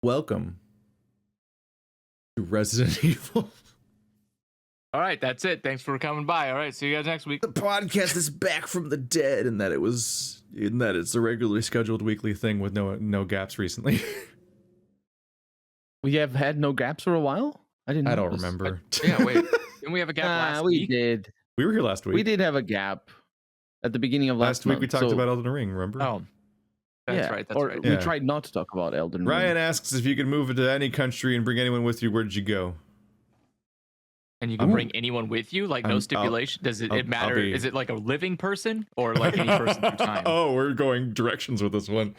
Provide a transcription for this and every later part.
Welcome to Resident Evil. All right, that's it. Thanks for coming by. All right, see you guys next week. The podcast is back from the dead, and that it's a regularly scheduled weekly thing with no gaps recently. We have had no gaps for a while. I don't notice. remember. Yeah, wait. Didn't we have a gap last we week? did. We were here last week. We did have a gap at the beginning of last week. month, We talked about Elden Ring. Remember? Oh, that's right. That's right. We Yeah. tried not to talk about Elden Ring. Ryan asks if you could move to any country and bring anyone with you. Where'd you go? And you can bring anyone with you, like no stipulation. Does it matter? Is it like a living person or like any person through time? Oh, we're going directions with this one.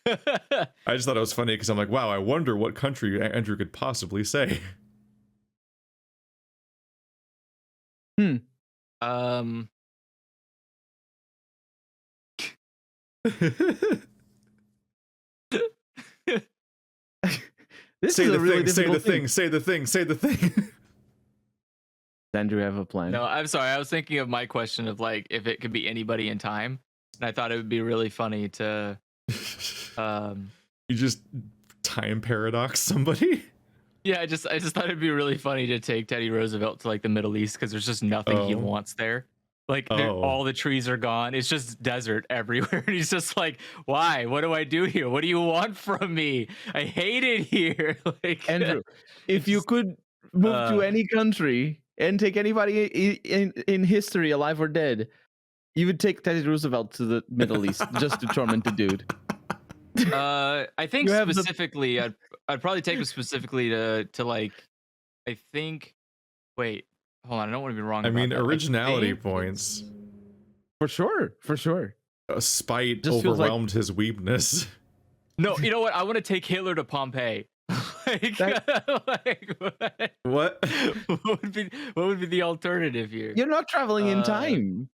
I just thought it was funny because I'm like, wow, I wonder what country Andrew could possibly say. This say is the a really thing, say the difficult thing, say the thing, say the thing. Andrew, have a plan? No, I'm sorry. I was thinking of my question of like if it could be anybody in time, and I thought it would be really funny to. You just time paradox somebody. Yeah, I just thought it'd be really funny to take Teddy Roosevelt to like the Middle East because there's just nothing he wants there. Like all the trees are gone. It's just desert everywhere. And he's just like, why? What do I do here? What do you want from me? I hate it here. Like Andrew, if you could move to any country and take anybody in history, alive or dead, you would take Teddy Roosevelt to the Middle East just to torment the dude. I think specifically, I'd probably take him specifically to like, I think. Wait, hold on. I don't want to be wrong. I mean, that. originality points. For sure. Spite just overwhelmed his weakness. No, you know what? I want to take Hitler to Pompeii. What? What would be the alternative here? You're not traveling in time.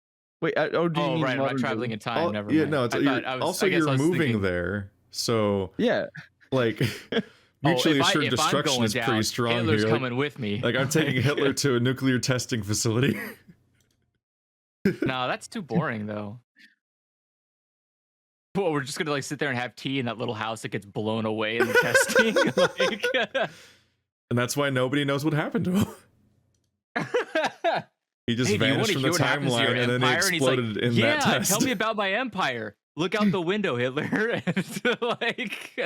Wait, or do you mean right, I'm not traveling in time. Never mind. No, you're moving there, so yeah, like mutually assured destruction is pretty strong Hitler's here. coming with me. Like I'm taking Hitler to a nuclear testing facility. No, that's too boring though. Well, we're just gonna like sit there and have tea in that little house that gets blown away in the testing. And that's why nobody knows what happened to him. He just vanished from the timeline and then he exploded in that test. Tell me about my empire. Look out the window, Hitler. And like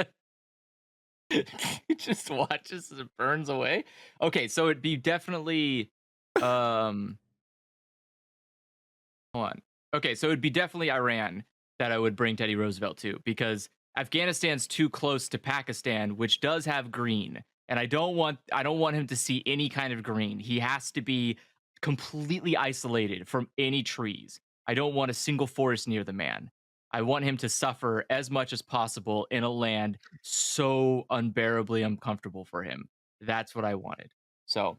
he just watches as it burns away. Okay, so it'd be definitely hold on. Okay, so it'd be definitely Iran that I would bring Teddy Roosevelt to, because Afghanistan's too close to Pakistan, which does have green. And I don't want him to see any kind of green. He has to be completely isolated from any trees. I don't want a single forest near the man. I want him to suffer as much as possible in a land so unbearably uncomfortable for him. That's what I wanted. So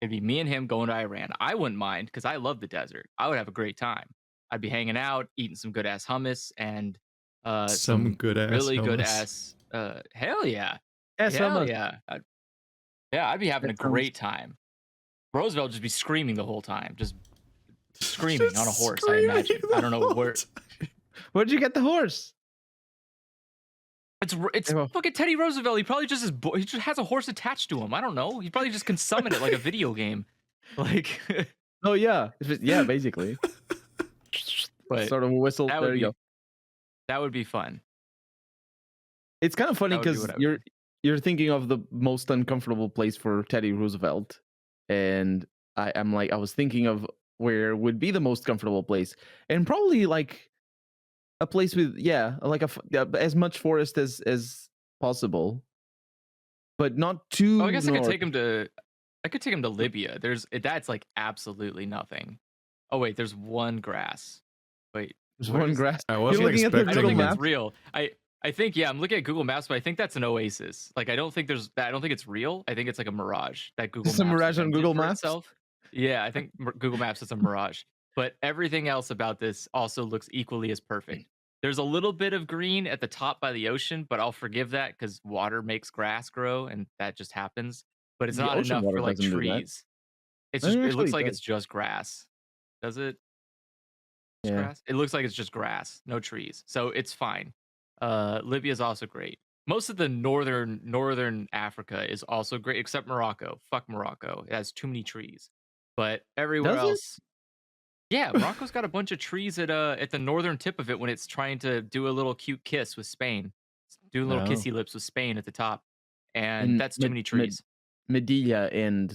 it'd be me and him going to Iran. I wouldn't mind because I love the desert. I would have a great time. I'd be hanging out, eating some good ass hummus and some good ass really hummus. good ass hell yeah. Yeah, I'd be having a great time. Roosevelt would just be screaming the whole time, just screaming on a horse. I imagine. I don't know where. Where'd you get the horse? It's fucking Teddy Roosevelt. He probably just he just has a horse attached to him. I don't know. He probably just can summon it like a video game. Like. Oh yeah, yeah, basically. But sort of a whistle. There you go. That would be fun. It's kind of funny because you're thinking of the most uncomfortable place for Teddy Roosevelt, and I was thinking of where would be the most comfortable place, and probably like a place with like as much forest as possible, but not too. Oh, I guess north. I could take him to Libya. That's like absolutely nothing. Oh wait, there's one grass. Wait, there's one grass. I wasn't looking at the I don't think Maps? that's real. I think I'm looking at Google Maps, but I think that's an oasis. Like I don't think it's real. I think it's like a mirage that Google Maps. It's a mirage on Google Maps itself. Yeah, I think Google Maps is a mirage. But everything else about this also looks equally as perfect. There's a little bit of green at the top by the ocean, but I'll forgive that because water makes grass grow, and that just happens. But it's not enough for like trees. It looks like it's just grass. Does it? Yeah. Grass? It looks like it's just grass, no trees. So it's fine. Libya is also great. most of the northern Africa is also great, except Morocco. Fuck Morocco. It has too many trees. But everywhere Does it? else, yeah, Morocco's got a bunch of trees at the northern tip of it when it's trying to do a little cute kiss with Spain. Do little Oh. kissy lips with Spain at the top. And And that's too many trees. Medilla and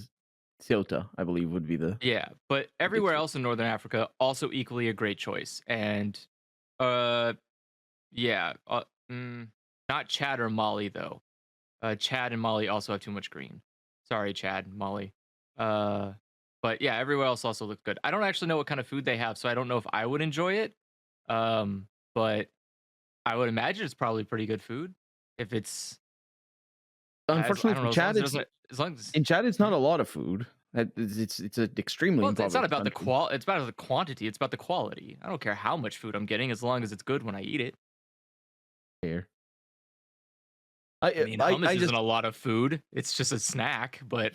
Ceuta, I believe, would be the Yeah, but everywhere else in northern Africa also equally a great choice. And uh yeah, not Chad or Mali though. Chad and Mali also have too much green. Sorry, Chad, Mali. But yeah, everywhere else also looks good. I don't actually know what kind of food they have, so I don't know if I would enjoy it. But I would imagine it's probably pretty good food. If it's, I Unfortunately don't for know, Chad, as long as in Chad, it's not a lot of food. It's an extremely well, it's not impoverished about the country. it's about the quantity. It's about the quality. I don't care how much food I'm getting as long as it's good when I eat it. Here. I mean, hummus I isn't just a lot of food. It's just a snack, but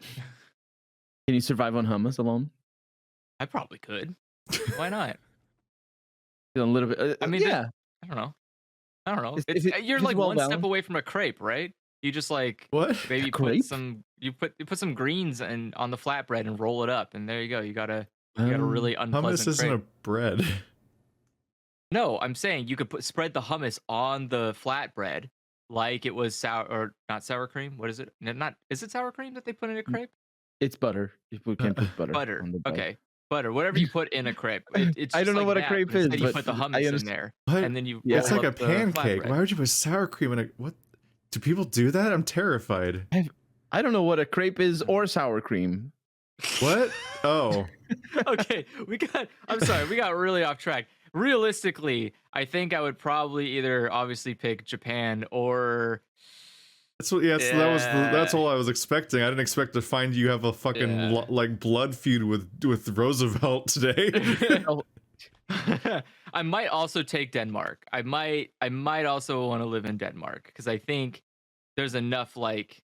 can you survive on hummus alone? I probably could. Why not? A little bit. I mean, Yeah. I don't know. I don't know. If You're it's like well one step balanced. away from a crepe, right? You just like What? maybe Crepe? you put some greens and on the flatbread and roll it up, and there you go. You got a really Hummus unpleasant isn't a crepe. bread. No, I'm saying you could spread the hummus on the flatbread like it was sour or not sour cream. What is it? Not is it sour cream that they put in a crepe? It's butter. If we can put butter Butter. on the bread. Okay. Butter. Whatever you put in a crepe. It's I just don't know like what a that, crepe but is, instead you but put the I hummus in understand. there, What? and then you Yeah. It's roll like a up the pancake. flatbread. Why would you put sour cream in a what? Do people do that? I'm terrified. I don't know what a crepe is or sour cream. What? Oh. Okay, I'm sorry, we got really off track. Realistically, I think I would probably either obviously pick Japan or That's what. Yeah, so that's all I was expecting. I didn't expect to find you have a fucking like blood feud with Roosevelt today. Oh, I might also take Denmark. I might also want to live in Denmark because I think there's enough like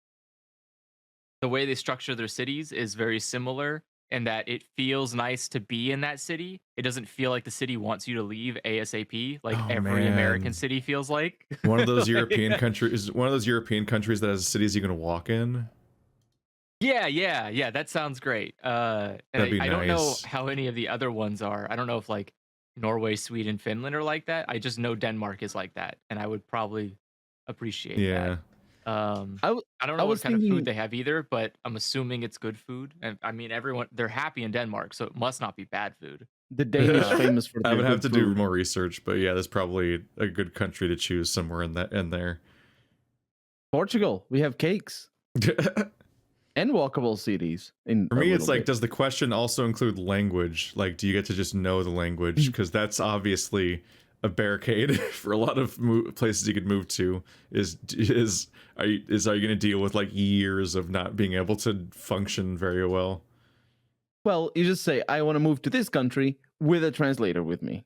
the way they structure their cities is very similar in that it feels nice to be in that city. It doesn't feel like the city wants you to leave ASAP, like Oh, every American man. city feels like. One of those Like, European countries. One of those European countries that has cities you can walk in. Yeah. That sounds great. And That'd be I don't know nice. how any of the other ones are. I don't know if like Norway, Sweden, Finland are like that. I just know Denmark is like that, and I would probably appreciate Yeah. that. I don't I know was what kind of thinking- food they have either, but I'm assuming it's good food. And I mean, they're happy in Denmark, so it must not be bad food. The Danish famous for I their would have good to do food. more research, but yeah, there's probably a good country to choose somewhere in there. Portugal, we have cakes and walkable cities. For me, it's like, does the question also include language? Like, do you get to just know the language? Because that's obviously a barricade for a lot of places you could move to. Are you going to deal with like years of not being able to function very well? Well, you just say, I want to move to this country with a translator with me.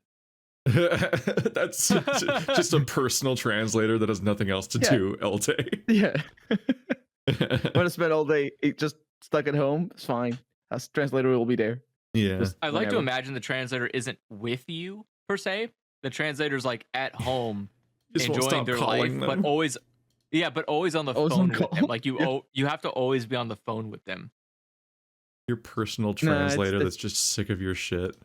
That's just a personal translator that has nothing else to do all day. Yeah. Want to spend all day just stuck at home? It's fine. A translator will be there. Yeah. I like to imagine the translator isn't with you per se. The translator's like at home Just won't enjoying stop their calling life, them. but always on the Always phone on with call. them. Like you have to always be on the phone with them. Your personal translator that's just sick of your shit.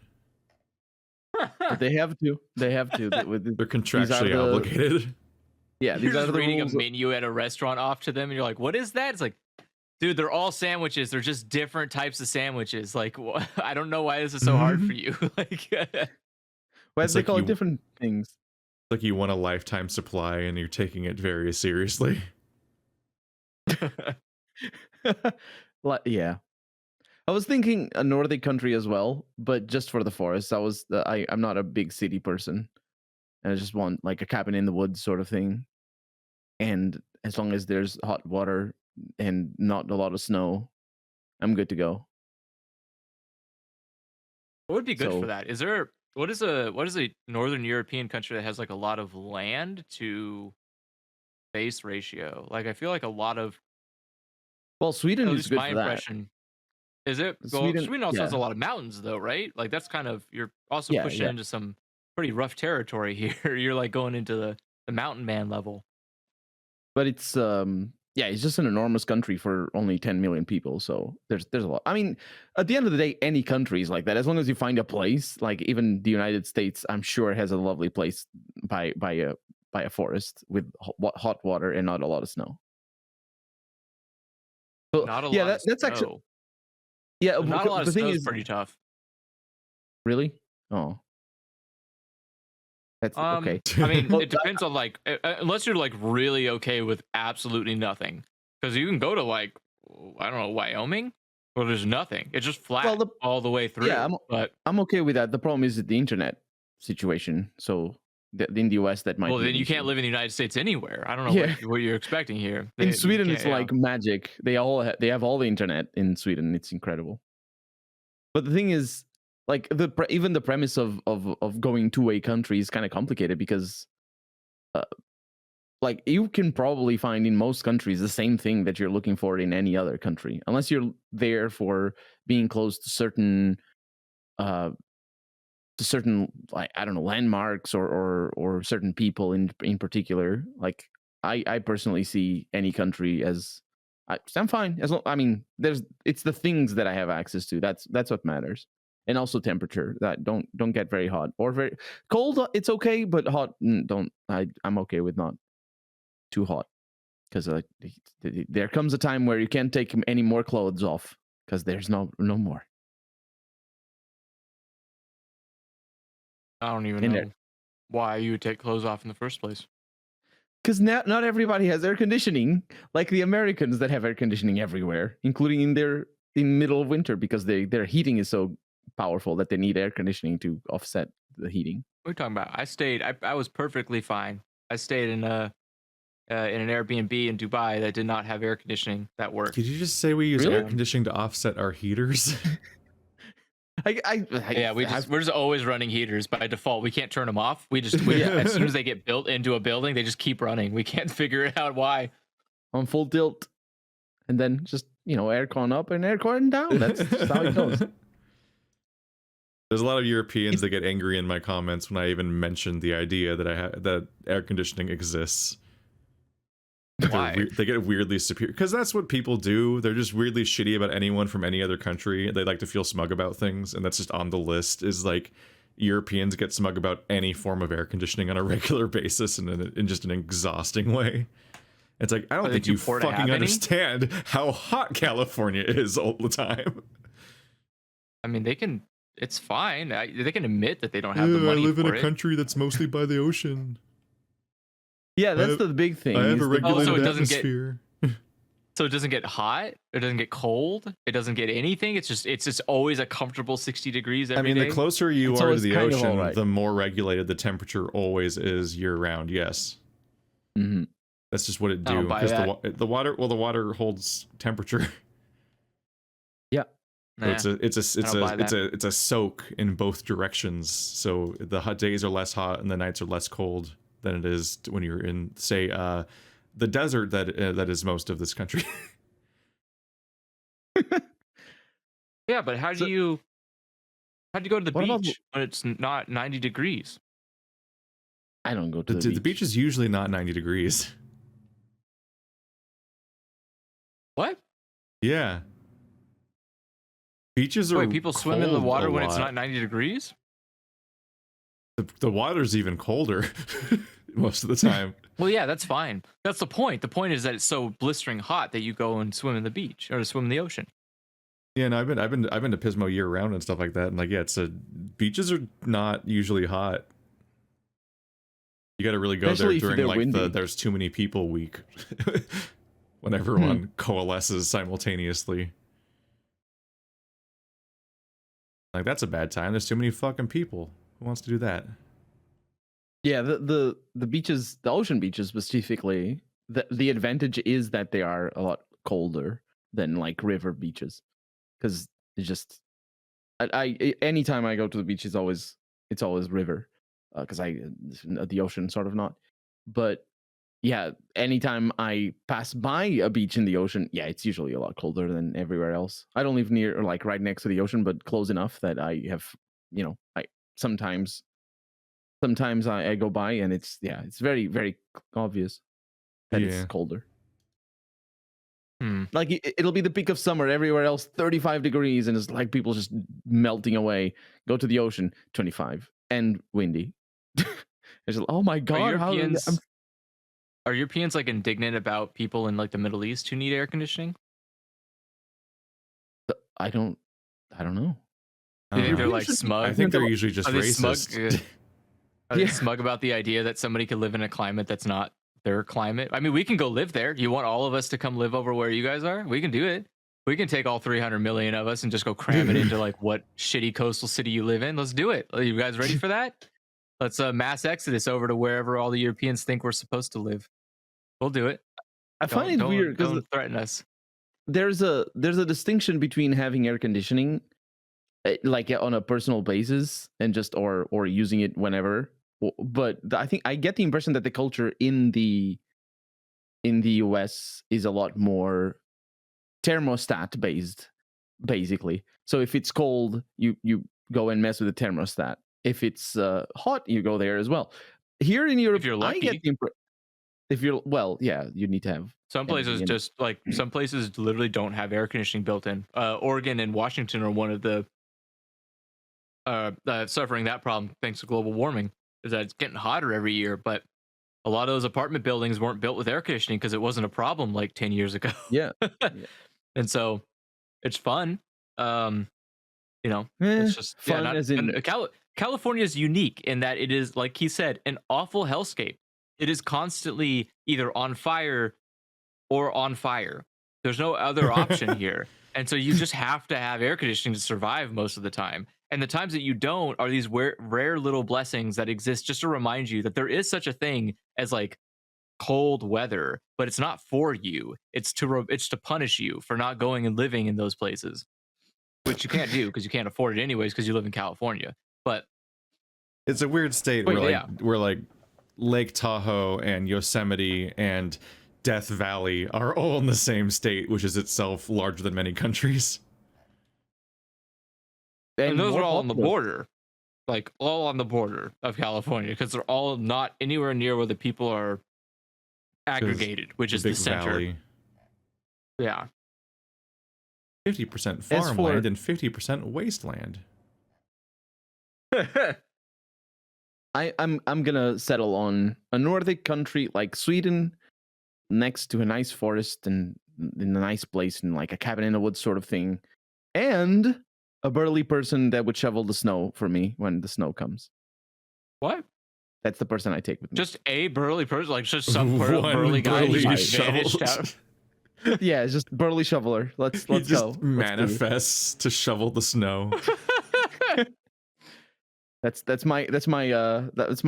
But they have to. They have to. They're contractually obligated. Yeah, You're these are just the reading rules. a menu at a restaurant off to them, and you're like, "What is that?" It's like, dude, they're all sandwiches. They're just different types of sandwiches. Like, I don't know why this is so hard for you. Like, Why It's they like call you- it different things? Like you want a lifetime supply and you're taking it very seriously. Yeah. I was thinking a Nordic country as well, but just for the forest. I'm not a big city person. And I just want like a cabin in the woods sort of thing. And as long as there's hot water and not a lot of snow, I'm good to go. what would be good So- for that? What is a northern European country that has like a lot of land to base ratio? Like, I feel like a lot of, Well, Sweden at is least good my for that. impression. Is it? Well, Sweden- Sweden also has a yeah. lot of mountains, though, right? Like, that's kind of, you're also Yeah, pushing yeah. into some pretty rough territory here. You're like going into the mountain man level. but it's yeah, it's just an enormous country for only 10 million people. So there's a lot. I mean, at the end of the day, any country is like that. As long as you find a place, like even the United States, I'm sure has a lovely place by a forest with hot water and not a lot of snow. So, Not a yeah, lot of that's snow. actually yeah. Not a lot The of thing snow is is, pretty tough. really, oh, that's okay. I mean, Well, it depends on like unless you're like really okay with absolutely nothing, because you can go to like I don't know Wyoming, where there's nothing. It's just flat all the way through. Yeah, but I'm okay with that. The problem is the internet situation. So in the US, that might well, be then an you issue. can't live in the United States anywhere. I don't know Yeah. what you're expecting here. In Sweden, it's yeah. like magic. They have all the internet in Sweden. It's incredible. But the thing is, like even the premise of going to a country is kind of complicated because, like you can probably find in most countries the same thing that you're looking for in any other country, unless you're there for being close to certain like I don't know landmarks or certain people in particular. Like I personally see any country as I'm fine as long. I mean, it's the things that I have access to. That's what matters, and also temperature. That don't get very hot or very cold. It's okay, but hot don't. I'm okay with not too hot because there comes a time where you can't take any more clothes off because there's no more. I don't even know why you would take clothes off in the first place. Because not everybody has air conditioning, like the Americans that have air conditioning everywhere, including in middle of winter, because their heating is so powerful that they need air conditioning to offset the heating. What are you talking about? I was perfectly fine. I stayed in an Airbnb in Dubai that did not have air conditioning that worked. Did you just say we use air conditioning to offset our heaters? Yeah, we're just always running heaters by default. We can't turn them off. As soon as they get built into a building, they just keep running. We can't figure out why. On full tilt, and then just aircon up and aircon down. That's just how it goes. There's a lot of Europeans that get angry in my comments when I even mention the idea that that air conditioning exists. Why? They get weirdly superior because that's what people do. They're just weirdly shitty about anyone from any other country. They like to feel smug about things, and that's just on the list. Is like Europeans get smug about any form of air conditioning on a regular basis, and in just an exhausting way. It's like I don't think you fucking understand how hot California is all the time. I mean, they can. It's fine. They can admit that they don't have the money. I live in a country that's mostly by the ocean. Yeah, that's the big thing. I have a regulated atmosphere. So it doesn't get hot. It doesn't get cold. It doesn't get anything. It's just always a comfortable 60 degrees every day. The closer you are to the ocean, the more regulated the temperature always is year round. Yes. Mm-hmm. That's just what it do because the water holds temperature. Yeah. So it's a soak in both directions. So the hot days are less hot and the nights are less cold than it is when you're in, say, the desert that is most of this country. Yeah, but how do you go to the beach when it's not 90 degrees? I don't go to the beach. The beach is usually not 90 degrees. What? Yeah. Beaches are. Wait, people swim in the water when it's not 90 degrees? The water's even colder most of the time. Well, yeah, that's fine. That's the point. The point is that it's so blistering hot that you go and swim in the beach or swim in the ocean. Yeah, and I've been to Pismo year round and stuff like that, and like beaches are not usually hot. You got to really go there during like there's too many people week, when everyone coalesces simultaneously. Like that's a bad time. There's too many fucking people. Who wants to do that? Yeah, the beaches, the ocean beaches specifically, the advantage is that they are a lot colder than like river beaches, because it's just I anytime I go to the beach, it's always river, because the ocean sort of not, but yeah, anytime I pass by a beach in the ocean, yeah, it's usually a lot colder than everywhere else. I don't live near or like right next to the ocean, but close enough that I have, I sometimes I go by and it's very, very obvious. that it's colder. Hmm. Like it'll be the peak of summer everywhere else, 35 degrees, and it's like people just melting away. Go to the ocean, 25 and windy. It's like, oh my god, are Europeans like indignant about people in like the Middle East who need air conditioning? I don't know. Do you think they're like smug? I think they're usually just racist. Smug? Are they smug about the idea that somebody could live in a climate that's not their climate? I mean, we can go live there. You want all of us to come live over where you guys are? We can do it. We can take all 300 million of us and just go cram it into like what shitty coastal city you live in. Let's do it. Are you guys ready for that? Let's mass exodus over to wherever all the Europeans think we're supposed to live. We'll do it. I find it weird because don't threaten us. There's a distinction between having air conditioning like on a personal basis and just or using it whenever, but I think I get the impression that the culture in the US is a lot more thermostat based, basically. So if it's cold, you go and mess with the thermostat. If it's hot, you go there as well. Here in Europe, if you're lucky. I get the impression if you're you need to have some places just like some places literally don't have air conditioning built in. Oregon and Washington are one of the suffering that problem thanks to global warming, is that it's getting hotter every year, but a lot of those apartment buildings weren't built with air conditioning because it wasn't a problem like 10 years ago. Yeah. And so it's fun. It's just fun as in California is unique in that it is, like he said, an awful hellscape. It is constantly either on fire or on fire. There's no other option here. And so you just have to have air conditioning to survive most of the time. And the times that you don't are these rare little blessings that exist just to remind you that there is such a thing as like cold weather, but it's not for you. It's to punish you for not going and living in those places, which you can't do because you can't afford it anyways because you live in California. But it's a weird state where like Lake Tahoe and Yosemite and Death Valley are all in the same state, which is itself larger than many countries. And those are all on the border, like all on the border of California, because they're all not anywhere near where the people are aggregated, which is the center. Valley. Yeah. 50% farmland and 50% wasteland. I'm gonna settle on a Nordic country like Sweden, next to a nice forest and in a nice place and like a cabin in the woods sort of thing, and a burly person that would shovel the snow for me when the snow comes. What? That's the person I take with me. Just a burly person, like just some burly guy who shovels. Yeah, it's just burly shoveler. Let's just go. Manifests to shovel the snow. That's my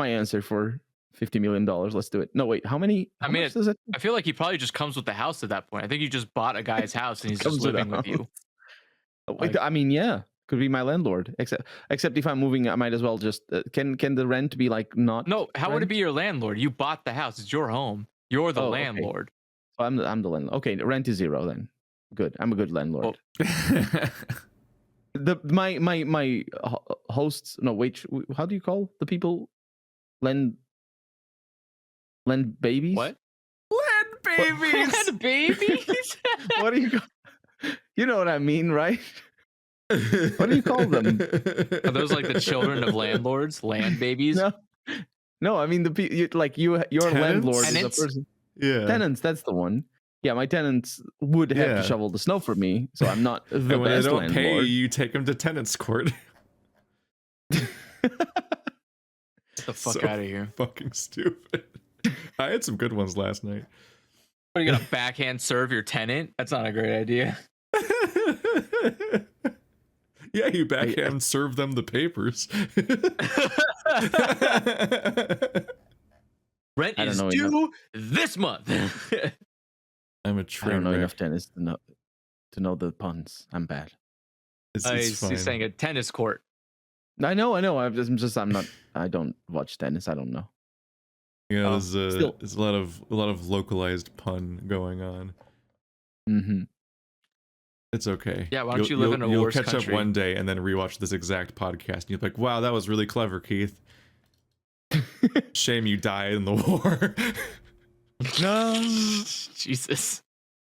answer for $50 million. Let's do it. No, wait, how much does it? I feel like he probably just comes with the house at that point. I think you just bought a guy's house and he's just living with you. Like, I mean, yeah, could be my landlord. Except if I'm moving, I might as well just can the rent be like not? No, how would it be your landlord? You bought the house; it's your home. You're the landlord. Okay. So I'm the landlord. Okay, the rent is 0 then. Good, I'm a good landlord. My hosts. No, wait. How do you call the people? Land babies. What? Land babies. Land babies. What do you call? You know what I mean, right? What do you call them? Are those like the children of landlords, land babies? No. I mean your tenants? Landlord Tenants? is a person. Yeah, tenants. That's the one. Yeah, my tenants would have to shovel the snow for me, so I'm not the and when best they don't landlord. pay, you take them to tenants court. Get the fuck out of here! Fucking stupid. I had some good ones last night. Are you gonna backhand serve your tenant? That's not a great idea. Yeah, you backhand serve them the papers. Rent is due this month. I'm a I don't know enough tennis to know the puns. I'm bad. He's saying a tennis court. I know. I'm not. I don't watch tennis. I don't know. Yeah, there's a lot of localized pun going on. Mm-hmm. It's okay. Yeah, why don't you live in a worse country? You'll catch up one day and then rewatch this exact podcast, and you'll be like, "Wow, that was really clever, Keith." Shame you died in the war. No, Jesus.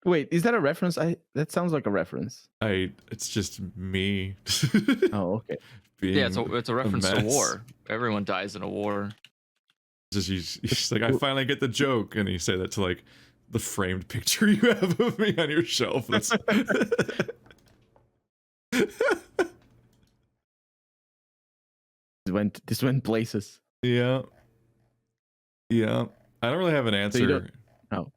Wait, is that a reference? That sounds like a reference. it's just me. Oh, okay. Yeah, it's a reference to mess. war. Everyone dies in a war. He's like, I finally get the joke, and you say that to like the framed picture you have of me on your shelf. That's This went places. yeah. I don't really have an answer. So you don't. Oh.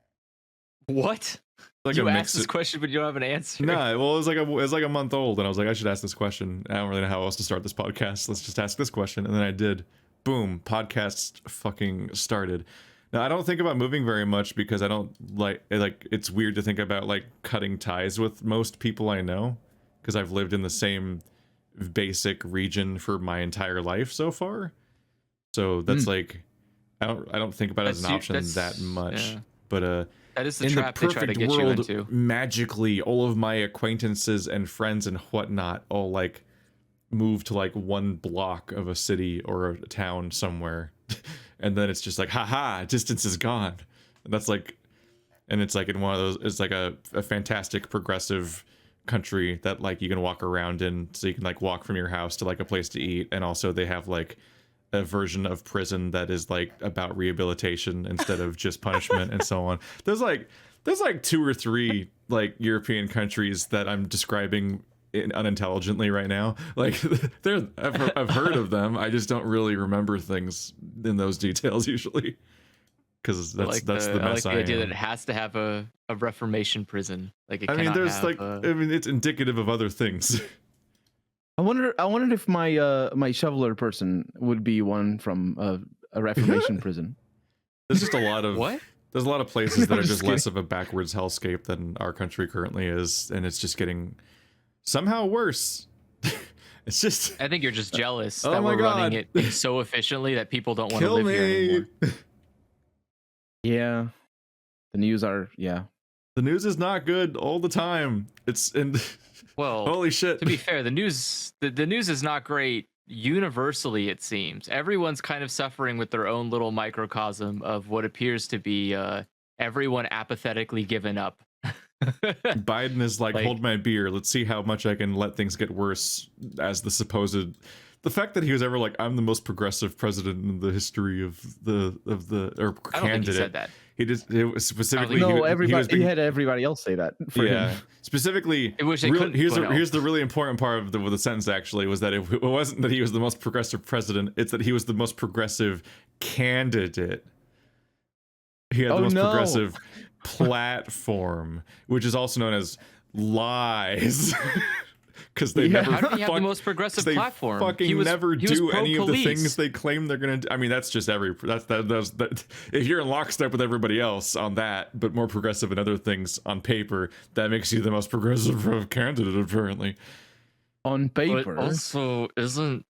What? Like you asked this question, but you don't have an answer. Nah, well, it was like a month old, and I was like, I should ask this question. I don't really know how else to start this podcast. Let's just ask this question, and then I did. Boom, podcast fucking started. Now I don't think about moving very much because I don't like it's weird to think about like cutting ties with most people I know because I've lived in the same basic region for my entire life so far. So that's like I don't think about it as an option that much. Yeah. But that is the in trap the they try to perfect get world, you into. Magically, all of my acquaintances and friends and whatnot all like move to like one block of a city or a town somewhere, and then it's just like, haha, distance is gone. And that's like, and it's like in one of those, it's like a fantastic progressive country that like you can walk around in, so you can like walk from your house to like a place to eat, and also they have like a version of prison that is like about rehabilitation instead of just punishment and so on. There's like 2 or 3 like European countries that I'm describing unintelligently right now. Like I've heard of them. I just don't really remember things in those details usually. Because that's the mess I like the idea am. that it has to have a reformation prison. Like it I mean, there's like I mean, it's indicative of other things. I wondered if my shoveler person would be one from a reformation prison. There's just a lot of what? There's a lot of places that are just less of a backwards hellscape than our country currently is, and it's just getting somehow worse. It's just I think you're just jealous that we're running it so efficiently that people don't want to live here anymore. Yeah. The news The news is not good all the time. Well, holy shit. To be fair, the news is not great universally, it seems. Everyone's kind of suffering with their own little microcosm of what appears to be everyone apathetically given up. Biden is like, hold my beer. Let's see how much I can let things get worse as the supposed. The fact that he was ever like, I'm the most progressive president in the history of the or candidate. I don't think he said that. He just specifically. He had everybody else say that. For him. Specifically. Here's the really important part of the sentence. Actually, was that it wasn't that he was the most progressive president. It's that he was the most progressive candidate. He had the most progressive platform, which is also known as lies. Because they never have the most progressive platform. Fucking never do any of the things they claim they're gonna do. I mean, that's just that. If you're in lockstep with everybody else on that, but more progressive in other things on paper, that makes you the most progressive candidate, apparently. On paper, but also isn't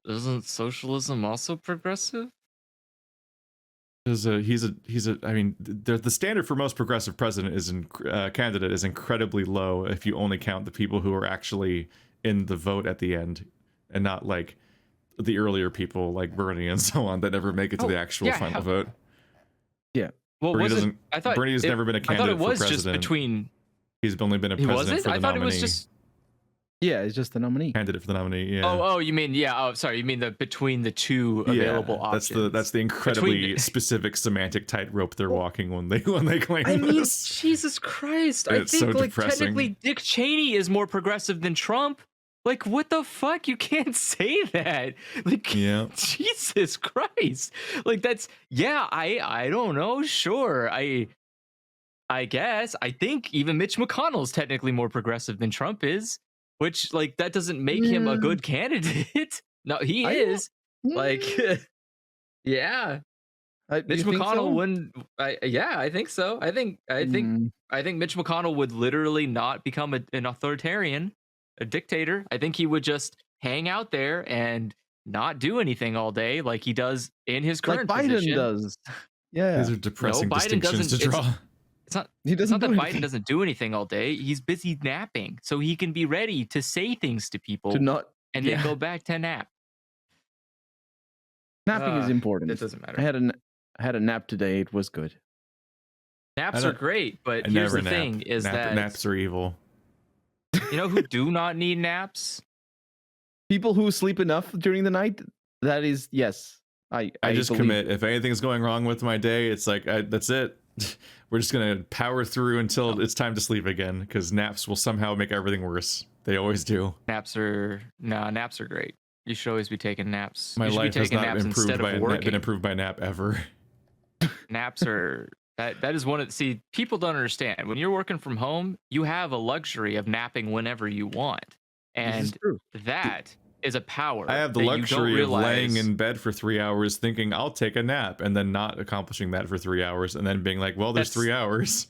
socialism also progressive? I mean, the standard for most progressive president candidate is incredibly low if you only count the people who are actually in the vote at the end, and not like the earlier people like Bernie and so on that never make it to the actual final vote. Yeah. Well, Bernie has never been a candidate for president. Just between. He's only been a president for the nominee. I thought it was just. Yeah, it's just the nominee. Candidate for the nominee. Yeah. Oh, you mean sorry, you mean between the two available options. That's the incredibly specific semantic tightrope they're walking when they claim this. Jesus Christ! I think so technically Dick Cheney is more progressive than Trump. Like, what the fuck? You can't say that. Like, yeah. Jesus Christ! Like, that's I don't know. Sure, I guess I think even Mitch McConnell is technically more progressive than Trump is. Which, like, that doesn't make him a good candidate. No, he is. Like, yeah. Mitch McConnell wouldn't. I think so. I think Mitch McConnell would literally not become an authoritarian, a dictator. I think he would just hang out there and not do anything all day, like he does in his current position. Biden does. Yeah, these are depressing distinctions to draw. It's not that Biden doesn't do anything all day. He's busy napping, so he can be ready to say things to people and then go back to nap. Napping is important. It doesn't matter. I had a nap today. It was good. Naps are great, but I here's never the nap. thing: is that naps are evil. You know who do not need naps? People who sleep enough during the night. That is, yes. I just believe. commit. If anything's going wrong with my day, it's like that's it. We're just gonna power through until it's time to sleep again, because naps will somehow make everything worse. They always do. Naps are great. You should always be taking naps. My You should life be has taking not naps instead of working. been improved by nap ever. Naps are that is one of people don't understand. When you're working from home, you have a luxury of napping whenever you want, and that is a power. I have the luxury of laying in bed for 3 hours thinking I'll take a nap, and then not accomplishing that for 3 hours, and then being like, well, there's 3 hours.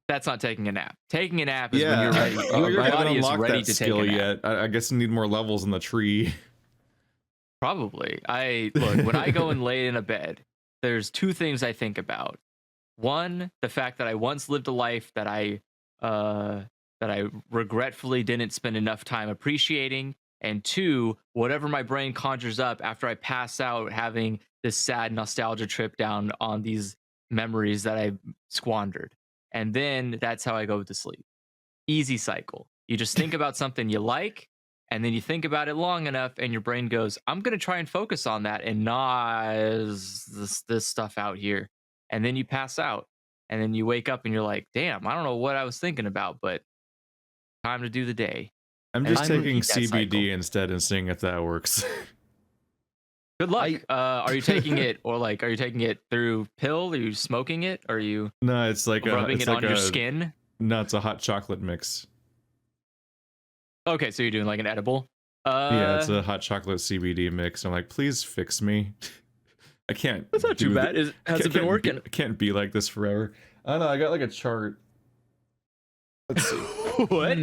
That's not taking a nap. Taking a nap is when you're ready. Your I body is ready that to skill take a nap. yet. I guess I need more levels in the tree. Probably. When I go and lay in a bed, there's two things I think about. One, the fact that I once lived a life that I regretfully didn't spend enough time appreciating. And two, whatever my brain conjures up after I pass out, having this sad nostalgia trip down on these memories that I squandered. And then that's how I go to sleep. Easy cycle. You just think about something you like, and then you think about it long enough, and your brain goes, I'm going to try and focus on that and not this stuff out here. And then you pass out, and then you wake up and you're like, damn, I don't know what I was thinking about, but time to do the day. I'm just taking CBD instead and seeing if that works. Good luck. Are you taking it, or are you taking it through pill? Are you smoking it? Are you? No, it's like rubbing it on your skin. No, it's a hot chocolate mix. Okay, so you're doing like an edible. Yeah, it's a hot chocolate CBD mix. I'm like, please fix me. I can't. That's not too bad. Has it been working? I can't be like this forever. I don't know. I got like a chart. Let's see. What?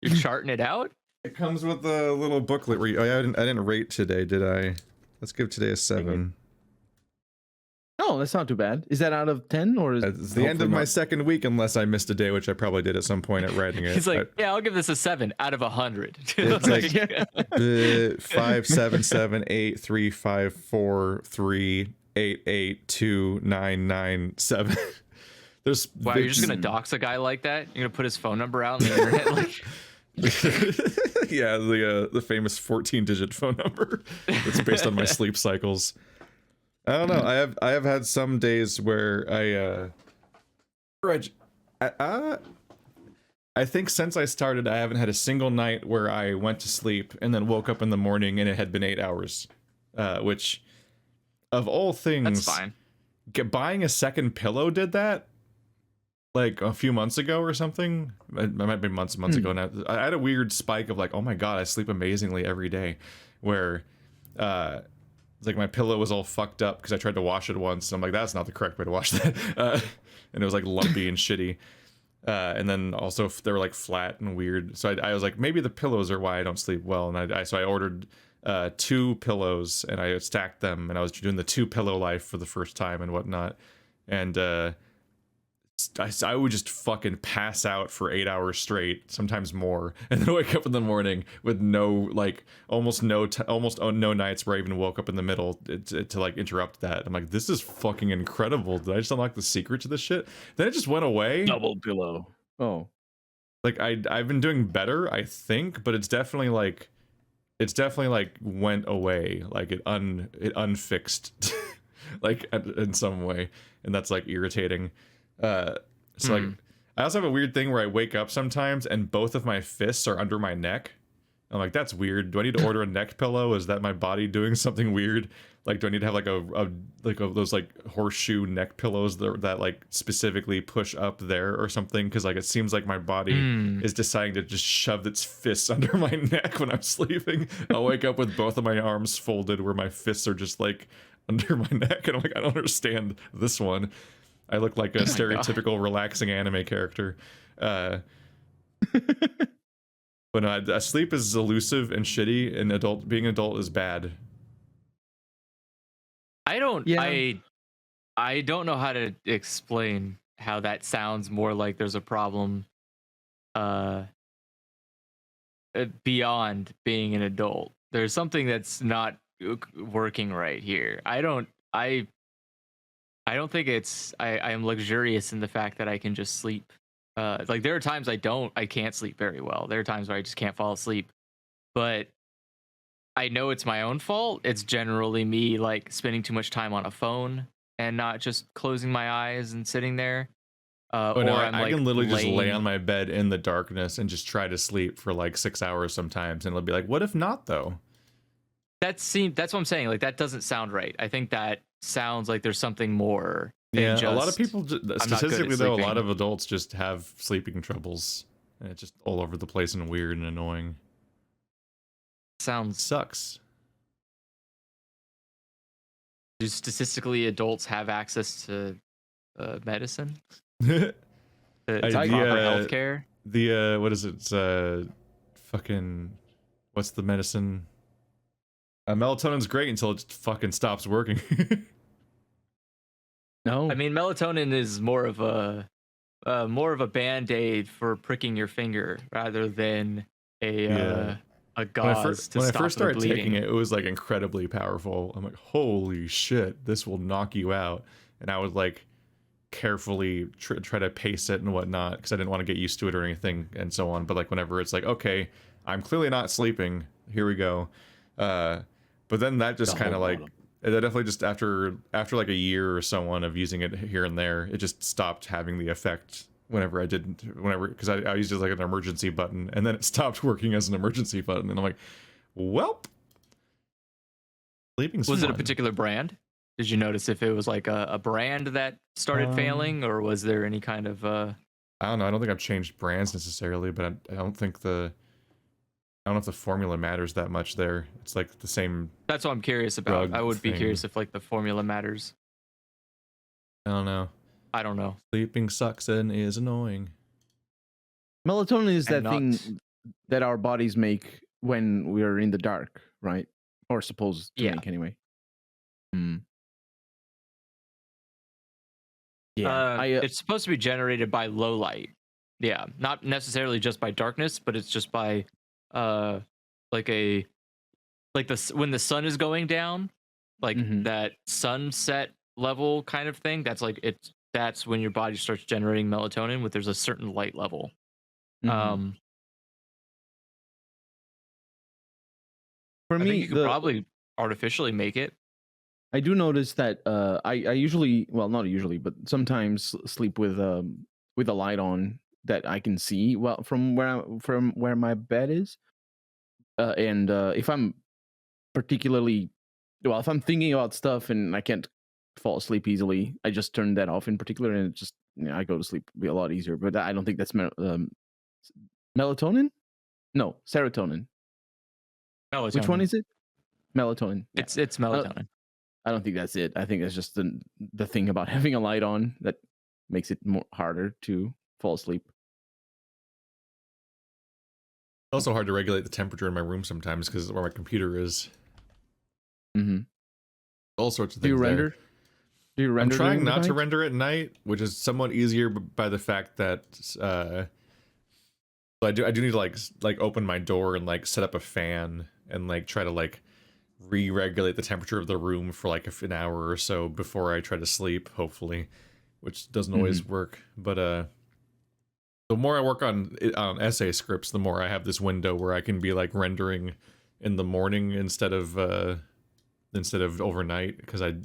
You're charting it out? It comes with a little booklet where you, I didn't rate today, did I? Let's give today a 7. No, that's not too bad. Is that out of 10 or is it's the end of my second week, unless I missed a day, which I probably did at some point at writing it. He's like, yeah, I'll give this a 7 out of 100. It's like 5 7 7 8 3 5 4 3 8 8 2 9 9 7. There's wow, you're just gonna dox a guy like that? You're gonna put his phone number out on the internet? Like yeah, the famous 14-digit phone number. It's based on my sleep cycles. I don't know. I have had some days where I think since I started, I haven't had a single night where I went to sleep and then woke up in the morning and it had been 8 hours. Which, of all things, that's fine. Buying a second pillow did that. Like a few months ago or something. It might be months ago now. I had a weird spike of like, oh my god, I sleep amazingly every day. Where like my pillow was all fucked up because I tried to wash it once. And I'm like, that's not the correct way to wash that. And it was like lumpy and shitty. And then also they were like flat and weird. So I was like, maybe the pillows are why I don't sleep well. And so I ordered 2 pillows and I stacked them. And I was doing the 2 pillow life for the first time and whatnot. And I would just fucking pass out for 8 hours straight, sometimes more, and then wake up in the morning with almost no nights where I even woke up in the middle to like interrupt that. I'm like, this is fucking incredible. Did I just unlock the secret to this shit? Then it just went away. Double pillow. Oh, like I've been doing better, I think, but it's definitely like went away, like it unfixed, like in some way, and that's like irritating. So like I also have a weird thing where I wake up sometimes and both of my fists are under my neck. I'm like, that's weird. Do I need to order a neck pillow? Is that my body doing something weird? Like, do I need to have those like horseshoe neck pillows that like specifically push up there or something? Because like it seems like my body is deciding to just shove its fists under my neck when I'm sleeping. I'll wake up with both of my arms folded where my fists are just like under my neck, and I'm like, I don't understand this one. I look like a stereotypical relaxing anime character. But no, sleep is elusive and shitty, and being an adult is bad. I don't know how to explain how that sounds more like there's a problem beyond being an adult. There's something that's not working right here. I don't think it's I am luxurious in the fact that I can just sleep. Like there are times I can't sleep very well. There are times where I just can't fall asleep. But I know it's my own fault. It's generally me like spending too much time on a phone and not just closing my eyes and sitting there. Oh no, I'm I like can literally just lay on laying. my bed in the darkness and just try to sleep for like 6 hours sometimes, and it'll be like, what if not though? That's what I'm saying. Like that doesn't sound right. I think that sounds like there's something more than Yeah, a lot of just people, I'm not good statistically at though, a lot sleeping. of adults just have sleeping troubles, and it's just all over the place and weird and annoying. Sounds Sucks. Do statistically adults have access to medicine, the to proper health care? what is it? It's, fucking, what's the medicine? Melatonin's great until it just fucking stops working. No, I mean, melatonin is more of a band-aid for pricking your finger rather than Yeah. a gauze to When I stop first the started taking bleeding. it, it was like incredibly powerful. I'm like, holy shit, this will knock you out. And I would like carefully try to pace it and whatnot because I didn't want to get used to it or anything and so on. But like whenever it's like, okay, I'm clearly not sleeping. Here we go. But then that just kind of like, it definitely just after like a year or so on of using it here and there, it just stopped having the effect whenever because I used it as like an emergency button, and then it stopped working as an emergency button, and I'm like, welp, sleeping's Was it a fun. particular brand? Did you notice if it was like a brand that started failing, or was there any kind of I don't know. I don't think I've changed brands necessarily, but I don't think I don't know if the formula matters that much there. It's like the same. That's what I'm curious about. I would be curious if like the formula matters. I don't know. I don't know. Sleeping sucks and is annoying. melatonin is And that thing that our bodies make when we're in the dark, right? Or supposed to Yeah. make anyway. Yeah, it's supposed to be generated by low light. Yeah, not necessarily just by darkness, but it's just by like when the sun is going down, like that sunset level kind of thing. That's when your body starts generating melatonin. With there's a certain light level. For I me, think you could probably artificially make it. I do notice that I usually, well, not usually, but sometimes sleep with a light on that I can see well from where my bed is. And if I'm particularly, well, if I'm thinking about stuff and I can't fall asleep easily, I just turn that off in particular, and it just I go to sleep a lot easier. But I don't think that's melatonin. No, serotonin. Melatonin. Which one is it? Melatonin. Yeah. It's melatonin. I don't think that's it. I think that's just the thing about having a light on that makes it more harder to fall asleep. It's also hard to regulate the temperature in my room sometimes because where my computer is. All sorts of things. Do you render? Do you render? I'm trying not to render at night, which is somewhat easier by the fact that I do need to like open my door and like set up a fan and like try to like re-regulate the temperature of the room for like an hour or so before I try to sleep, hopefully, which doesn't always work. But the more I work on essay scripts, the more I have this window where I can be like rendering in the morning instead of overnight because I'm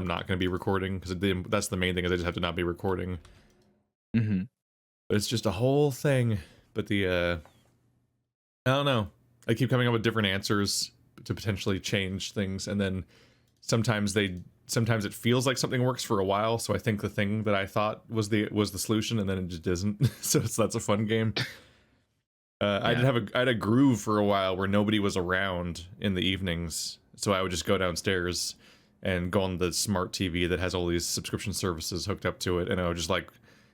not going to be recording because that's the main thing is I just have to not be recording. But it's just a whole thing. But I don't know. I keep coming up with different answers to potentially change things, and then sometimes it feels like something works for a while, so I think the thing that I thought was the solution, and then it just isn't. So that's a fun game. I had a groove for a while where nobody was around in the evenings, so I would just go downstairs and go on the smart TV that has all these subscription services hooked up to it, and I would just like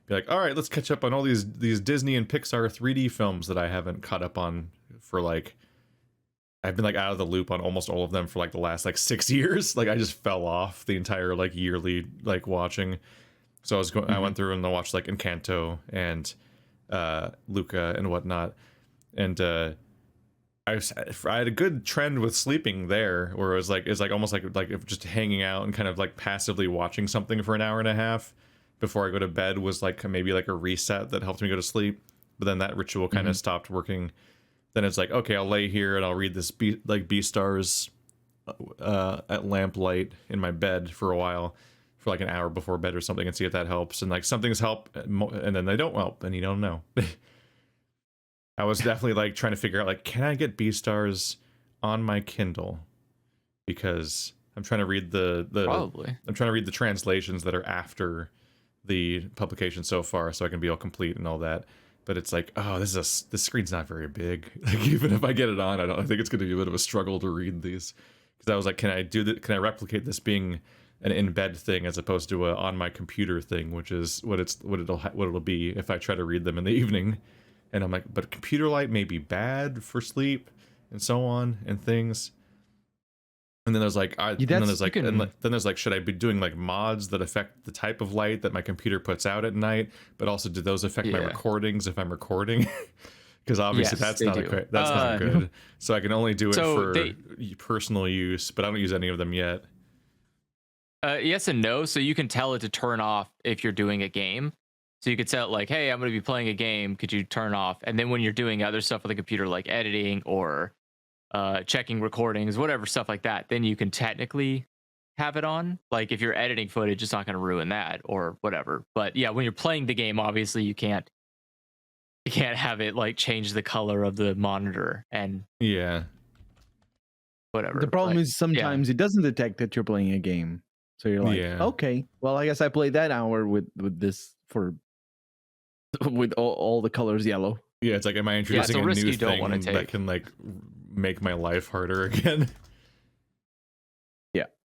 be like, all right, let's catch up on all these Disney and Pixar 3D films that I haven't caught up on for like. I've been like out of the loop on almost all of them for like the last like 6 years. Like I just fell off the entire like yearly like watching. So I went through and I watched like Encanto and Luca and whatnot. And I had a good trend with sleeping there, where it was like almost like if just hanging out and kind of like passively watching something for an hour and a half before I go to bed was like maybe like a reset that helped me go to sleep. But then that ritual kind of stopped working. Then it's like, okay, I'll lay here and I'll read this Beastars at lamplight in my bed for a while, for like an hour before bed or something, and see if that helps. And like some things help, and then they don't help, and you don't know. I was definitely like trying to figure out like, can I get Beastars on my Kindle? Because I'm trying to read I'm trying to read the translations that are after the publication so far, so I can be all complete and all that. But it's like, oh, this screen's not very big. Like even if I get it on, I think it's going to be a bit of a struggle to read these. Because I was like, can I replicate this being an in-bed thing as opposed to a on my computer thing, which is what it'll be if I try to read them in the evening. And I'm like, but computer light may be bad for sleep and so on and things. And then there's like, then there's like, should I be doing like mods that affect the type of light that my computer puts out at night? But also, do those affect my recordings if I'm recording? Because obviously that's not good. So I can only do it for personal use, but I don't use any of them yet. Yes and no. So you can tell it to turn off if you're doing a game. So you could set like, hey, I'm going to be playing a game. Could you turn off? And then when you're doing other stuff with the computer, like editing or checking recordings, whatever stuff like that, then you can technically have it on. Like if you're editing footage, it's not going to ruin that or whatever. But yeah, when you're playing the game, obviously you can't have it like change the color of the monitor and whatever. The problem is sometimes it doesn't detect that you're playing a game. So you're like, okay, well, I guess I played that hour with this with all the colors yellow. Yeah, it's like, am I introducing a new thing that can like make my life harder again?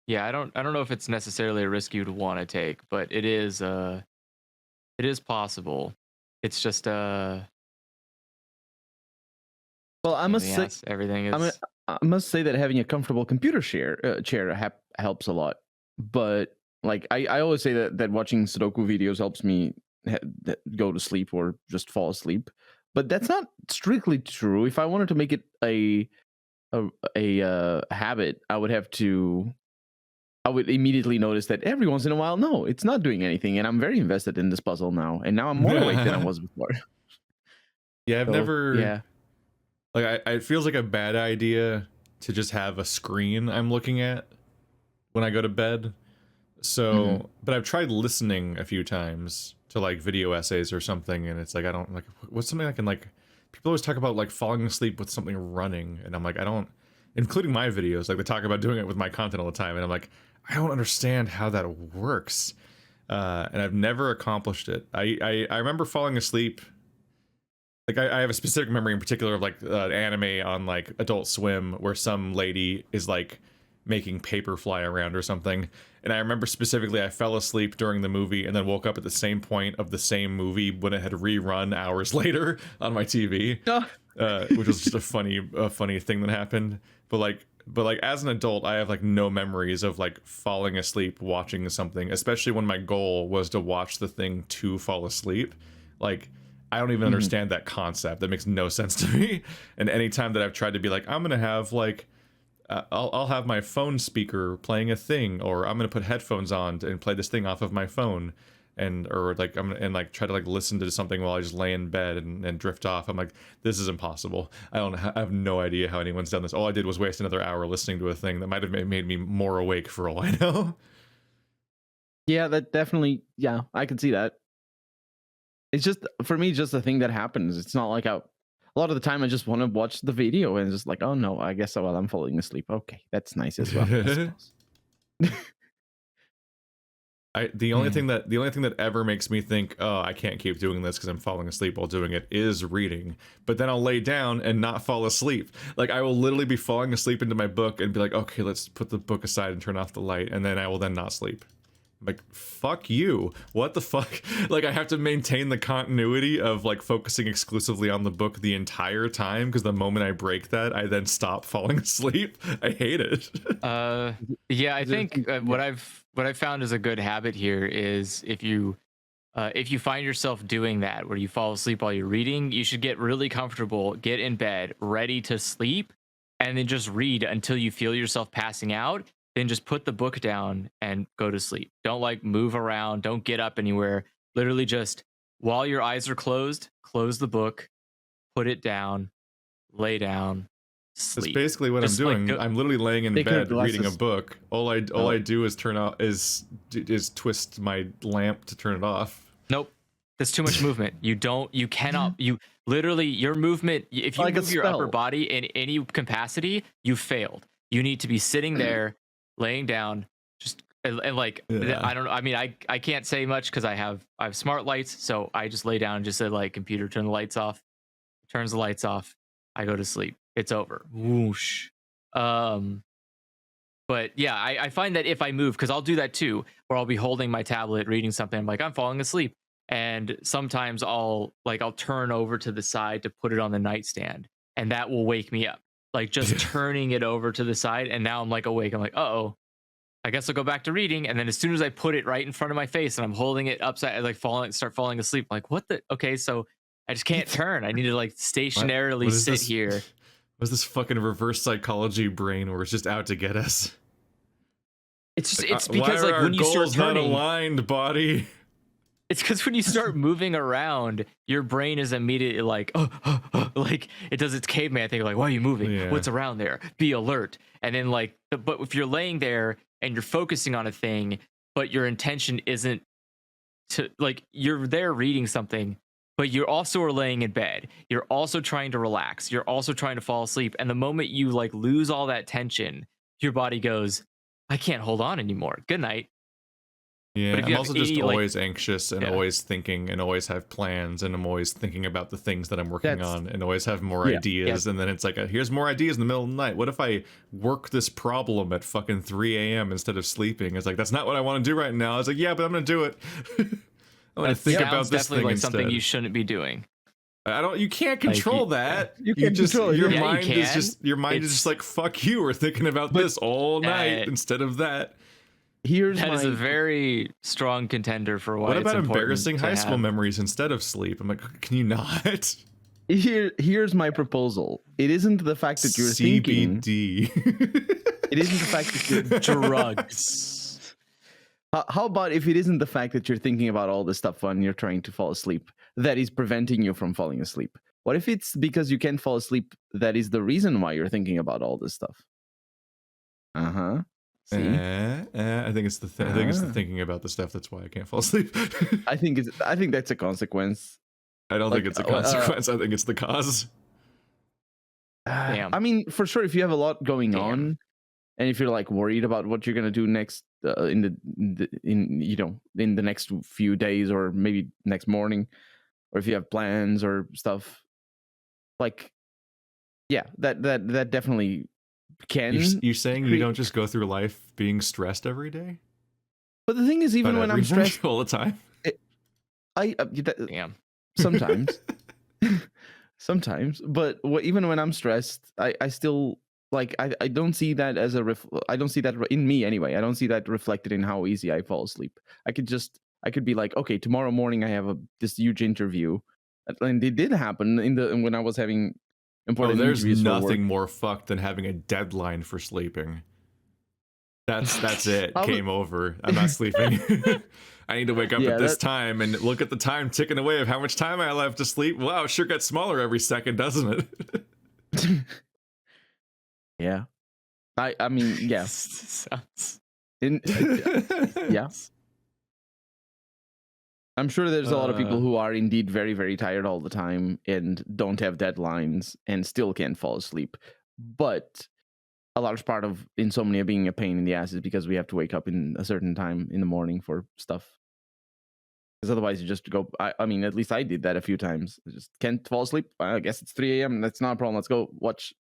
Yeah, I don't know if it's necessarily a risk you'd want to take, but it is possible. It's just well, I must say everything is. I must say that having a comfortable computer chair helps a lot. But like I always say that watching Sudoku videos helps me go to sleep or just fall asleep. But that's not strictly true. If I wanted to make it a habit, I would immediately notice that every once in a while, no, it's not doing anything, and I'm very invested in this puzzle now, and now I'm more awake than I was before. Yeah, I've never. Yeah, like it feels like a bad idea to just have a screen I'm looking at when I go to bed. So, but I've tried listening a few times to like video essays or something, and it's like I don't like what's something I can like. People always talk about like falling asleep with something running, and I'm like I don't. Including my videos, like they talk about doing it with my content all the time, and I'm like I don't understand how that works, and I've never accomplished it. I remember falling asleep. Like I have a specific memory in particular of like an anime on like Adult Swim where some lady is like making paper fly around or something, and I remember specifically I fell asleep during the movie and then woke up at the same point of the same movie when it had rerun hours later on my TV, which was just a funny thing that happened. But like as an adult, I have like no memories of like falling asleep watching something, especially when my goal was to watch the thing to fall asleep. Like I don't even understand that concept. That makes no sense to me. And anytime that I've tried to be like, I'm gonna have like I'll have my phone speaker playing a thing, or I'm gonna put headphones on and play this thing off of my phone, or like I'm gonna like try to like listen to something while I just lay in bed and drift off. I'm like, this is impossible. I have no idea how anyone's done this. All I did was waste another hour listening to a thing that might have made me more awake for all I know. Yeah, that definitely. Yeah, I can see that. It's just for me, just a thing that happens. It's not like a lot of the time I just want to watch the video and just like, oh no, I guess while I'm falling asleep. Okay, that's nice as well. The only thing that ever makes me think, oh, I can't keep doing this because I'm falling asleep while doing it is reading. But then I'll lay down and not fall asleep. Like I will literally be falling asleep into my book and be like, okay, let's put the book aside and turn off the light, and then I will then not sleep. I'm like, fuck you. What the fuck? Like I have to maintain the continuity of like focusing exclusively on the book the entire time, because the moment I break that, I then stop falling asleep. I hate it. Yeah, I think what I've found is a good habit here is if you if you find yourself doing that, where you fall asleep while you're reading, you should get really comfortable, get in bed, ready to sleep, and then just read until you feel yourself passing out. Then just put the book down and go to sleep. Don't like move around. Don't get up anywhere. Literally just while your eyes are closed, close the book, put it down, lay down, sleep. That's basically what Just, I'm like, doing. I'm literally laying in bed reading a book. All I do is turn out is twist my lamp to turn it off. Nope. That's too much movement. You cannot, you literally, your movement, if you Like a move your upper spell. body in any capacity, you failed. You need to be sitting there, laying down, just, and like, Yeah. I don't know. I mean, I can't say much because I have smart lights. So I just lay down and just said, like, computer, turn the lights off, turns the lights off. I go to sleep. It's over. Whoosh. But yeah, I find that if I move, because I'll do that too, where I'll be holding my tablet, reading something, I'm like, I'm falling asleep. And sometimes I'll turn over to the side to put it on the nightstand, and that will wake me up. Like just turning it over to the side, and now I'm like awake. I'm like, oh, I guess I'll go back to reading. And then as soon as I put it right in front of my face and I'm holding it upside, I like start falling asleep. I'm like, what the? Okay, so I just can't turn. I need to like stationarily sit here. What's this fucking reverse psychology brain where it's just out to get us? It's because like when you start turning, not aligned, body. It's because when you start moving around, your brain is immediately like, oh, like it does its caveman thing, like, why are you moving? Yeah. What's around there? Be alert. And then like, but if you're laying there and you're focusing on a thing, but your intention isn't to like, you're there reading something, but you also are laying in bed. You're also trying to relax. You're also trying to fall asleep. And the moment you like lose all that tension, your body goes, I can't hold on anymore. Good night. Yeah, But if I'm you also have just any, like- always anxious and Yeah. always thinking and always have plans and I'm always thinking about the things that I'm working That's- on and always have more Yeah. ideas. And then it's like, here's more ideas in the middle of the night. What if I work this problem at fucking 3 a.m. instead of sleeping? It's like, that's not what I want to do right now. I was like, yeah, but I'm going to do it. I'm going to think about Sounds this definitely thing like instead. something you shouldn't be doing. You can't control that. You can't control it. Your Yeah, you mind is can. just, your mind is just like, fuck you. We're thinking about this all night instead of that. Here's That my is a very strong contender for why What it's about important embarrassing to high school have- memories instead of sleep? I'm like, can you not? here's my proposal. It isn't the fact that you're thinking. CBD. It isn't the fact that you're drugs. How about if it isn't the fact that you're thinking about all this stuff when you're trying to fall asleep that is preventing you from falling asleep? What if it's because you can't fall asleep that is the reason why you're thinking about all this stuff? Uh-huh. See? I think it's the I think it's the thinking about the stuff that's why I can't fall asleep. I think that's a consequence. I don't think it's a consequence. I think it's the cause. Damn. I mean, for sure, if you have a lot going on, and if you're like worried about what you're gonna do next in the next few days or maybe next morning, or if you have plans or stuff, like, yeah, that definitely can. You're saying you don't just go through life being stressed every day? But the thing is, even About when I'm everything stressed, all the time. Damn. sometimes, sometimes. But even when I'm stressed, I still like I don't see that as I don't see that in me anyway. I don't see that reflected in how easy I fall asleep. I could be like, okay, tomorrow morning I have this huge interview, and it did happen when I was having important there's interviews for nothing work. more fucked than having a deadline for sleeping. That's it. Game over. I'm not sleeping. I need to wake up at this time and look at the time ticking away of how much time I have to sleep. Wow, it sure gets smaller every second, doesn't it? Yeah, I mean, yeah. Sounds- Yeah. I'm sure there's a lot of people who are indeed very, very tired all the time and don't have deadlines and still can't fall asleep. But a large part of insomnia being a pain in the ass is because we have to wake up in a certain time in the morning for stuff. Because otherwise you just go, I mean, at least I did that a few times. I just can't fall asleep. I guess it's 3 a.m. That's not a problem. Let's go watch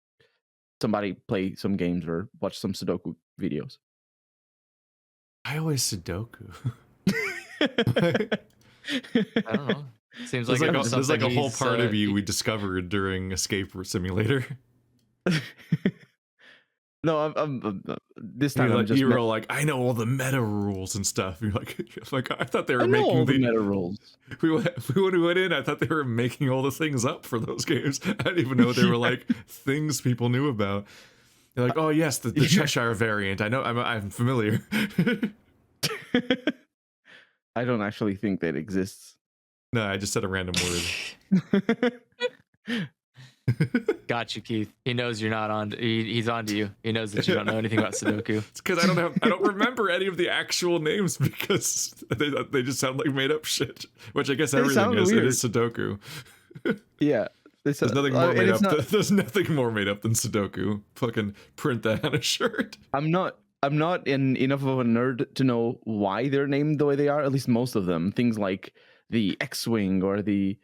somebody play some games or watch some Sudoku videos. I always Sudoku. I don't know. Seems like there's like a whole he's, part of you we discovered during Escape Simulator. No, this time I'm just. You were all like, I know all the meta rules and stuff. You're like, I thought they were I know making all the meta rules. When we went in, I thought they were making all the things up for those games. I didn't even know they were like things people knew about. They're like, oh yes, the Cheshire variant. I know, I'm familiar. I don't actually think that exists. No, I just said a random word. Got you, Keith. He knows you're not on. He's on to you. He knows that you don't know anything about Sudoku. It's because I don't remember any of the actual names because they just sound like made up shit. Which I guess everything is. Weird. It is Sudoku. Yeah. There's nothing more made up. There's nothing more made up than Sudoku. Fucking print that on a shirt. I'm not enough of a nerd to know why they're named the way they are. At least most of them. Things like the X-wing or the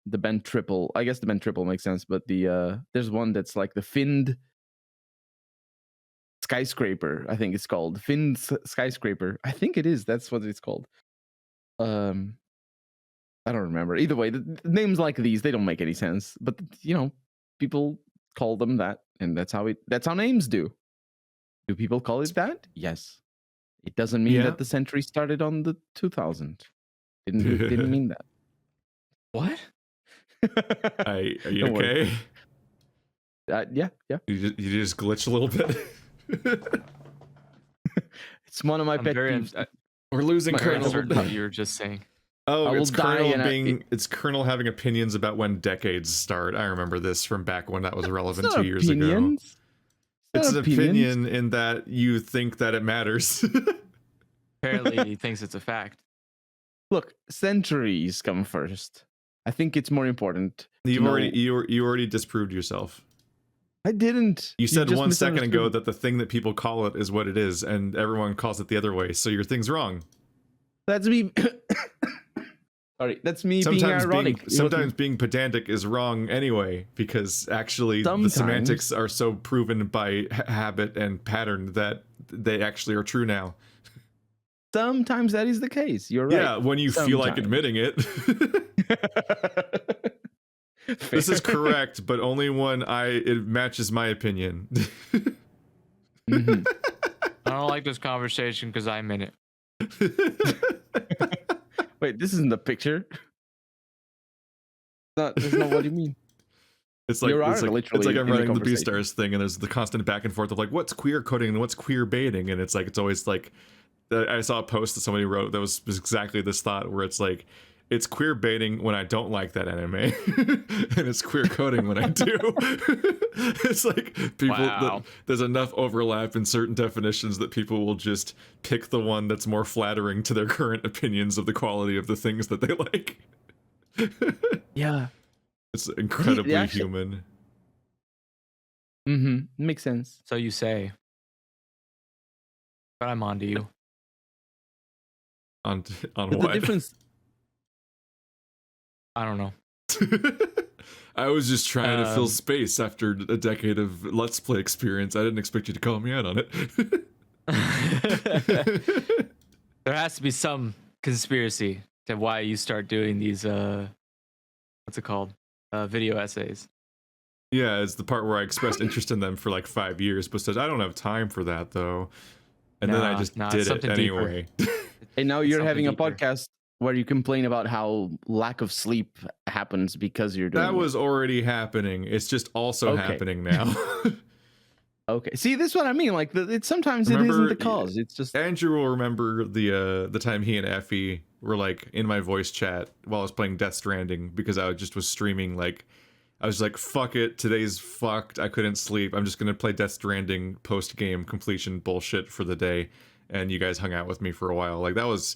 bent triple. I guess the bent triple makes sense, but there's one that's like the finned skyscraper. I think it's called finned skyscraper. I think it is. That's what it's called. I don't remember. Either way, the names like these, they don't make any sense. But people call them that, and that's how names do. Do people call it that? Yes. It doesn't mean that the century started on the 2000. Didn't mean that. What? Are you okay? Yeah. You just glitch a little bit. It's one of my pet peeves. We're losing Colonel. What you were just saying. Oh, it's Colonel having opinions about when decades start. I remember this from back when that was relevant 2 years ago. It's an opinion in that you think that it matters. Apparently, he thinks it's a fact. Look, centuries come first. I think it's more important. You already disproved yourself. I didn't. You said 1 second ago that the thing that people call it is what it is, and everyone calls it the other way. So your thing's wrong. That's me. Sorry, that's me being ironic. Sometimes being pedantic is wrong anyway, because actually the semantics are so proven by habit and pattern that they actually are true now. Sometimes that is the case. You're right. Yeah, when you feel like admitting it. This is correct, but only when it matches my opinion. Mm-hmm. I don't like this conversation because I'm in it. Wait, this isn't the picture. That's not what you mean. It's like I'm running the B-Stars thing, and there's the constant back and forth of like, what's queer coding and what's queer baiting, and it's always like, I saw a post that somebody wrote that was exactly this thought, where it's like, it's queer baiting when I don't like that anime, and it's queer coding when I do. It's like there's enough overlap in certain definitions that people will just pick the one that's more flattering to their current opinions of the quality of the things that they like. Yeah. It's incredibly human. Mm-hmm. Makes sense. So you say. But I'm on to you. On what? The difference... I don't know. I was just trying to fill space after a decade of Let's Play experience. I didn't expect you to call me out on it. There has to be some conspiracy to why you start doing these, what's it called? Video essays. Yeah, it's the part where I expressed interest in them for like 5 years, but said, I don't have time for that though. And then I just did it anyway. And now you're having a podcast where you complain about how lack of sleep happens because you're doing that was already happening. It's just also happening now. Okay. See, this is what I mean. Like, sometimes it isn't the cause. It's just Andrew will remember the time he and Effie were like in my voice chat while I was playing Death Stranding, because I just was streaming. Like, I was like, fuck it, today's fucked. I couldn't sleep. I'm just gonna play Death Stranding post game completion bullshit for the day. And you guys hung out with me for a while. Like, that was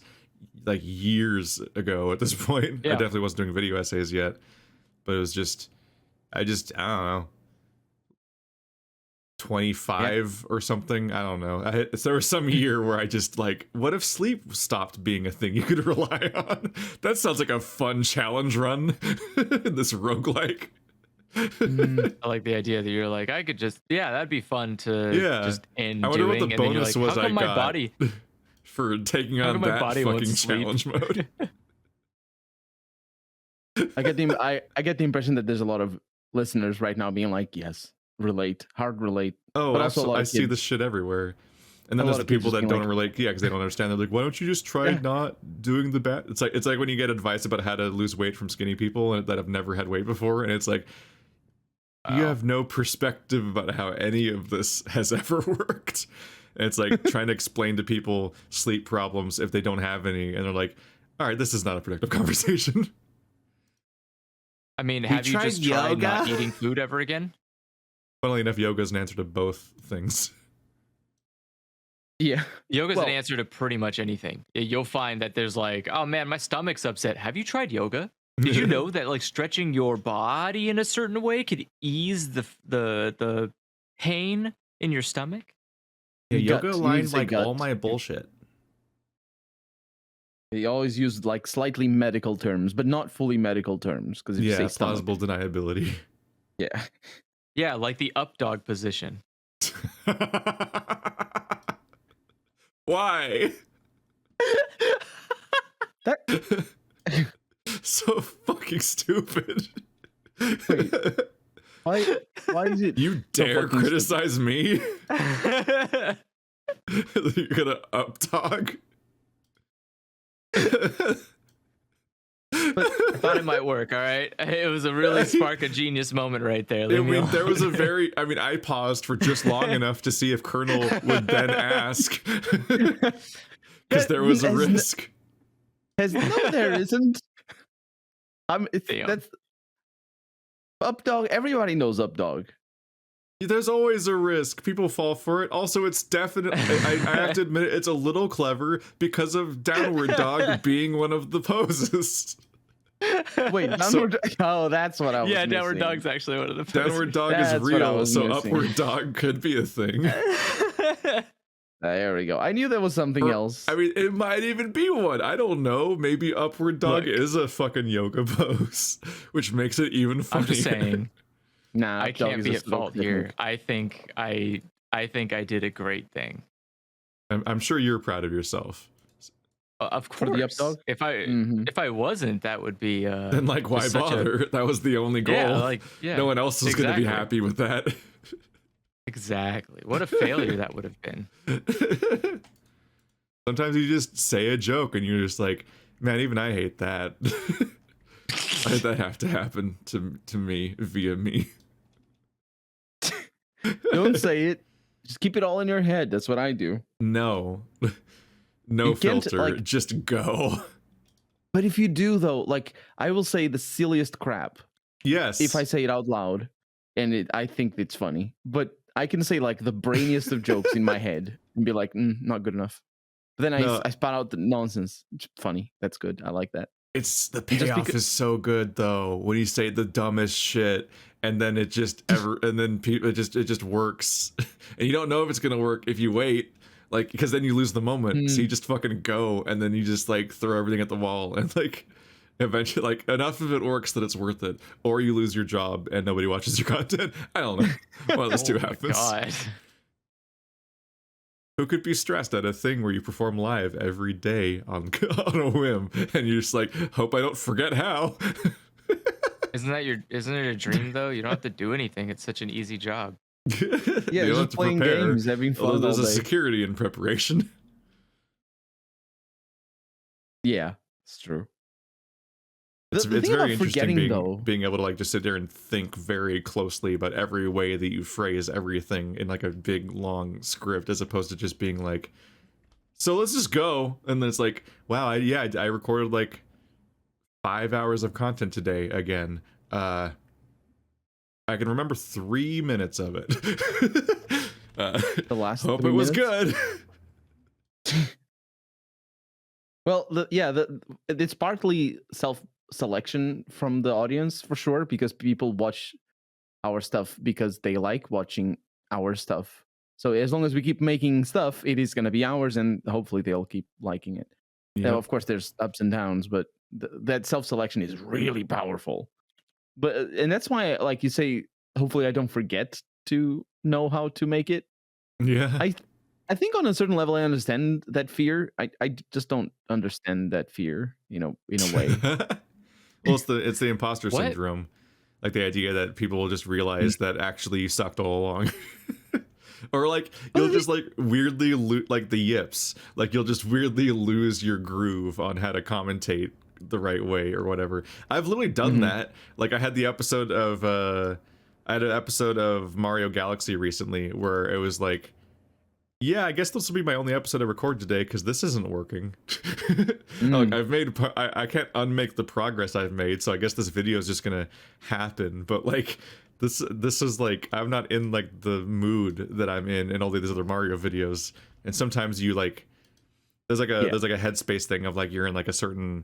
like years ago at this point. Yeah. I definitely wasn't doing video essays yet, but it was just I don't know, 25 or something. I don't know. There was some year where I just like, what if sleep stopped being a thing you could rely on? That sounds like a fun challenge run. This roguelike. I like the idea that you're like, I could just, that'd be fun to just end. I wonder doing, what the bonus was I got my body for taking on that fucking challenge mode. I get the impression that there's a lot of listeners right now being like, yes, hard relate. Oh, but also a lot I of see kids, this shit everywhere. And then a there's lot the of kids people just that being don't like, relate, yeah, because they don't understand. They're like, "Why don't you just try Yeah. not doing the bad?" It's like when you get advice about how to lose weight from skinny people and that have never had weight before, and it's like you have no perspective about how any of this has ever worked. And it's like trying to explain to people sleep problems if they don't have any, and they're like, "All right, this is not a productive conversation." I mean, have you just tried not eating food ever again? Funnily enough, yoga is an answer to both things. Yeah. Yoga's an answer to pretty much anything. You'll find that there's like, oh man, my stomach's upset. Have you tried yoga? Did you know that like stretching your body in a certain way could ease the pain in your stomach? Yeah, yoga Gut. aligns like gut. all my bullshit. They always use like slightly medical terms, but not fully medical terms. Because if you say stomach, plausible deniability. yeah. Yeah, like the up dog position. Why? That So fucking stupid. Wait. why is it You so dare fucking criticize me? You're gonna up dog? I thought it might work. All right, it was a really spark a genius moment right there. I mean, there was a very. I mean, I paused for just long enough to see if Colonel would then ask, because there was a risk. No, there isn't. That's up dog. Everybody knows up dog. There's always a risk. People fall for it. Also, it's definitely. I have to admit, it's a little clever because of downward dog being one of the poses. Wait, downward. Oh, that's what I was. Yeah, downward missing. dog's actually one of the poses. Downward dog That's is what I real, was so missing. upward dog could be a thing. There we go. I knew there was something else. I mean, it might even be one. I don't know. Maybe upward dog is a fucking yoga pose, which makes it even funnier. I'm just saying. Nah, I up dog can't is be a at stroke fault here. technique. I think I did a great thing. I'm sure you're proud of yourself. Of For the up course. dog? If I wasn't, that would be Then, like, why just such a- bother? That was the only goal. yeah. No one else is going to be happy with that. Exactly. What a failure that would have been. Sometimes you just say a joke and you're just like, man, even I hate that. Why did that have to happen to me via me? Don't say it. Just keep it all in your head. That's what I do. No You can't, filter. like- Just go. But if you do, though, like I will say the silliest crap Yes. if I say it out loud, and I think it's funny. But I can say like the brainiest of jokes in my head and be like, not good enough. But then No. I spout out the nonsense. It's funny. That's good. I like that. It's the just payoff is so good though when you say the dumbest shit and then it just and then people it just works and you don't know if it's gonna work if you wait, like, because then you lose the moment. So you just fucking go and then you just like throw everything at the wall and like eventually like enough of it works that it's worth it, or you lose your job and nobody watches your content. I don't know. One of those two happens. God. Who could be stressed at a thing where you perform live every day on a whim and you're just like, hope I don't forget how. Isn't it a dream though? You don't have to do anything. It's such an easy job. Yeah, Yeah, just playing games, having fun. Although there's all a day. security in preparation. Yeah, it's true. It's The thing very about interesting forgetting, being able to like just sit there and think very closely about every way that you phrase everything in like a big long script, as opposed to just being like, so let's just go. And then it's like, wow, I recorded like 5 hours of content today again. I can remember 3 minutes of it. the last. Hope 3 it was minutes. good. Well, it's partly self-selection from the audience for sure, because people watch our stuff because they like watching our stuff. So as long as we keep making stuff, it is going to be ours, and hopefully they'll keep liking it. Yeah. Now, of course, there's ups and downs, but that self-selection is really powerful. But and that's why, like you say, hopefully I don't forget to know how to make it. Yeah. I think on a certain level, I understand that fear. I just don't understand that fear, in a way. Well, it's the imposter What? syndrome. Like the idea that people will just realize that actually you sucked all along. Or like you'll just like weirdly like the yips, like you'll just weirdly lose your groove on how to commentate the right way or whatever. I've literally done that. Like I had an episode of Mario Galaxy recently where it was like, yeah, I guess this will be my only episode I record today because this isn't working. Like I can't unmake the progress I've made, so I guess this video is just gonna happen. But like this is like, I'm not in like the mood that I'm in all these other Mario videos. And sometimes you like, there's like a headspace thing of like you're in like a certain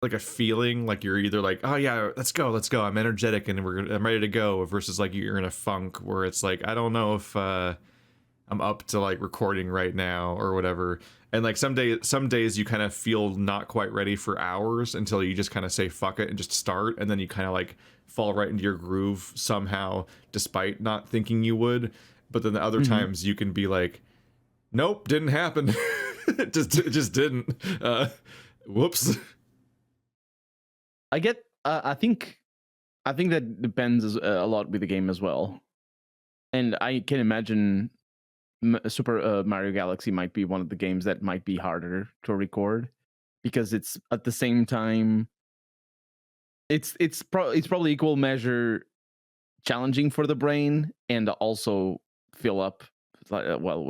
like a feeling, like you're either like, oh yeah, let's go, I'm energetic and I'm ready to go, versus like you're in a funk where it's like, I don't know if I'm up to like recording right now or whatever. And like some days you kind of feel not quite ready for hours until you just kind of say fuck it and just start, and then you kind of like fall right into your groove somehow despite not thinking you would. But then the other times you can be like, nope, didn't happen. it just didn't. Whoops. I get. I think that depends a lot with the game as well, and I can imagine Super Mario Galaxy might be one of the games that might be harder to record because it's at the same time. It's probably equal measure challenging for the brain and also fill up. Well,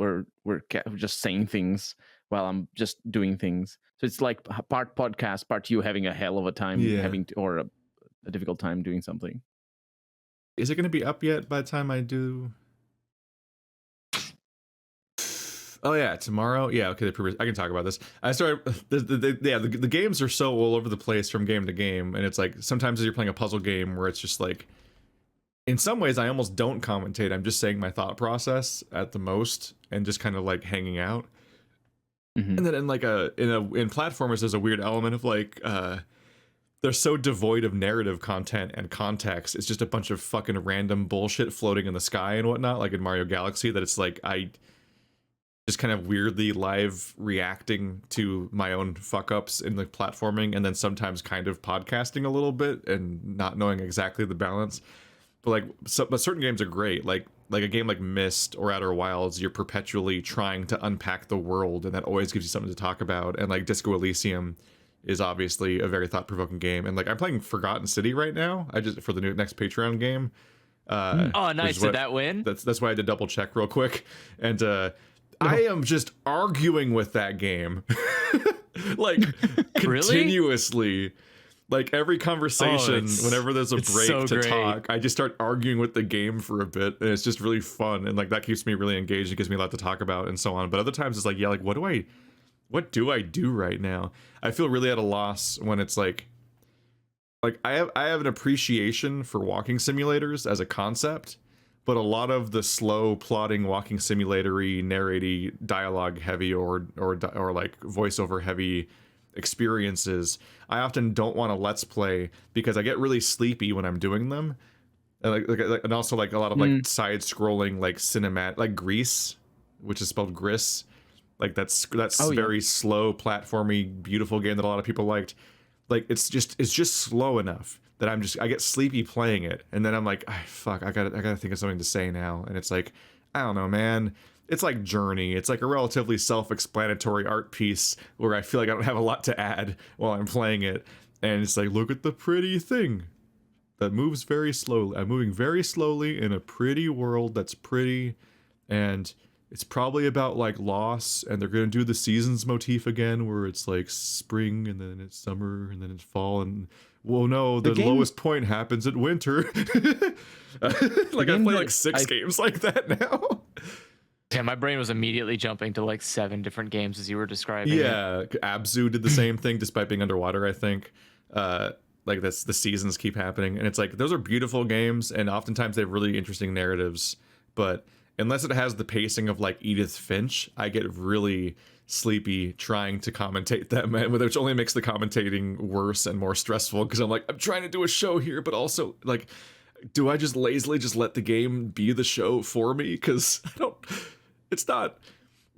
we're just saying things while I'm just doing things. So it's like part podcast, part you having a hell of a time or a difficult time doing something. Is it going to be up yet by the time I do? Oh yeah, tomorrow. Yeah, okay. I can talk about this. I started. The games are so all over the place from game to game, and it's like sometimes you're playing a puzzle game where it's just like, in some ways I almost don't commentate. I'm just saying my thought process at the most, and just kind of like hanging out. And then in like in platformers, there's a weird element of like they're so devoid of narrative content and context. It's just a bunch of fucking random bullshit floating in the sky and whatnot, like in Mario Galaxy, that it's like I just kind of weirdly live reacting to my own fuck ups in the platforming, and then sometimes kind of podcasting a little bit and not knowing exactly the balance. But but certain games are great, like a game like Myst or Outer Wilds. You're perpetually trying to unpack the world, and that always gives you something to talk about. And like Disco Elysium is obviously a very thought-provoking game. And like I'm playing Forgotten City right now. For the next Patreon game. Oh, nice! Did that win? That's why I had to double check real quick. And I am just arguing with that game, like continuously. Like every conversation, whenever there's a break to talk, I just start arguing with the game for a bit, and it's just really fun, and like that keeps me really engaged. It gives me a lot to talk about and so on. But other times it's like, yeah, like what do I do right now? I feel really at a loss when it's like I have an appreciation for walking simulators as a concept, but a lot of the slow plotting walking simulatory narrating dialogue heavy or like voiceover heavy experiences, I often don't want to let's play because I get really sleepy when I'm doing them, and and also like a lot of like side scrolling like cinematic, like Grease, which is spelled Gris, like that's very slow platformy beautiful game that a lot of people liked. Like it's just slow enough that I get sleepy playing it, and then I'm like, fuck, I gotta think of something to say now, and it's like, I don't know, man. It's like Journey. It's like a relatively self-explanatory art piece where I feel like I don't have a lot to add while I'm playing it. And it's like, look at the pretty thing that moves very slowly. I'm moving very slowly in a pretty world that's pretty. And it's probably about like loss. And they're going to do the seasons motif again where it's like spring and then it's summer and then it's fall. And well, no, the lowest point happens at winter. Like I play like 6 games like that now. Yeah, my brain was immediately jumping to like 7 different games as you were describing. Yeah, Abzu did the same thing despite being underwater, I think. Like the seasons keep happening, and it's like those are beautiful games, and oftentimes they have really interesting narratives. But unless it has the pacing of like Edith Finch, I get really sleepy trying to commentate them, which only makes the commentating worse and more stressful because I'm like, I'm trying to do a show here, but also like, do I just lazily just let the game be the show for me? Because I don't. It's not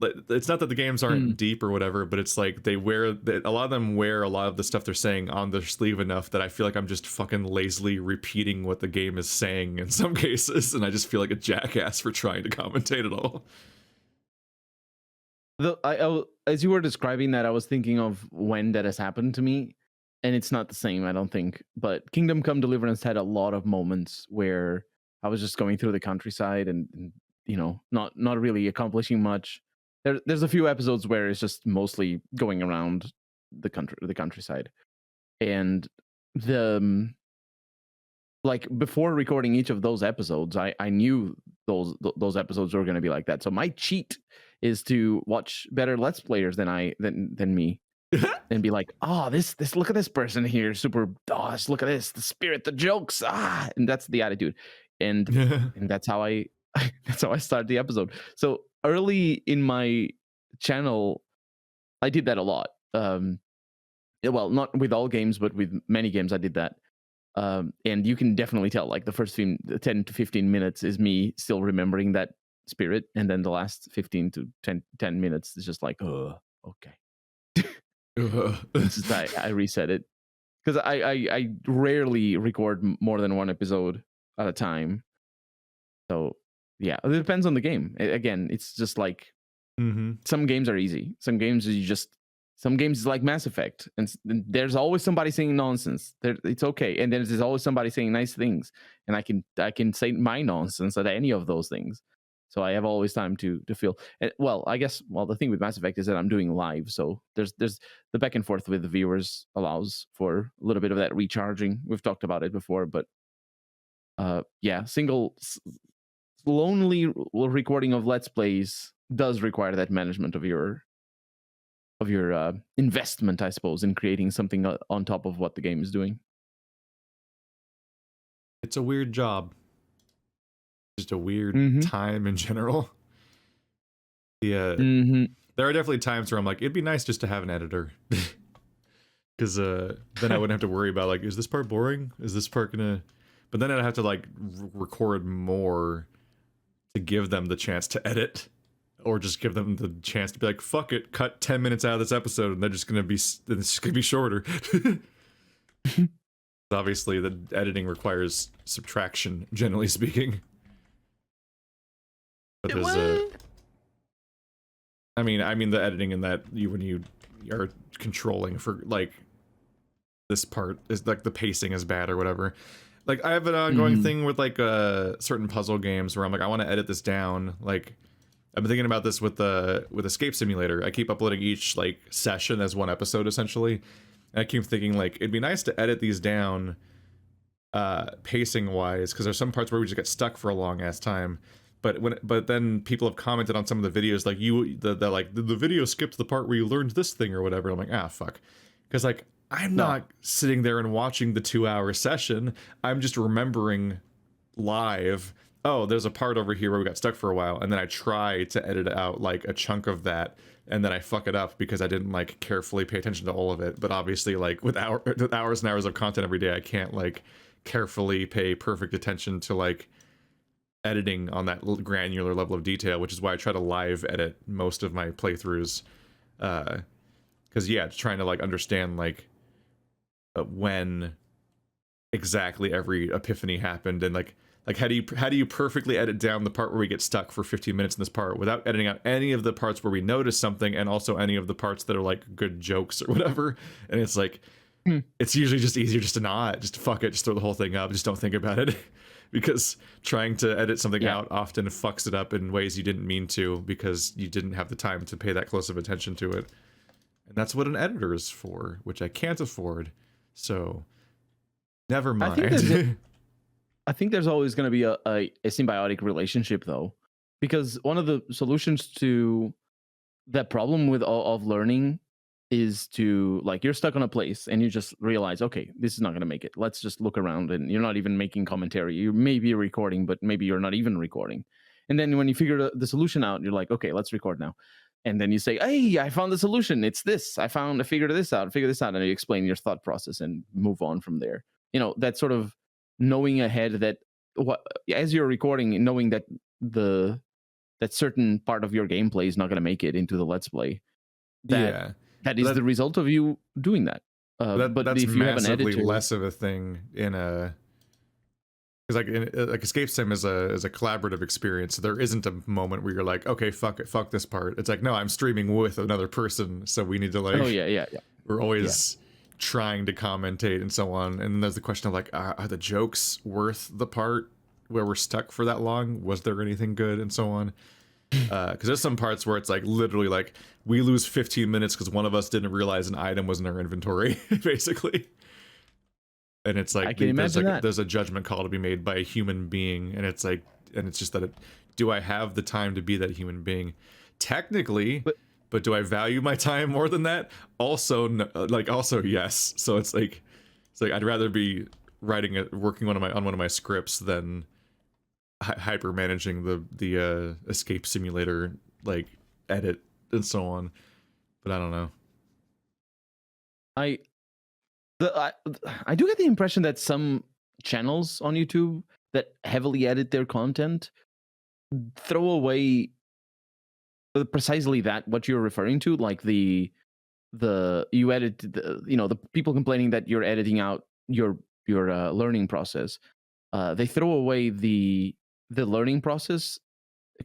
it's not that the games aren't deep or whatever, but it's like a lot of them wear a lot of the stuff they're saying on their sleeve enough that I feel like I'm just fucking lazily repeating what the game is saying in some cases, and I just feel like a jackass for trying to commentate it all. As you were describing that, I was thinking of when that has happened to me, and it's not the same, I don't think. But Kingdom Come Deliverance had a lot of moments where I was just going through the countryside and not really accomplishing much. There's a few episodes where it's just mostly going around the countryside, and the like before recording each of those episodes, I knew those episodes were going to be like that. So my cheat is to watch better Let's Players than me, and be like, oh, this look at this person here, super. Oh, look at this, the spirit, the jokes, and that's the attitude, and and that's how I start the episode. So early in my channel, I did that a lot. Well, not with all games, but with many games, I did that. And you can definitely tell, like the first 10 to 15 minutes is me still remembering that spirit, and then the last 15 to 10 minutes is just like, okay. I reset it because I rarely record more than one episode at a time. So yeah, it depends on the game. Again, it's just like some games are easy. Some games is like Mass Effect, and there's always somebody saying nonsense. It's okay, and then there's always somebody saying nice things, and I can say my nonsense at any of those things. So I have always time to feel. Well, I guess the thing with Mass Effect is that I'm doing live, so there's the back and forth with the viewers allows for a little bit of that recharging. We've talked about it before, but yeah, lonely recording of Let's Plays does require that management of your investment, I suppose, in creating something on top of what the game is doing. It's a weird job. Just a weird time in general. Yeah. There are definitely times where I'm like, it'd be nice just to have an editor. Because then I wouldn't have to worry about, like, is this part boring? Is this part gonna... But then I'd have to, like, record more to give them the chance to edit. Or just give them the chance to be like, fuck it, cut 10 minutes out of this episode, and it's just gonna be shorter. Obviously, the editing requires subtraction, generally speaking. But there's I mean the editing in that when you are controlling for, like, this part is like the pacing is bad or whatever. Like, I have an ongoing thing with, like, certain puzzle games where I'm like, I want to edit this down. Like, I've been thinking about this with Escape Simulator. I keep uploading each, like, session as one episode, essentially. And I keep thinking, like, it'd be nice to edit these down pacing-wise, because there's some parts where we just get stuck for a long-ass time. But then people have commented on some of the videos, like, the video skipped the part where you learned this thing or whatever. I'm like, fuck. Because, like, I'm not sitting there and watching the 2-hour session. I'm just remembering live, oh, there's a part over here where we got stuck for a while, and then I try to edit out, like, a chunk of that, and then I fuck it up because I didn't, like, carefully pay attention to all of it. But obviously, like, with hours and hours of content every day, I can't, like, carefully pay perfect attention to, like, editing on that granular level of detail, which is why I try to live edit most of my playthroughs. Because, yeah, trying to, like, understand, like, when exactly every epiphany happened, and like how do you perfectly edit down the part where we get stuck for 15 minutes in this part without editing out any of the parts where we notice something, and also any of the parts that are, like, good jokes or whatever. And it's like, it's usually just easier just to fuck it, just throw the whole thing up, just don't think about it. Because trying to edit something out often fucks it up in ways you didn't mean to, because you didn't have the time to pay that close of attention to it. And that's what an editor is for, which I can't afford. So, never mind. I think there's always going to be a symbiotic relationship, though, because one of the solutions to that problem of learning is to, like, you're stuck on a place and you just realize, okay, this is not going to make it. Let's just look around, and you're not even making commentary. You may be recording, but maybe you're not even recording. And then when you figure the solution out, you're like, okay, let's record now. And then you say, hey, I found the solution. It's this. I figured this out. And you explain your thought process and move on from there. You know, that sort of knowing ahead that as you're recording, knowing that the that certain part of your gameplay is not going to make it into the let's play, that is the result of you doing that. But that's if you have an massively editor, less of a thing in a, because like Escape Sim is a collaborative experience. So there isn't a moment where you're like, okay, fuck it, fuck this part. It's like, no, I'm streaming with another person, so we need to like, we're always trying to commentate and so on. And then there's the question of like, are the jokes worth the part where we're stuck for that long? Was there anything good and so on? Because there's some parts where it's like literally like we lose 15 minutes because one of us didn't realize an item was in our inventory, basically. And it's like, there's a judgment call to be made by a human being, and it's like, and it's just that do I have the time to be that human being? Technically, but do I value my time more than that? Also, no, also yes. So it's like I'd rather be working on one of my scripts than hyper managing the escape simulator like edit and so on. But I don't know. I do get the impression that some channels on YouTube that heavily edit their content throw away precisely that, what you're referring to, like the you edit the people complaining that you're editing out your learning process. They throw away the learning process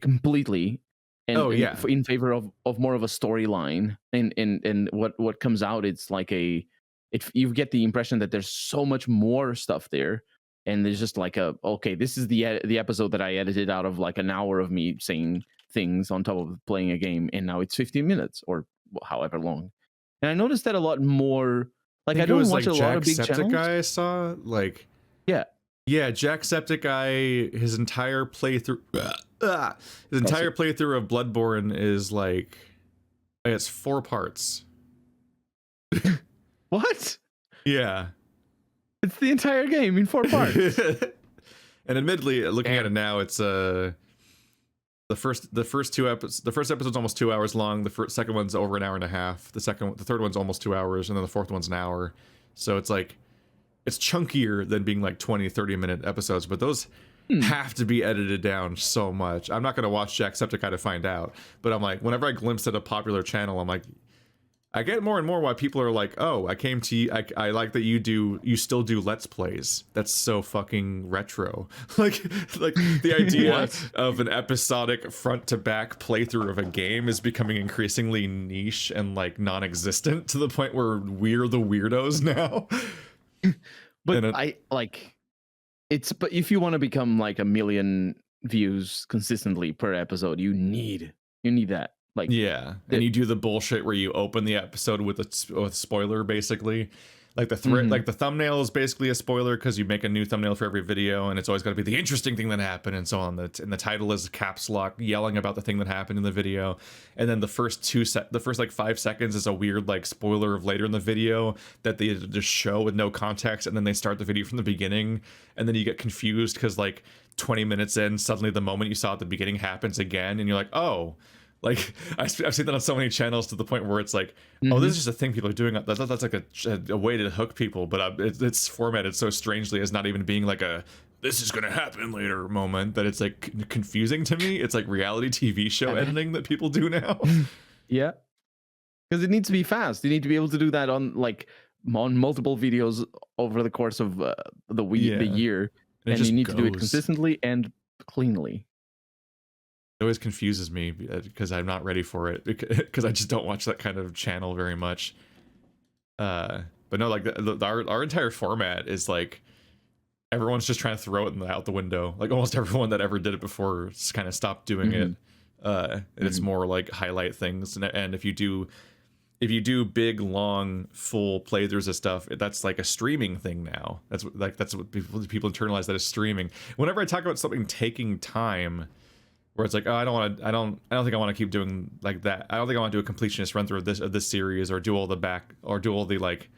completely, and in favor of more of a storyline, and what comes out, it's like you get the impression that there's so much more stuff there, and there's just like okay, this is the episode that I edited out of like an hour of me saying things on top of playing a game, and now it's 15 minutes or however long. And I noticed that a lot more. Like I don't watch a lot of big channels. I saw like Jacksepticeye, his entire playthrough playthrough of Bloodborne is like it's 4 parts. What? Yeah. It's the entire game in 4 parts. And admittedly, looking at it now, it's the first episode's almost 2 hours long. The second one's over an hour and a half. The third one's almost 2 hours, and then the fourth one's an hour. So it's like it's chunkier than being like 20-30 minute episodes, but those have to be edited down so much. I'm not going to watch Jacksepticeye to find out, but I'm like, whenever I glimpse at a popular channel, I'm like, I get more and more why people are like, oh, I came to you, I like that you still do Let's Plays. That's so fucking retro. like the idea of an episodic front to back playthrough of a game is becoming increasingly niche and like non-existent, to the point where we're the weirdos now. But but if you want to become like 1 million views consistently per episode, you need that. Like, yeah, and you do the bullshit where you open the episode with a spoiler, basically. Like like the thumbnail is basically a spoiler because you make a new thumbnail for every video, and it's always got to be the interesting thing that happened and so on. And the title is caps lock yelling about the thing that happened in the video, and then the first 5 seconds is a weird like spoiler of later in the video that they just show with no context, and then they start the video from the beginning, and then you get confused because like 20 minutes in, suddenly the moment you saw at the beginning happens again, and you're like, oh. Like I've seen that on so many channels, to the point where it's like, oh, this is just a thing people are doing. That's like a way to hook people, but it's formatted so strangely as not even being like a this is gonna happen later moment, that it's like confusing to me. It's like reality TV show editing that people do now. Yeah, because it needs to be fast. You need to be able to do that on multiple videos over the course of the year, and you need to do it consistently and cleanly. It always confuses me because I'm not ready for it, because I just don't watch that kind of channel very much. But no, like our entire format is like everyone's just trying to throw it out the window. Like almost everyone that ever did it before just kind of stopped doing it. And it's more like highlight things, and if you do big long full playthroughs of stuff, that's like a streaming thing now. That's what people internalize, that as streaming. Whenever I talk about something taking time, where it's like, oh, I don't think I want to keep doing like that. I don't think I want to do a completionist run through of this series, or do all the like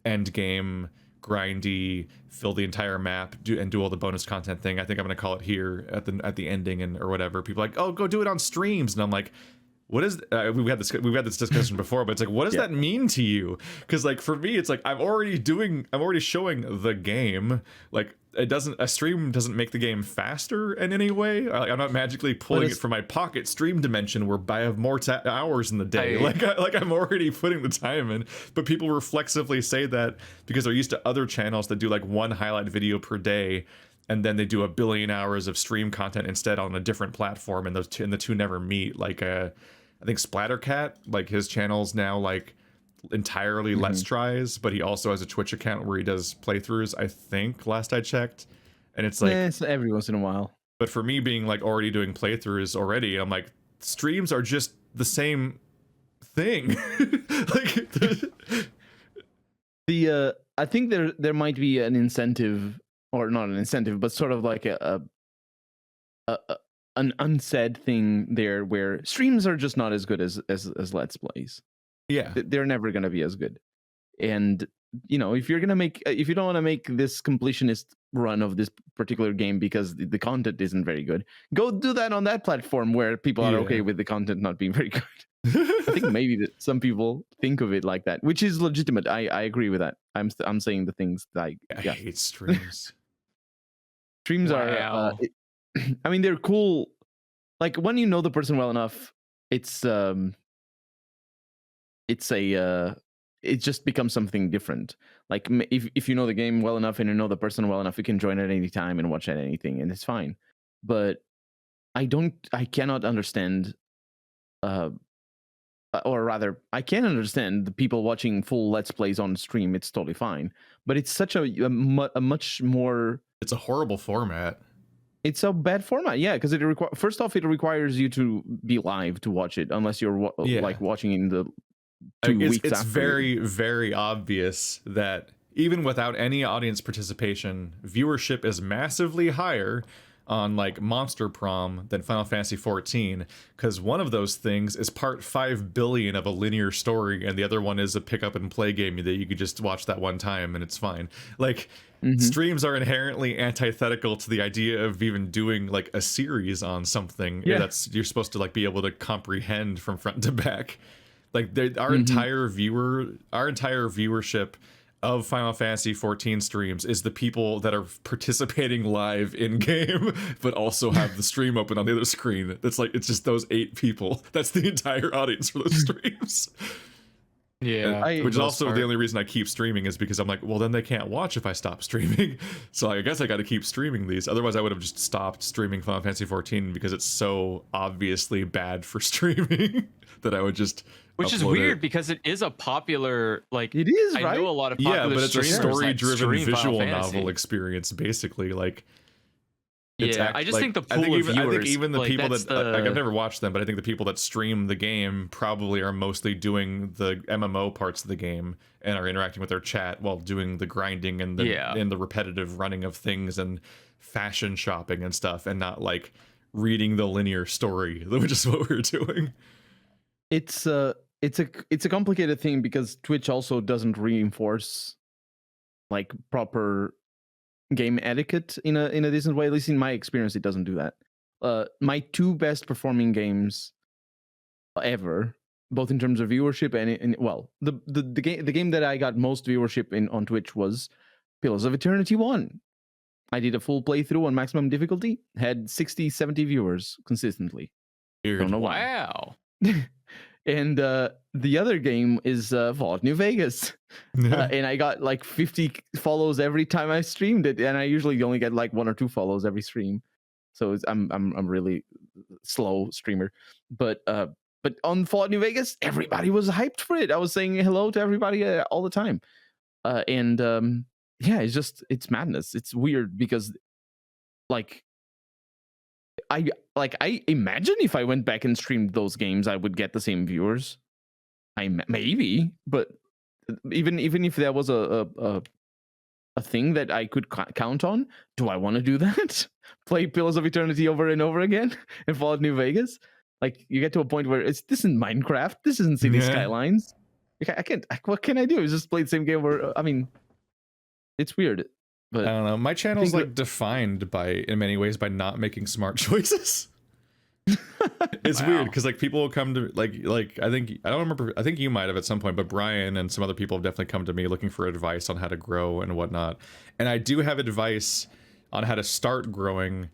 end game grindy, fill the entire map, do all the bonus content thing. I think I'm gonna call it here at the ending or whatever. People are like, oh, go do it on streams, and I'm like, what is we've had this discussion before, but it's like, what does that mean to you? Because like for me, it's like I'm already showing the game. Like a stream doesn't make the game faster in any way. I'm not magically pulling it from my pocket stream dimension where I have more hours in the day. Like I'm already putting the time in. But people reflexively say that because they're used to other channels that do like one highlight video per day, and then they do 1 billion hours of stream content instead on a different platform, and the two never meet. Like I think Splattercat, like his channel's now like entirely Let's Tries, but he also has a Twitch account where he does playthroughs, I think, last I checked. And it's like it's every once in a while. But for me being like already doing playthroughs already, I'm like, streams are just the same thing. Like I think there might be an incentive, or not an incentive, but sort of like an unsaid thing there, where streams are just not as good as Let's Plays. Yeah, they're never going to be as good. And you know, if you don't want to make this completionist run of this particular game because the content isn't very good, go do that on that platform where people are okay with the content not being very good. I think maybe that some people think of it like that, which is legitimate. I agree with that. I'm saying the things that I hate streams. Streams are I mean, they're cool. Like when you know the person well enough, it just becomes something different. Like if you know the game well enough and you know the person well enough, you can join at any time and watch at anything, and it's fine. But I cannot understand, or rather, I can understand the people watching full Let's Plays on stream. It's totally fine. But it's such a much more. It's a horrible format. It's a bad format, yeah, because first off, it requires you to be live to watch it, unless you're like watching in the 2 weeks after. It's very, very obvious that even without any audience participation, viewership is massively higher on like Monster Prom than Final Fantasy 14, because one of those things is part 5 billion of a linear story, and the other one is a pick up and play game that you could just watch that one time and it's fine. Like streams are inherently antithetical to the idea of even doing like a series on something that's you're supposed to like be able to comprehend from front to back. Like our entire viewership of Final Fantasy 14 streams is the people that are participating live in game, but also have the stream open on the other screen. That's like, it's just those 8 people. That's the entire audience for those streams. Yeah, which is also the only reason I keep streaming, is because I'm like, well, then they can't watch if I stop streaming. So I guess I got to keep streaming these. Otherwise, I would have just stopped streaming Final Fantasy 14 because it's so obviously bad for streaming that I would just. Which is weird because it is a popular, like, it is, right? I know a lot of popular but it's a story-driven visual novel experience, basically. Like, I just think the pool of viewers, I think even the like, people that like, I've never watched them, but I think the people that stream the game probably are mostly doing the MMO parts of the game and are interacting with their chat while doing the grinding and the repetitive running of things and fashion shopping and stuff, and not like reading the linear story, which is what we're doing. It's a complicated thing because Twitch also doesn't reinforce like proper game etiquette in a decent way. At least in my experience, it doesn't do that. My 2 best performing games ever, both in terms of viewership and the game that I got most viewership in on Twitch was Pillars of Eternity 1. I did a full playthrough on maximum difficulty, had 60-70 viewers consistently. Weird. Don't know why. Wow. And the other game is Fallout New Vegas, and I got like 50 follows every time I streamed it, and I usually only get like 1 or 2 follows every stream, so I'm really slow streamer. But on Fallout New Vegas, everybody was hyped for it. I was saying hello to everybody all the time, it's madness. It's weird because like. I imagine if I went back and streamed those games, I would get the same viewers. Maybe, but even if there was a thing that I could count on, do I want to do that? Play Pillars of Eternity over and over again and Fallout New Vegas? Like, you get to a point where this isn't Minecraft, this isn't City Skylines. I can't. What can I do? It's just play the same game over. I mean, it's weird. But I don't know. My channel's like defined in many ways by not making smart choices. It's weird because like people will come to like I think I don't remember, I think you might have at some point, but Brian and some other people have definitely come to me looking for advice on how to grow and whatnot. And I do have advice on how to start growing,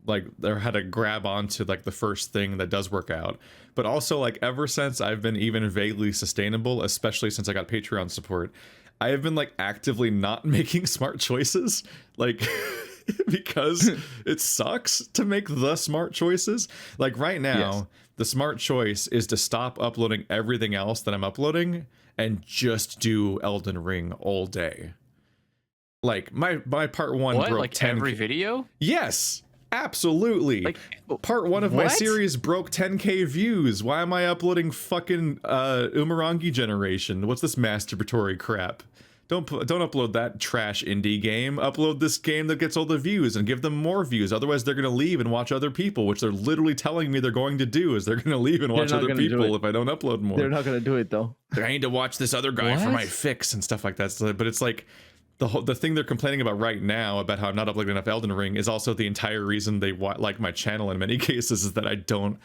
like, or how to grab onto like the first thing that does work out. But also, like, ever since I've been even vaguely sustainable, especially since I got Patreon support, I have been like actively not making smart choices, like because it sucks to make the smart choices. Like right now, the smart choice is to stop uploading everything else that I'm uploading and just do Elden Ring all day. Like my part one broke like 10. Every video? Yes, absolutely. Like, part one of my series broke 10k views. Why am I uploading fucking Umurangi Generation? What's this masturbatory crap? Don't upload that trash indie game. Upload this game that gets all the views and give them more views. Otherwise, they're gonna leave and watch other people, which they're literally telling me they're going to do. Is they're gonna leave and watch other people if I don't upload more. They're not gonna do it though. I need to watch this other guy for my fix and stuff like that. So, but it's like the thing they're complaining about right now about how I'm not uploading enough Elden Ring is also the entire reason they like my channel in many cases, is that I don't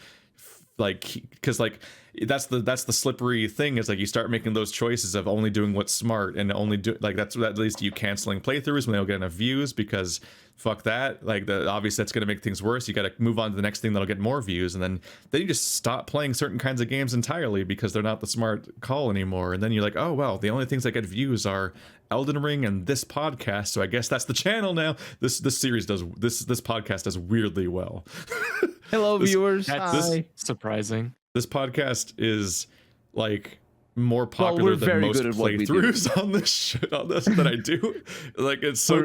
like, because like that's the slippery thing, is like you start making those choices of only doing what's smart and only do like that leads to you canceling playthroughs when they don't get enough views, because fuck that, like obviously that's going to make things worse. You got to move on to the next thing that'll get more views, and then you just stop playing certain kinds of games entirely because they're not the smart call anymore. And then you're like, oh well, the only things that get views are Elden Ring and this podcast, so I guess that's the channel now. This podcast does weirdly well. Hello, viewers. That's surprising. This podcast is like more popular than most playthroughs on this shit that I do. Like it's so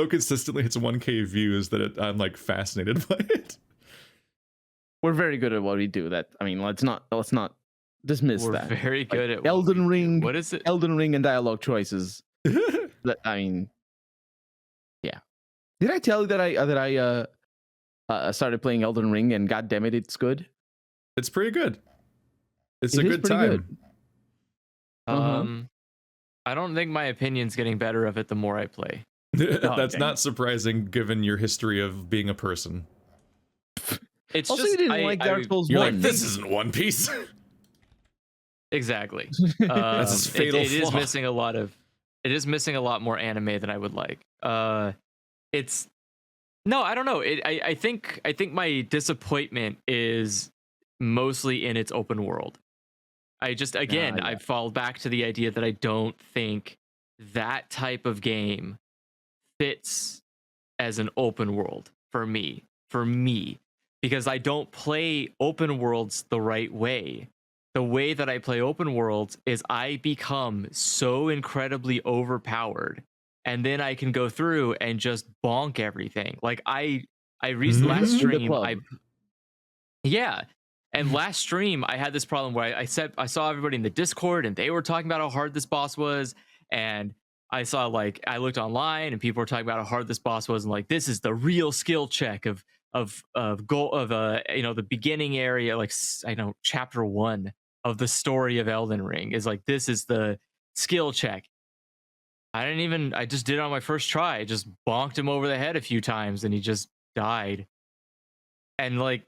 consistently hits 1k views that I'm like fascinated by it. We're very good at what we do. That, I mean, let's not dismiss that. We're very good at Elden Ring. What is it? Elden Ring and dialogue choices. That, I mean, yeah. Did I tell you that I started playing Elden Ring, and god damn it, it's good. It's pretty good. It's a good time. Good. I don't think my opinion's getting better of it the more I play. That's not surprising given your history of being a person. It's also, just, you didn't like Dark Souls 1. You're like, this isn't One Piece. Exactly. That's his fatal flaw. It is missing a lot more anime than I would like. It's no, I don't know. I think my disappointment is mostly in its open world. I fall back to the idea that I don't think that type of game fits as an open world for me, because I don't play open worlds the right way. The way that I play open worlds is I become so incredibly overpowered, and then I can go through and just bonk everything. Like last stream, and last stream I had this problem where I saw everybody in the Discord and they were talking about how hard this boss was, and I looked online and people were talking about how hard this boss was, and like, this is the real skill check of the beginning area, like I know chapter 1 of the story of Elden Ring is like, this is the skill check. I just did it on my first try. I just bonked him over the head a few times and he just died. And like,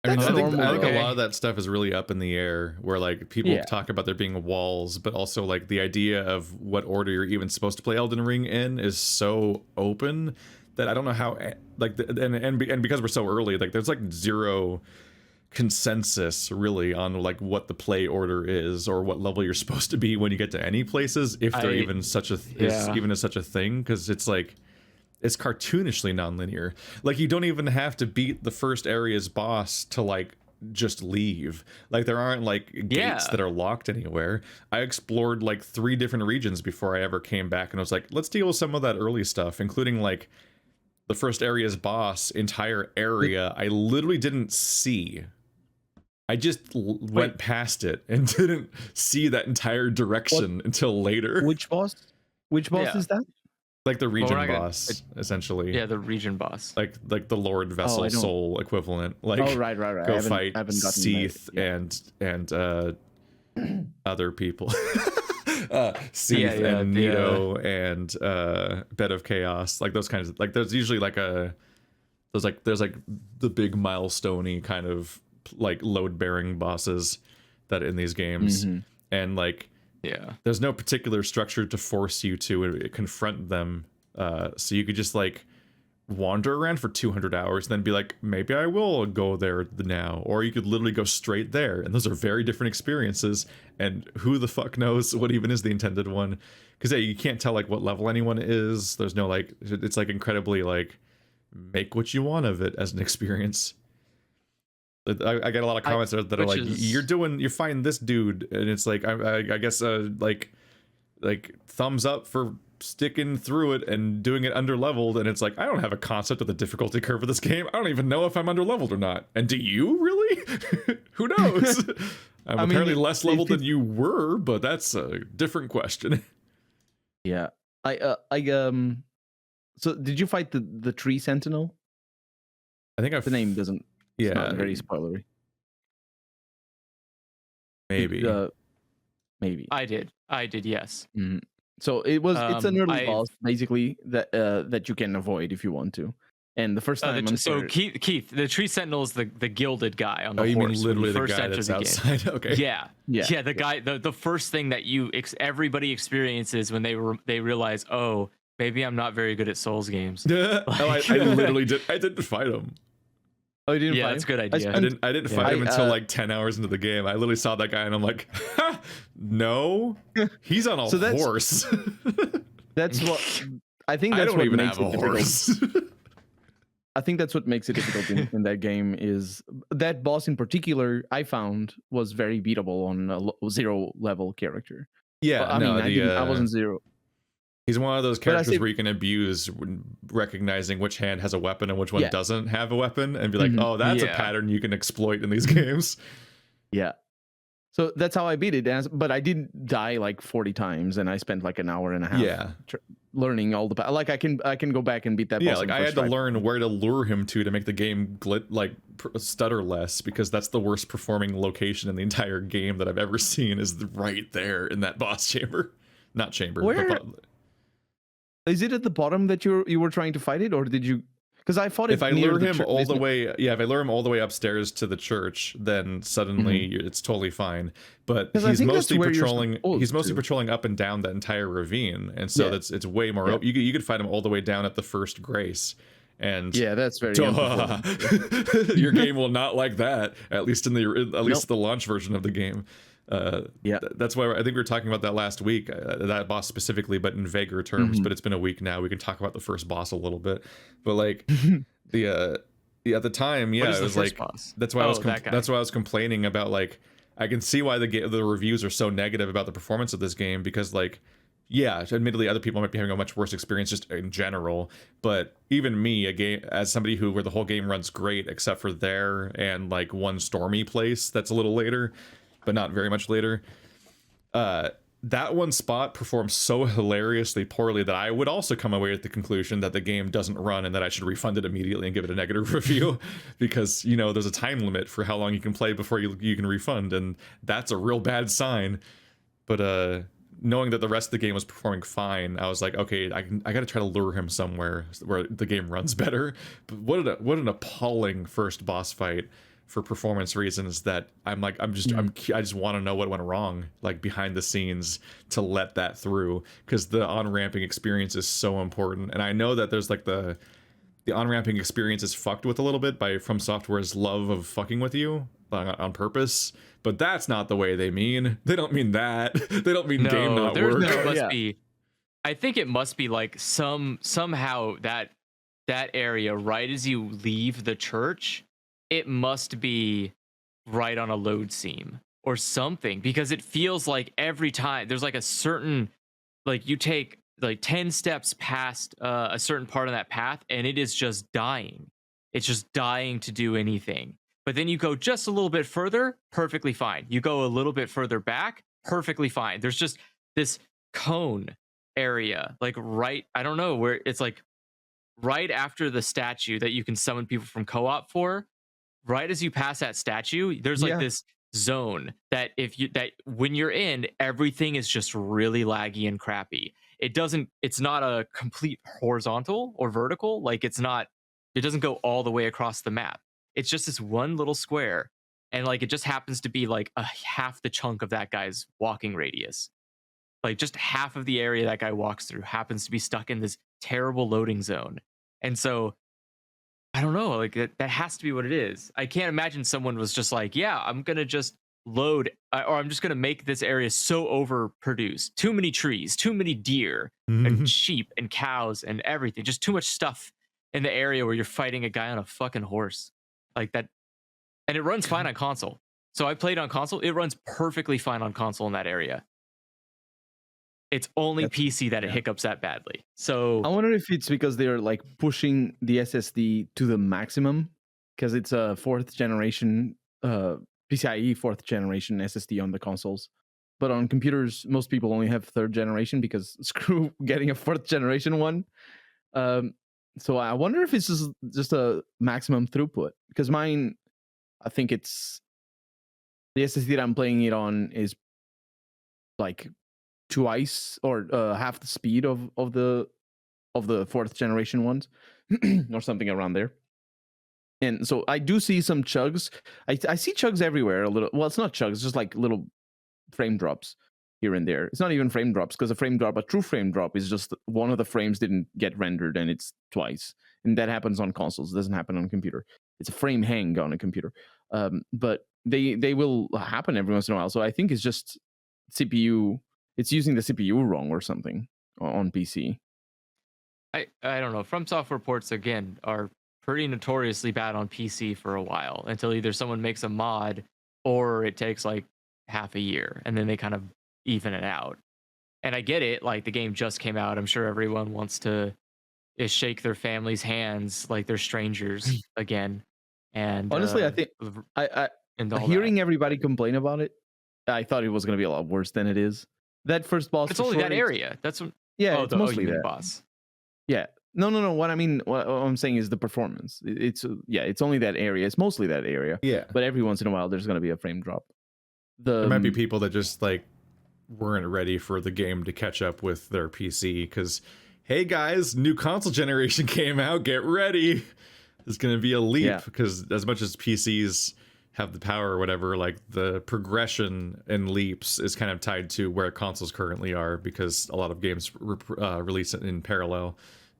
I think a lot of that stuff is really up in the air, where like people talk about there being walls, but also like the idea of what order you're even supposed to play Elden Ring in is so open that I don't know how, like, and because we're so early, like there's like zero consensus really on like what the play order is or what level you're supposed to be when you get to any places, if there even such a thing, because it's like, it's cartoonishly nonlinear. Like you don't even have to beat the first area's boss to like just leave. Like there aren't like gates that are locked anywhere. I explored like 3 different regions before I ever came back, and I was like, let's deal with some of that early stuff, including like the first area's boss entire area I literally didn't see. I just went past it and didn't see that entire direction until later. Which boss? Which boss is that? Like the region boss, essentially. Yeah, the region boss. Like the Lord Vessel Soul equivalent. Like, right. Go fight Seath and other people. Seath and Nito and Bed of Chaos. Like those kinds of, like there's usually like a there's like the big milestone-y kind of like load-bearing bosses that in these games, and like there's no particular structure to force you to confront them, so you could just like wander around for 200 hours and then be like, maybe I will go there now, or you could literally go straight there, and those are very different experiences, and who the fuck knows what even is the intended one, because you can't tell like what level anyone is. There's no like, it's like incredibly like make what you want of it as an experience. I get a lot of comments that are like, you're fighting this dude, and it's like I guess like thumbs up for sticking through it and doing it under leveled, and it's like, I don't have a concept of the difficulty curve of this game. I don't even know if I'm under leveled or not. And do you really? Who knows? I'm apparently less leveled than you were, but that's a different question. Yeah. So did you fight the tree sentinel? I think the name doesn't. Yeah. It's not very spoilery. Maybe. Maybe. I did. Yes. Mm-hmm. So it's an early boss basically that you can avoid if you want to. And the first time, Keith, the tree sentinel is the gilded guy on the horse. You mean literally the first guy that's outside? Game. Okay. Yeah. The guy, the first thing that everybody experiences when they realize, oh, maybe I'm not very good at Souls games. I literally did. I didn't fight him. Oh, you didn't fight him? That's a good idea. I didn't fight him until like 10 hours into the game. I literally saw that guy and I'm like, no, he's on a horse. That's what I think. That's what makes it difficult. I think that's what makes it difficult in that game is that boss in particular. I found was very beatable on a 0 level character. Yeah, I wasn't 0. He's one of those characters where you can abuse recognizing which hand has a weapon and which one doesn't have a weapon, and be like, oh, that's a pattern you can exploit in these games. Yeah. So that's how I beat it. But I didn't die like 40 times, and I spent like an hour and a half learning all the... Like, I can go back and beat that boss. Yeah, like I had to learn where to lure him to make the game stutter less, because that's the worst performing location in the entire game that I've ever seen, is right there in that boss chamber. Not chamber. Where... Is it at the bottom that you were trying to fight it, or did you? Because I thought if I lure him all the way, if I lure him all the way upstairs to the church, then suddenly it's totally fine. But he's mostly patrolling. He's mostly patrolling up and down that entire ravine, and so it's way more. Yeah. You could fight him all the way down at the first grace, and that's very. Your game will not like that. At least the launch version of the game. That's why I think we were talking about that last week, that boss specifically, but in vaguer terms. But it's been a week now. We can talk about the first boss a little bit, but like at the time, it was like boss? That's why that's why I was complaining about, like, I can see why the reviews are so negative about the performance of this game, because like, admittedly other people might be having a much worse experience just in general, but even me, as somebody where the whole game runs great except for there and like one stormy place that's a little later, but not very much later, that one spot performs so hilariously poorly that I would also come away with the conclusion that the game doesn't run and that I should refund it immediately and give it a negative review, because there's a time limit for how long you can play before you can refund, and that's a real bad sign. But knowing that the rest of the game was performing fine, I was like, okay, I got to try to lure him somewhere where the game runs better. But what an appalling first boss fight for performance reasons, that I just want to know what went wrong, like behind the scenes, to let that through, because the on-ramping experience is so important. And I know that there's like the on-ramping experience is fucked with a little bit by From Software's love of fucking with you on purpose, but that's not the way they mean. They don't mean that. They don't mean game not work. Must be. I think it must be like somehow that area right as you leave the church, it must be right on a load seam or something, because it feels like every time there's like a certain, like you take like 10 steps past a certain part of that path and it is just dying. It's just dying to do anything. But then you go just a little bit further, perfectly fine. You go a little bit further back, perfectly fine. There's just this cone area, like I don't know where it's like right after the statue that you can summon people from co-op for. Right as you pass that statue, there's like this zone that when you're in, everything is just really laggy and crappy. It's not a complete horizontal or vertical. Like it's not It doesn't go all the way across the map. It's just this one little square, and like it just happens to be like a half the chunk of that guy's walking radius. Like just half of the area that guy walks through happens to be stuck in this terrible loading zone. And so I don't know, like that has to be what it is. I can't imagine someone was just like, yeah, I'm going to just load or I'm just going to make this area so overproduced. Too many trees, too many deer and sheep and cows and everything. Just too much stuff in the area where you're fighting a guy on a fucking horse. Like that. And it runs fine on console. So I played on console. It runs perfectly fine on console in that area. It's only PC that it hiccups that badly. So I wonder if it's because they're like pushing the SSD to the maximum because it's a 4th generation PCIe 4th generation SSD on the consoles. But on computers, most people only have 3rd generation because screw getting a 4th generation one. So I wonder if it's just a maximum throughput because mine, I think it's the SSD that I'm playing it on is like twice or half the speed of the 4th generation ones or something around there. And so I do see some chugs. I see chugs everywhere a little. Well, it's not chugs, it's just like little frame drops here and there. It's not even frame drops because a true frame drop is just one of the frames didn't get rendered and it's twice. And that happens on consoles. It doesn't happen on a computer. It's a frame hang on a computer. But they will happen every once in a while. So I think it's just CPU. It's using the CPU wrong or something on PC. I don't know. From Software ports again are pretty notoriously bad on PC for a while until either someone makes a mod or it takes like half a year and then they kind of even it out. And I get it, like the game just came out. I'm sure everyone wants to shake their family's hands like they're strangers again. And honestly, I think I hearing everybody complain about it, I thought it was going to be a lot worse than it is. That first boss. It's only that area. That's what. Yeah, it's mostly that boss. Yeah. No. What I mean, what I'm saying is the performance. It's only that area. It's mostly that area. Yeah. But every once in a while, there's going to be a frame drop. There might be people that just like weren't ready for the game to catch up with their PC because, hey guys, new console generation came out. Get ready. There's going to be a leap because as much as PCs have the power or whatever, like the progression in leaps is kind of tied to where consoles currently are because a lot of games release it in parallel.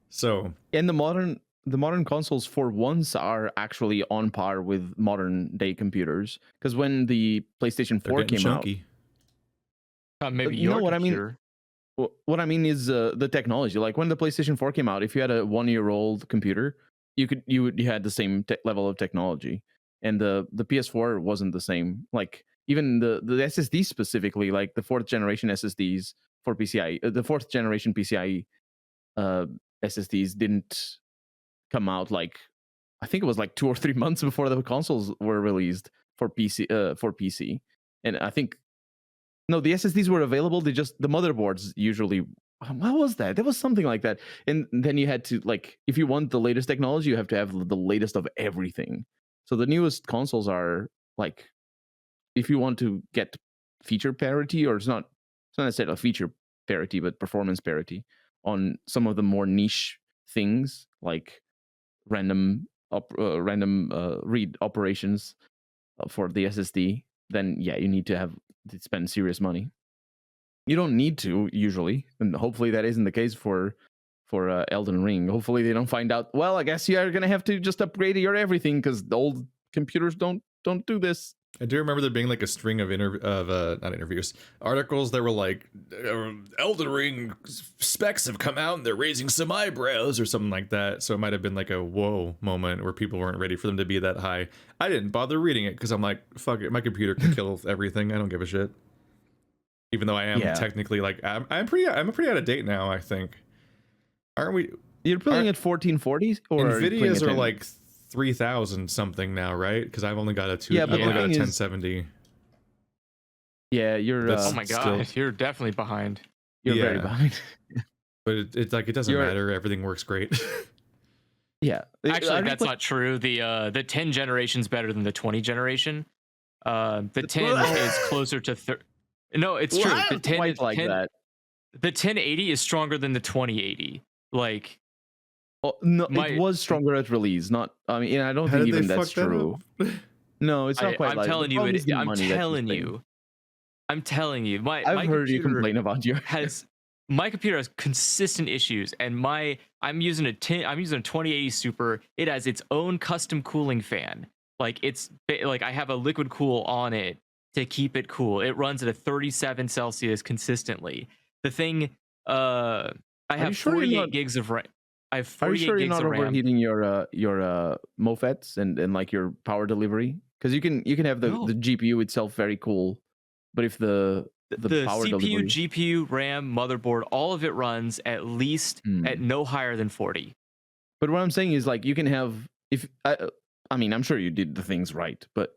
So and the modern consoles for once are actually on par with modern day computers because when the PlayStation 4 came chunky. out, maybe your computer. What I mean is the technology. Like when the PlayStation 4 came out, if you had a 1-year-old computer, you had the same level of technology. And the PS4 wasn't the same. Like even the SSD specifically, like the 4th generation SSDs for PCIe, the 4th generation PCIe SSDs didn't come out like I think it was like 2 or 3 months before the consoles were released for PC. And I think no, the SSDs were available. The motherboards usually. What was that? There was something like that. And then you had to like if you want the latest technology, you have to have the latest of everything. So the newest consoles are like, if you want to get feature parity, or it's not necessarily a feature parity, but performance parity on some of the more niche things like random read operations for the SSD, then yeah, you need to spend serious money. You don't need to usually, and hopefully that isn't the case for Elden Ring. Hopefully they don't find out, well, I guess you are going to have to just upgrade your everything because the old computers don't do this. I do remember there being like a string of articles that were like, Elden Ring specs have come out and they're raising some eyebrows or something like that. So it might have been like a whoa moment where people weren't ready for them to be that high. I didn't bother reading it because I'm like, fuck it, my computer can kill everything. I don't give a shit. Even though I am technically like, I'm pretty out of date now, I think. Aren't we? You're playing at 1440s or Nvidias are like 3000 something now, right? Because I've only got a I've only got a 1070. Yeah, you're. Oh my god, you're definitely behind. You're very behind. But it's like it doesn't matter. Everything works great. Yeah, actually, that's not true. The 10 generation's better than the 20 generation. The 10 is closer to. No, it's true. The 10 is like that. The 1080 is stronger than the 2080. Like, Oh, no, it was stronger at release. Not, I mean, I don't How think did even they that's fuck that true. up? No, it's not quite I'm like telling you, I'm telling you, I've heard you complain about your my computer has consistent issues, and I'm using a 2080 Super. It has its own custom cooling fan. Like I have a liquid cool on it to keep it cool. It runs at a 37 Celsius consistently. The thing, I have 48 gigs of RAM. I have 48 Are you sure you're gigs not of RAM. overheating your MOFETs and like your power delivery? Because you can have the GPU itself very cool, but if the power CPU, delivery... GPU, RAM, motherboard, all of it runs at least at no higher than 40. But what I'm saying is, like, you can have, if I mean, I'm sure you did the things right, but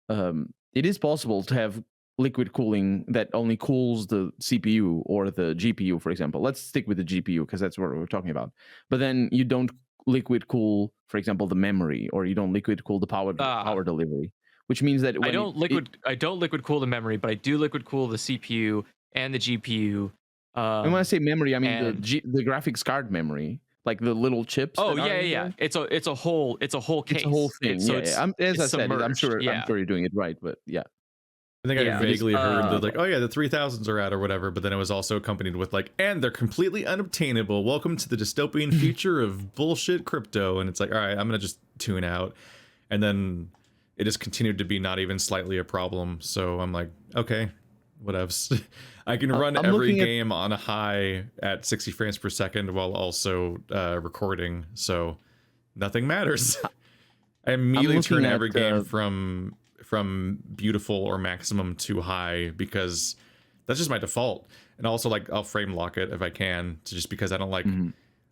it is possible to have liquid cooling that only cools the CPU or the GPU, for example. Let's stick with the GPU because that's what we're talking about. But then you don't liquid cool, for example, the memory, or you don't liquid cool the power delivery, which means that I don't liquid cool the memory, but I do liquid cool the CPU and the GPU. And when I say memory, I mean the graphics card memory, like the little chips. Oh yeah. It's a whole case. It's a whole thing. As I said, I'm sure you're doing it right, but yeah. I think I vaguely heard that, like, oh yeah, the 3000s are out or whatever, but then it was also accompanied with like, and they're completely unobtainable. Welcome to the dystopian future of bullshit crypto. And it's like, all right, I'm gonna just tune out. And then it just continued to be not even slightly a problem. So I'm like, okay, whatevs. I can run every game on a high at 60 frames per second while also recording, so nothing matters. I immediately turn every game from beautiful or maximum to high because that's just my default. And also, like, I'll frame lock it if I can, just because I don't like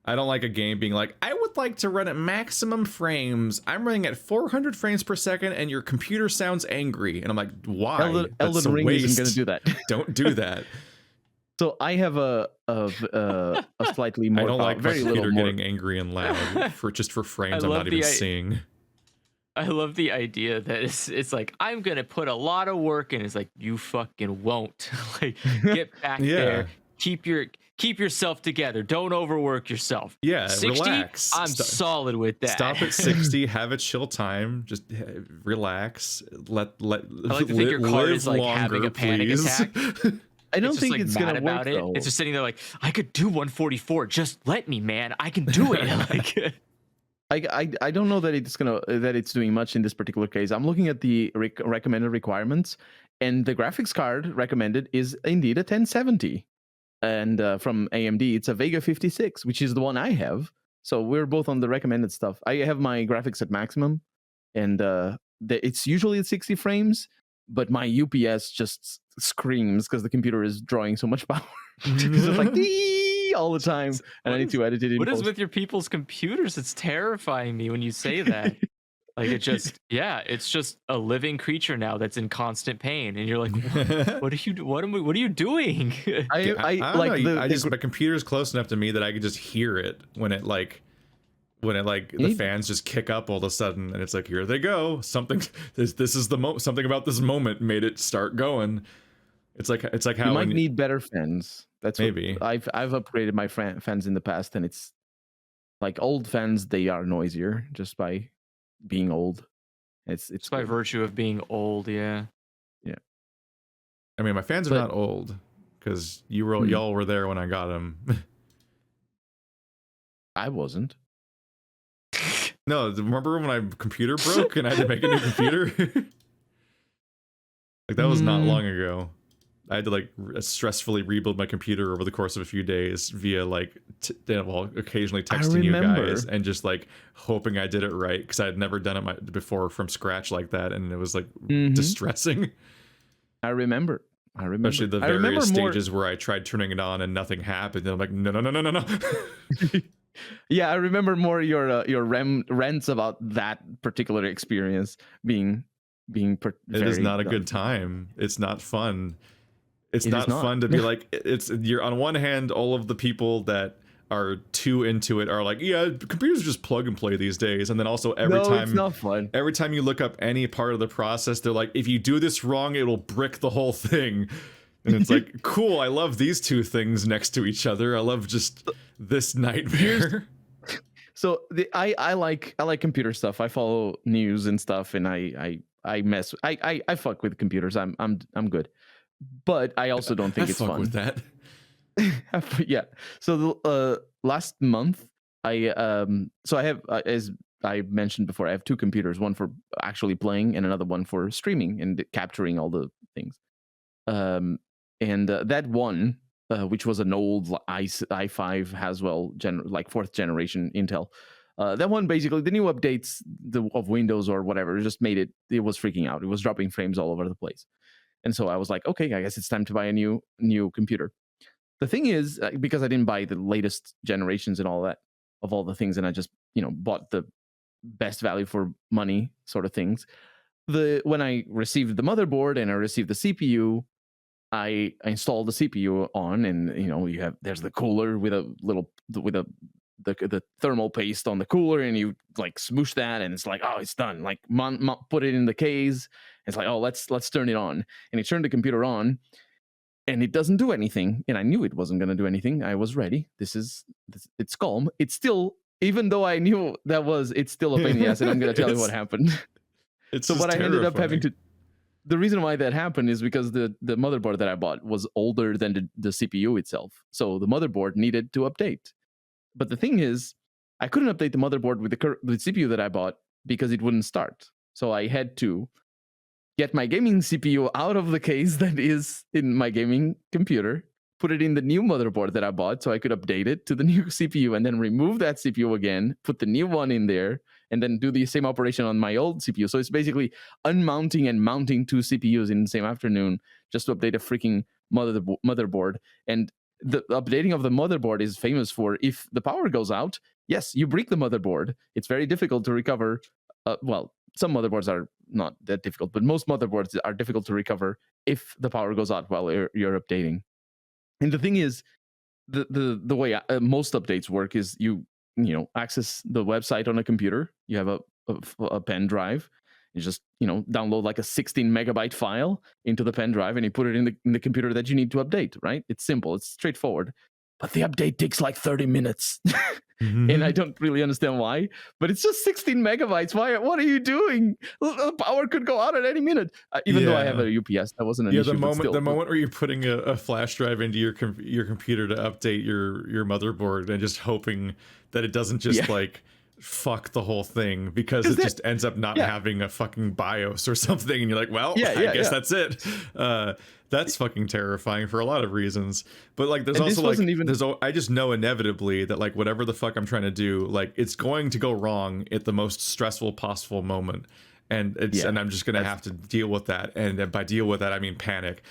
I don't like a game being like, I would like to run at maximum frames. I'm running at 400 frames per second and your computer sounds angry. And I'm like, why? Elden Ring isn't going to do that. Don't do that. So I have a slightly more... I don't like my computer getting angry and loud for frames I'm not even seeing. I love the idea that it's like, I'm going to put a lot of work in. It's like, you fucking won't. Like, get back there. Keep yourself together. Don't overwork yourself. Yeah, 60, relax. I'm solid with that. Stop at 60. Have a chill time. Just relax. I like to think your card is like longer, having a panic attack. I don't think it's gonna work though. It's just sitting there like, I could do 144. Just let me, man. I can do it. Like, I don't know that it's doing much in this particular case. I'm looking at the recommended requirements, and the graphics card recommended is indeed a 1070. And from AMD, it's a Vega 56, which is the one I have. So we're both on the recommended stuff. I have my graphics at maximum, and it's usually at 60 frames, but my UPS just screams because the computer is drawing so much power. It's just like dee all the time, and I need to edit it in What post. is with your people's computers? It's terrifying me when you say that. Like, it's just a living creature now that's in constant pain, and you're like, what are you doing? My computer's close enough to me that I can just hear it when it the fans just kick up all of a sudden, and it's like, here they go. Something something about this moment made it start going. It's like how you might need better fans. That's maybe I've upgraded my fans in the past, and it's like old fans. They are noisier just by being old. It's by virtue of being old. Yeah. I mean, my fans are not old because y'all were there when I got them. I wasn't. No, remember when my computer broke and I had to make a new computer? Like, that was not long ago. I had to like stressfully rebuild my computer over the course of a few days via like occasionally texting you guys and just like hoping I did it right, because I had never done it before from scratch like that, and it was like distressing. I remember. Especially the various stages where I tried turning it on and nothing happened. And I'm like, no. Yeah, I remember more your rants about that particular experience being it is not a good time. It's not fun. It's not fun to be like, you're on one hand, all of the people that are too into it are like, yeah, computers just plug and play these days. And then also it's not fun. Every time you look up any part of the process, they're like, if you do this wrong, it'll brick the whole thing. And it's like, cool, I love these two things next to each other. I love just this nightmare. So I like computer stuff. I follow news and stuff, and I fuck with computers. I'm good, but I also don't think I it's fuck fun. with that. Yeah. So the last month so I have as I mentioned before, I have two computers, one for actually playing and another one for streaming and capturing all the things. And that one, which was an old i5 Haswell like fourth generation Intel. That one basically the new updates of Windows or whatever just made it was freaking out. It was dropping frames all over the place. And so I was like, okay, I guess it's time to buy a new computer. The thing is, because I didn't buy the latest generations and all that of all the things, and I just bought the best value for money sort of things. When I received the motherboard and I received the CPU, I installed the CPU on, and there's the cooler with a little with the thermal paste on the cooler, and you like smoosh that, and it's like, oh, it's done. Like put it in the case. It's like, oh, let's turn it on, and he turned the computer on, and it doesn't do anything. And I knew it wasn't going to do anything. I was ready. It's calm. It's still, even though I knew it's still a pain in the ass, and I'm going to tell you what happened. It's so what I ended up having to. The reason why that happened is because the motherboard that I bought was older than the CPU itself. So the motherboard needed to update. But the thing is, I couldn't update the motherboard with the CPU that I bought because it wouldn't start. So I had to get my gaming CPU out of the case that is in my gaming computer, put it in the new motherboard that I bought so I could update it to the new CPU, and then remove that CPU again, put the new one in there, and then do the same operation on my old CPU. So it's basically unmounting and mounting two CPUs in the same afternoon just to update a freaking motherboard. And the updating of the motherboard is famous for, if the power goes out, yes, you break the motherboard. It's very difficult to recover. Well, some motherboards are not that difficult, but most motherboards are difficult to recover if the power goes out while you're updating. And the thing is, the way most updates work is you access the website on a computer. You have a pen drive. You just download like a 16 megabyte file into the pen drive, and you put it in the computer that you need to update. Right? It's simple. It's straightforward. But the update takes like 30 minutes. And I don't really understand why, but it's just 16 megabytes. Why? What are you doing? The power could go out at any minute. Even though I have a UPS, that wasn't an issue. The moment where you're putting a flash drive into your computer to update your motherboard and just hoping that it doesn't just like fuck the whole thing, because it just ends up not having a fucking BIOS or something, and you're like, well, I guess that's it. That's fucking terrifying for a lot of reasons. But like, there's also like, I just know inevitably that like whatever the fuck I'm trying to do, like it's going to go wrong at the most stressful possible moment. And and I'm just gonna have to deal with that. And by deal with that, I mean panic.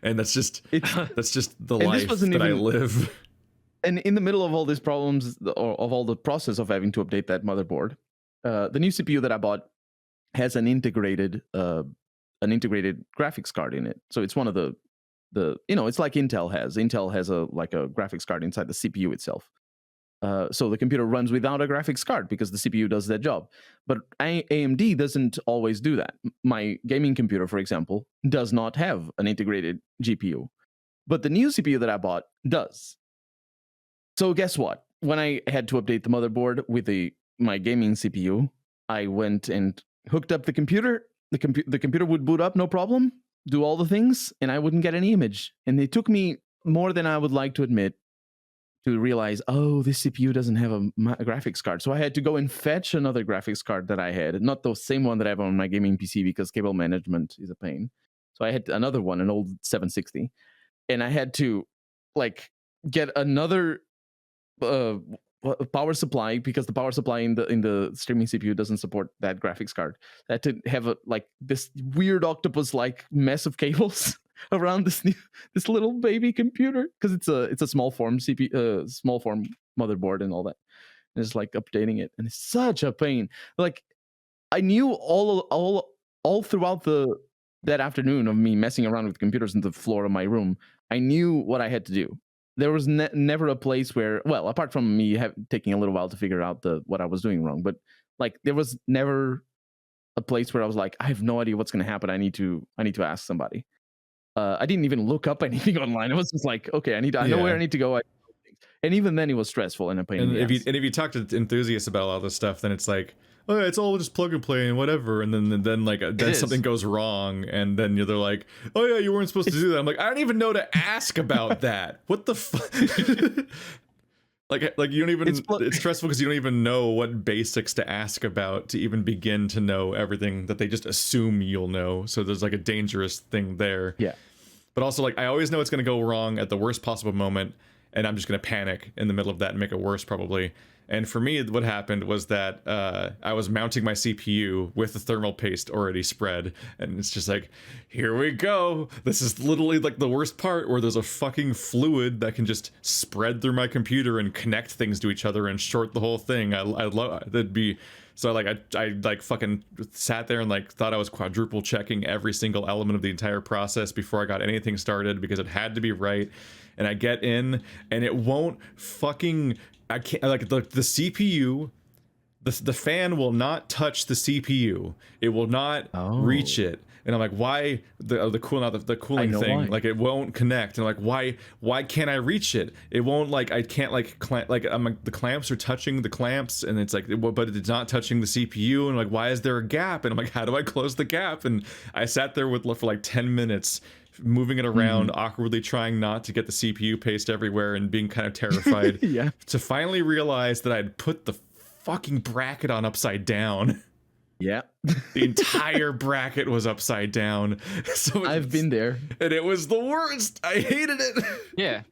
And that's just the life that I live. And in the middle of all these problems, or of all the process of having to update that motherboard, the new CPU that I bought has an integrated graphics card in it. So it's one of the it's like Intel has. Intel has a graphics card inside the CPU itself. So the computer runs without a graphics card because the CPU does that job. But AMD doesn't always do that. My gaming computer, for example, does not have an integrated GPU. But the new CPU that I bought does. So guess what? When I had to update the motherboard with my gaming CPU, I went and hooked up the computer. The computer would boot up, no problem, do all the things, and I wouldn't get any image. And it took me more than I would like to admit to realize, oh, this CPU doesn't have a graphics card. So I had to go and fetch another graphics card that I had, not the same one that I have on my gaming PC, because cable management is a pain. So I had another one, an old 760, and I had to get another power supply, because the power supply in the streaming CPU doesn't support that graphics card. I had to have this weird octopus like mess of cables around this little baby computer, because it's a small form CPU, small form motherboard and all that. And it's like updating it, and it's such a pain. Like, I knew all throughout that afternoon of me messing around with computers in the floor of my room, I knew what I had to do. There was never a place where, well, apart from me taking a little while to figure out what I was doing wrong, but like there was never a place where I was like, I have no idea what's going to happen. I need to ask somebody. I didn't even look up anything online. It was just like, okay, I know where I need to go. And even then, it was stressful and a pain in the ass. If you talk to enthusiasts about a lot of this stuff, then it's like, oh, yeah, it's all just plug and play and whatever. And then like then something goes wrong, and then they're like, oh yeah, you weren't supposed to do that. I'm like, I don't even know to ask about that. What the fuck? like you don't even. It's stressful because you don't even know what basics to ask about to even begin to know everything that they just assume you'll know. So there's like a dangerous thing there. Yeah. But also, like, I always know it's going to go wrong at the worst possible moment, and I'm just going to panic in the middle of that and make it worse, probably. And for me, what happened was that I was mounting my CPU with the thermal paste already spread, and it's just like, here we go. This is literally like the worst part, where there's a fucking fluid that can just spread through my computer and connect things to each other and short the whole thing. I love that'd be. So like I like fucking sat there and like thought I was quadruple checking every single element of the entire process before I got anything started, because it had to be right. And I get in and it won't fucking, I can't, like the CPU, the fan will not touch the CPU. It will not reach it. And I'm like, why the cooling thing? Why. Like, it won't connect. And I'm like, why can't I reach it? It won't, like, I can't like I'm like, the clamps are touching the clamps, and it's like, but it's not touching the CPU. And I'm like, why is there a gap? And I'm like, how do I close the gap? And I sat there for like 10 minutes, moving it around, awkwardly trying not to get the CPU paste everywhere, and being kind of terrified. Yeah. To finally realize that I'd put the fucking bracket on upside down. Yeah. The entire bracket was upside down. So I've been there. And it was the worst. I hated it. Yeah.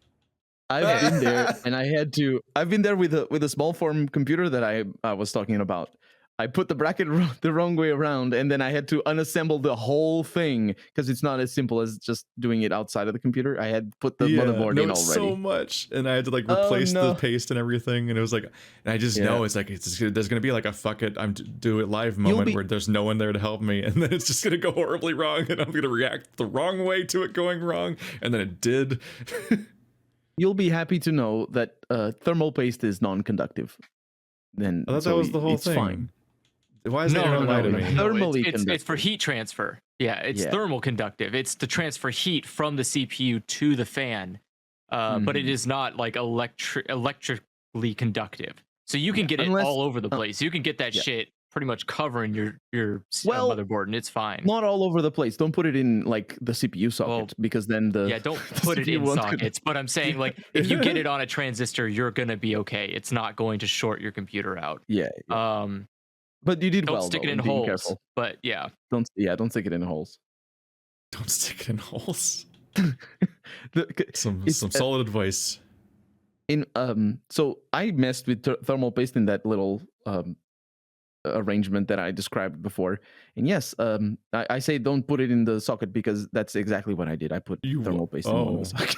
I've been there, and I've been there with a small form computer that I was talking about. I put the bracket the wrong way around, and then I had to unassemble the whole thing, because it's not as simple as just doing it outside of the computer. I had put the motherboard in already. So much, and I had to like replace the paste and everything, and it was like, and I just know it's like there's gonna be like a fuck it, I'm do it live moment where there's no one there to help me, and then it's just gonna go horribly wrong, and I'm gonna react the wrong way to it going wrong, and then it did. You'll be happy to know that thermal paste is non-conductive. Then I thought that was the whole thing. Fine. Why is that lie to me? Thermally it's for heat transfer. Yeah, it's thermal conductive. It's to transfer heat from the CPU to the fan, but it is not like electrically conductive. So you can get it all over the place. You can get that shit pretty much covering your motherboard, and it's fine. Not all over the place. Don't put it in like the CPU socket, because then don't put it in sockets. But I'm saying, like, if you get it on a transistor, you're gonna be okay. It's not going to short your computer out. Yeah. But you did don't well. Stick it in holes. Careful. But yeah. Don't stick it in holes. Don't stick it in holes. Some solid advice. So I messed with thermal paste in that little arrangement that I described before. And yes, I say don't put it in the socket, because that's exactly what I did. I put thermal paste in the socket.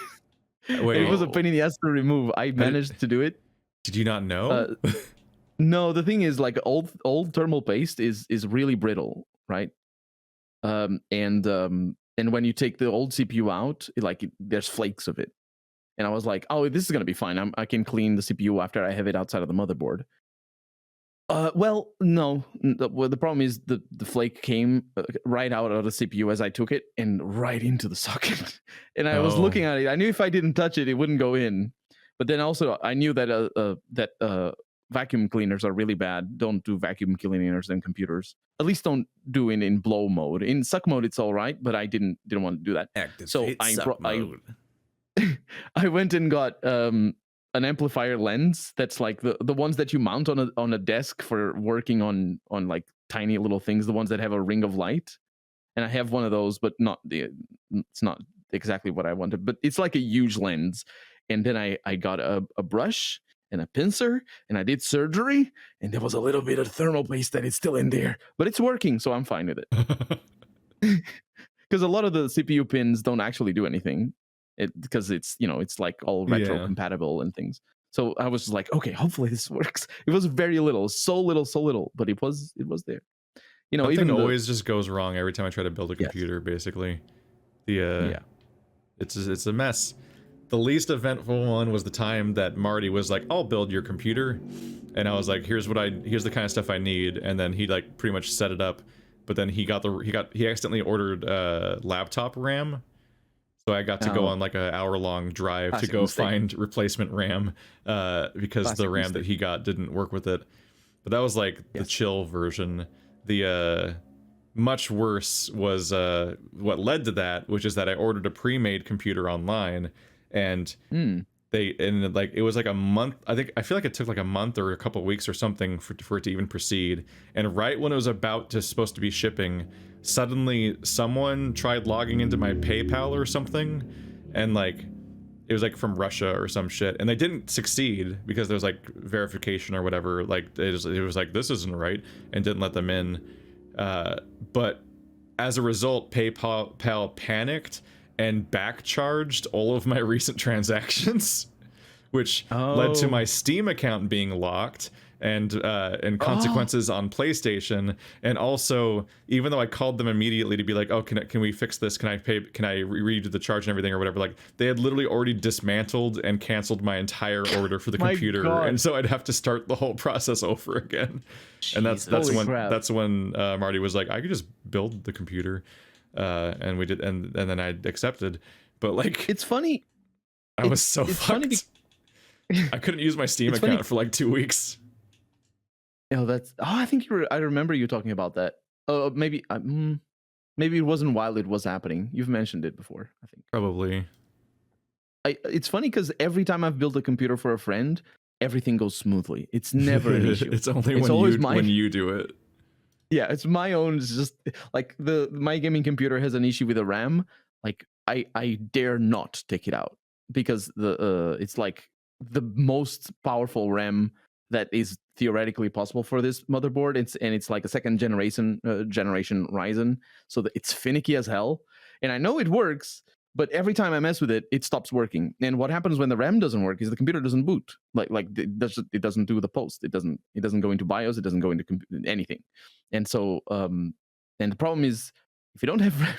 Wait, it was a pain in the ass to remove. I managed to do it. Did you not know? No, the thing is, like, old thermal paste is really brittle, right? And when you take the old CPU out, there's flakes of it. And I was like, oh, this is gonna be fine. I can clean the CPU after I have it outside of the motherboard. Well, no. The problem is the flake came right out of the CPU as I took it, and right into the socket. And I was looking at it. I knew if I didn't touch it, it wouldn't go in. But then also I knew that vacuum cleaners are really bad. Don't do vacuum cleaners in computers. At least don't do it in blow mode. In suck mode, it's all right, but I didn't want to do that. I went and got an amplifier lens that's like the ones that you mount on a desk for working on like tiny little things, the ones that have a ring of light. And I have one of those, but it's not exactly what I wanted, but it's like a huge lens. And then I got a brush and a pincer, and I did surgery, and there was a little bit of thermal paste that is still in there, but it's working, so I'm fine with it. Because a lot of the CPU pins don't actually do anything, because it's like all retro compatible and things. So I was just like, okay, hopefully this works. It was very little, so little, but it was there. Even always just goes wrong every time I try to build a computer. Basically, it's a mess. The least eventful one was the time that Marty was like, I'll build your computer. And I was like, here's the kind of stuff I need. And then he like pretty much set it up. But then he accidentally ordered laptop RAM. So I got to go Oh, on like an hour-long drive to classic go mistake. find replacement RAM because the Classic RAM that mistake. he got didn't work with it. But that was like the Yes. chill version. The much worse was what led to that, which is that I ordered a pre-made computer online, and Mm. like it was like a month. I feel like it took like a month or a couple of weeks or something for it to even proceed. And right when it was about to supposed to be shipping, suddenly someone tried logging into my PayPal or something, and like it was like from Russia or some shit, and they didn't succeed because there was like verification or whatever. Like it was like, this isn't right, and didn't let them in. But as a result, PayPal panicked and backcharged all of my recent transactions, which led to my Oh. Steam account being locked and Oh. consequences on PlayStation. And also, even though I called them immediately to be like, oh, can we fix this? Can I redo the charge and everything or whatever? Like, they had literally already dismantled and canceled my entire order for the My computer, and God. so I'd have to start the whole process over again. And Jesus. Holy crap. that's when Marty was like, I could just build the computer, and we did, and then I accepted. But like, It's funny. I was so It's funny. fucked. I couldn't use my Steam It's account funny. for like 2 weeks. Oh, I think I remember you talking about that. Maybe maybe it wasn't while it was happening. You've mentioned it before, I think. Probably. It's funny because every time I've built a computer for a friend, everything goes smoothly. It's never an issue. It's only It's when always when you do it. Yeah, it's my own. It's just like my gaming computer has an issue with the RAM. Like I dare not take it out because it's like the most powerful RAM that is theoretically possible for this motherboard. It's like a second generation Ryzen, so that it's finicky as hell. And I know it works, but every time I mess with it, it stops working. And what happens when the RAM doesn't work is the computer doesn't boot. Like it doesn't do the post. It doesn't go into BIOS. It doesn't go into anything. And so and the problem is if you don't have RAM,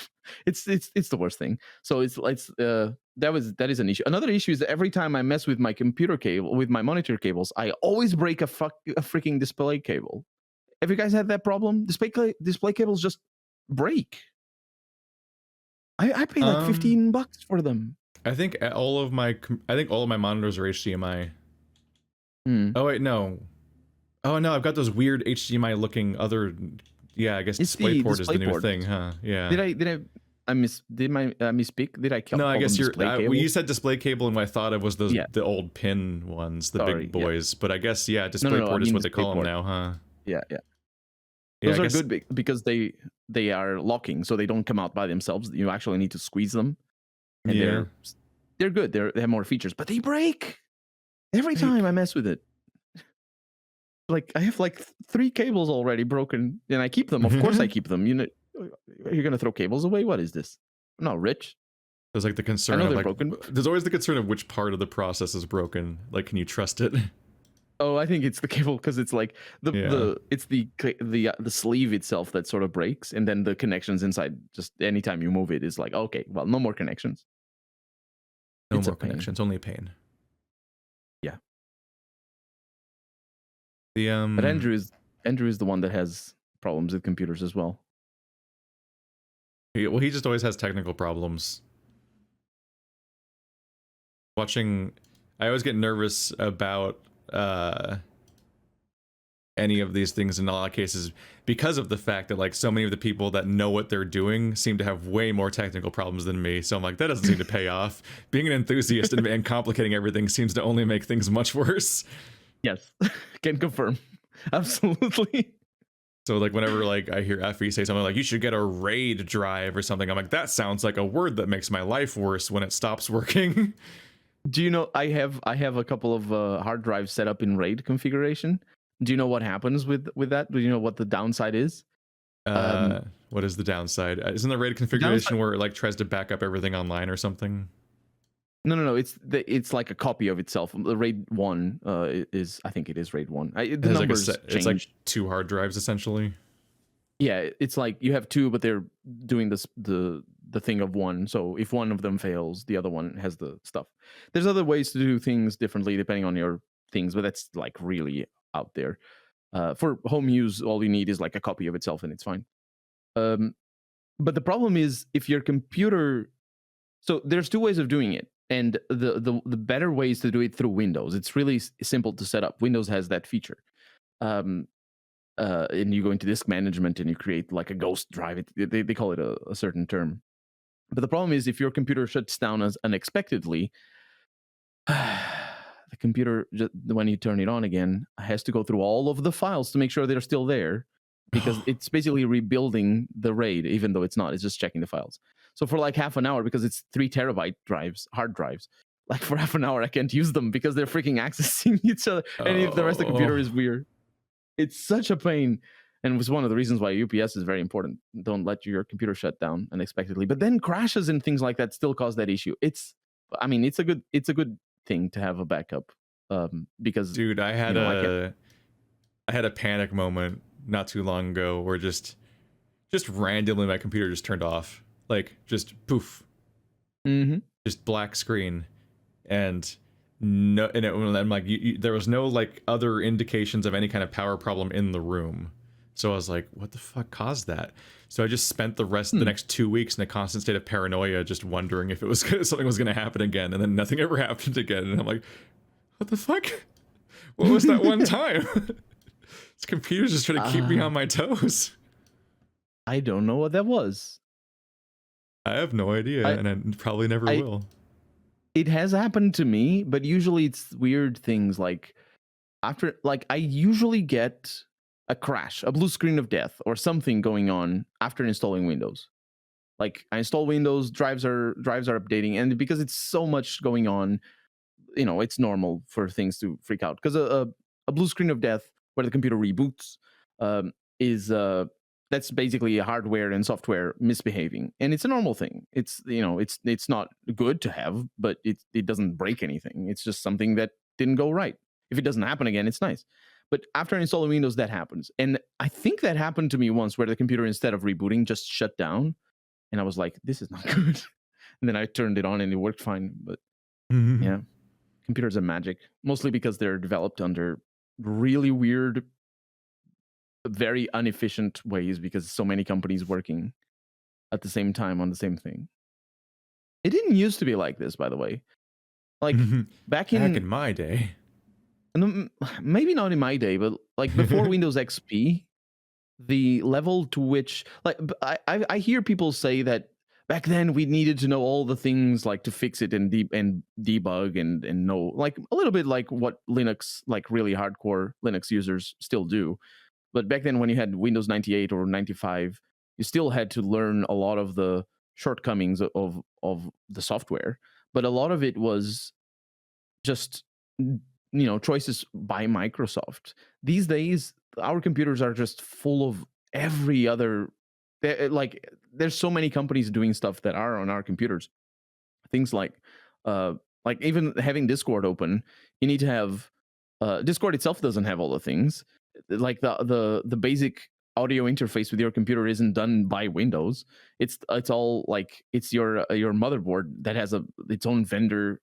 it's the worst thing. So that is an issue. Another issue is that every time I mess with my computer cable, with my monitor cables, I always break a freaking display cable. Have you guys had that problem? Display cables just break. I pay like $15 for them. I think all of my monitors are HDMI. Oh wait, no. Oh no, I've got those weird HDMI looking other. Yeah, I guess DisplayPort is the new thing, huh? Yeah. Did I misspeak? Did I call No, I guess them you said display cable, and what I thought of was those the old pin ones, the Sorry, big boys. But I guess I DisplayPort is mean what they call them DisplayPort. now, huh? Yeah. Yeah, Those are good because they are locking, so they don't come out by themselves. You actually need to squeeze them, and they're good. They have more features, but they break every time I mess with it. Like I have like 3 cables already broken, and I keep them. Of course, I keep them. You know, you're gonna throw cables away? What is this? I'm not rich. There's like the concern of like broken. There's always the concern of which part of the process is broken. Like, can you trust it? Oh, I think it's the cable because it's like the sleeve itself that sort of breaks, and then the connections inside. Just anytime you move it is like, okay, well, no more connections. No more connections, only pain. Yeah. But Andrew is the one that has problems with computers as well. Well, he just always has technical problems. I always get nervous about any of these things in a lot of cases because of the fact that like so many of the people that know what they're doing seem to have way more technical problems than me. So I'm like, that doesn't seem to pay off. Being an enthusiast and complicating everything seems to only make things much worse. Yes, can confirm. Absolutely. So like whenever like I hear Effie say something like you should get a RAID drive or something, I'm like, that sounds like a word that makes my life worse when it stops working. Do you know I have a couple of hard drives set up in RAID configuration? Do you know what happens with that? Do you know what the downside is? What is the downside? Isn't the RAID configuration where it like tries to back up everything online or something? No. It's like a copy of itself. The RAID 1 is, I think it is RAID 1. The numbers change. It's like 2 hard drives essentially. Yeah, it's like you have 2, but they're doing the thing of 1. So if one of them fails, the other one has the stuff. There's other ways to do things differently depending on your things, but that's like really out there. For home use, all you need is like a copy of itself, and it's fine. But the problem is if your computer So there's two ways of doing it, and the better way is to do it through Windows. It's really simple to set up. Windows has that feature. Um, and you go into disk management and you create like a ghost drive. They call it a certain term. But the problem is if your computer shuts down as unexpectedly, the computer, when you turn it on again, has to go through all of the files to make sure they're still there, because it's basically rebuilding the RAID, even though it's not. It's just checking the files. So for like half an hour, because it's 3 terabyte drives, hard drives, like for half an hour, I can't use them because they're freaking accessing each other. And if the rest of the computer is weird, it's such a pain. And it was one of the reasons why UPS is very important. Don't let your computer shut down unexpectedly. But then crashes and things like that still cause that issue. It's a good thing to have a backup. Because dude, I had a panic moment not too long ago where just randomly my computer just turned off, like just poof, just black screen, and I'm like, there was no like other indications of any kind of power problem in the room. So I was like, what the fuck caused that? So I just spent the next 2 weeks in a constant state of paranoia, just wondering if it was something was going to happen again, and then nothing ever happened again. And I'm like, what the fuck? What was that one time? This computer's just trying to keep me on my toes. I don't know what that was. I have no idea, and I probably never will. It has happened to me, but usually it's weird things like after, like I usually get a crash, a blue screen of death, or something going on after installing Windows. Like I install Windows, drives are updating, and because it's so much going on, it's normal for things to freak out. Because a blue screen of death where the computer reboots is that's basically hardware and software misbehaving, and it's a normal thing. It's it's not good to have, but it doesn't break anything. It's just something that didn't go right. If it doesn't happen again, it's nice. But after installing Windows, that happens. And I think that happened to me once where the computer, instead of rebooting, just shut down. And I was like, this is not good. And then I turned it on and it worked fine. But yeah, computers are magic, mostly because they're developed under really weird, very inefficient ways, because so many companies working at the same time on the same thing. It didn't used to be like this, by the way. Like back in my day. Maybe not in my day, but like before Windows XP, the level to which, like, I hear people say that back then we needed to know all the things like to fix it and debug and know, like a little bit like what Linux, like really hardcore Linux users still do. But back then when you had Windows 98 or 95, you still had to learn a lot of the shortcomings of the software. But a lot of it was just choices by Microsoft. These days our computers are just full of every other, like there's so many companies doing stuff that are on our computers. Things like even having Discord open, you need to have Discord itself doesn't have all the things. Like the basic audio interface with your computer isn't done by Windows. It's all like it's your motherboard that has its own vendor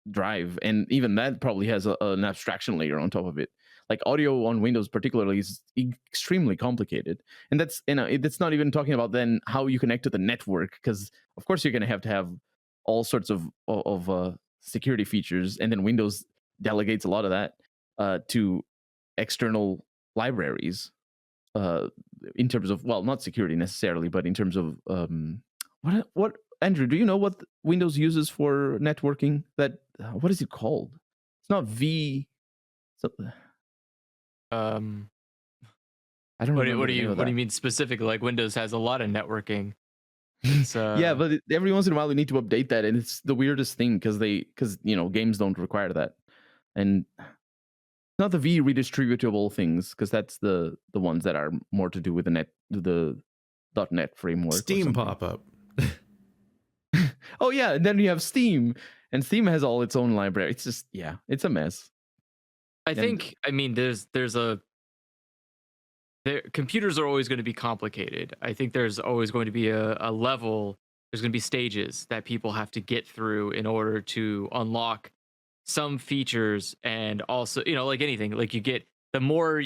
drive, and even that probably has an abstraction layer on top of it. Like audio on Windows particularly is extremely complicated, and that's it's not even talking about then how you connect to the network, because of course you're going to have all sorts of security features, and then Windows delegates a lot of that to external libraries in terms of, well, not security necessarily, but in terms of what Andrew, do you know what Windows uses for networking? That what is it called? It's not V. I don't know. What do you mean specifically? Like Windows has a lot of networking. Yeah, but every once in a while we need to update that, and it's the weirdest thing because games don't require that, and not the V redistributable things, because that's the ones that are more to do with the .NET framework. Steam pop up. Oh yeah, and then you have Steam, and Steam has all its own library. It's just, yeah, it's a mess. I mean, computers are always going to be complicated. I think there's always going to be a level. There's going to be stages that people have to get through in order to unlock some features, and also, like anything, like you get the more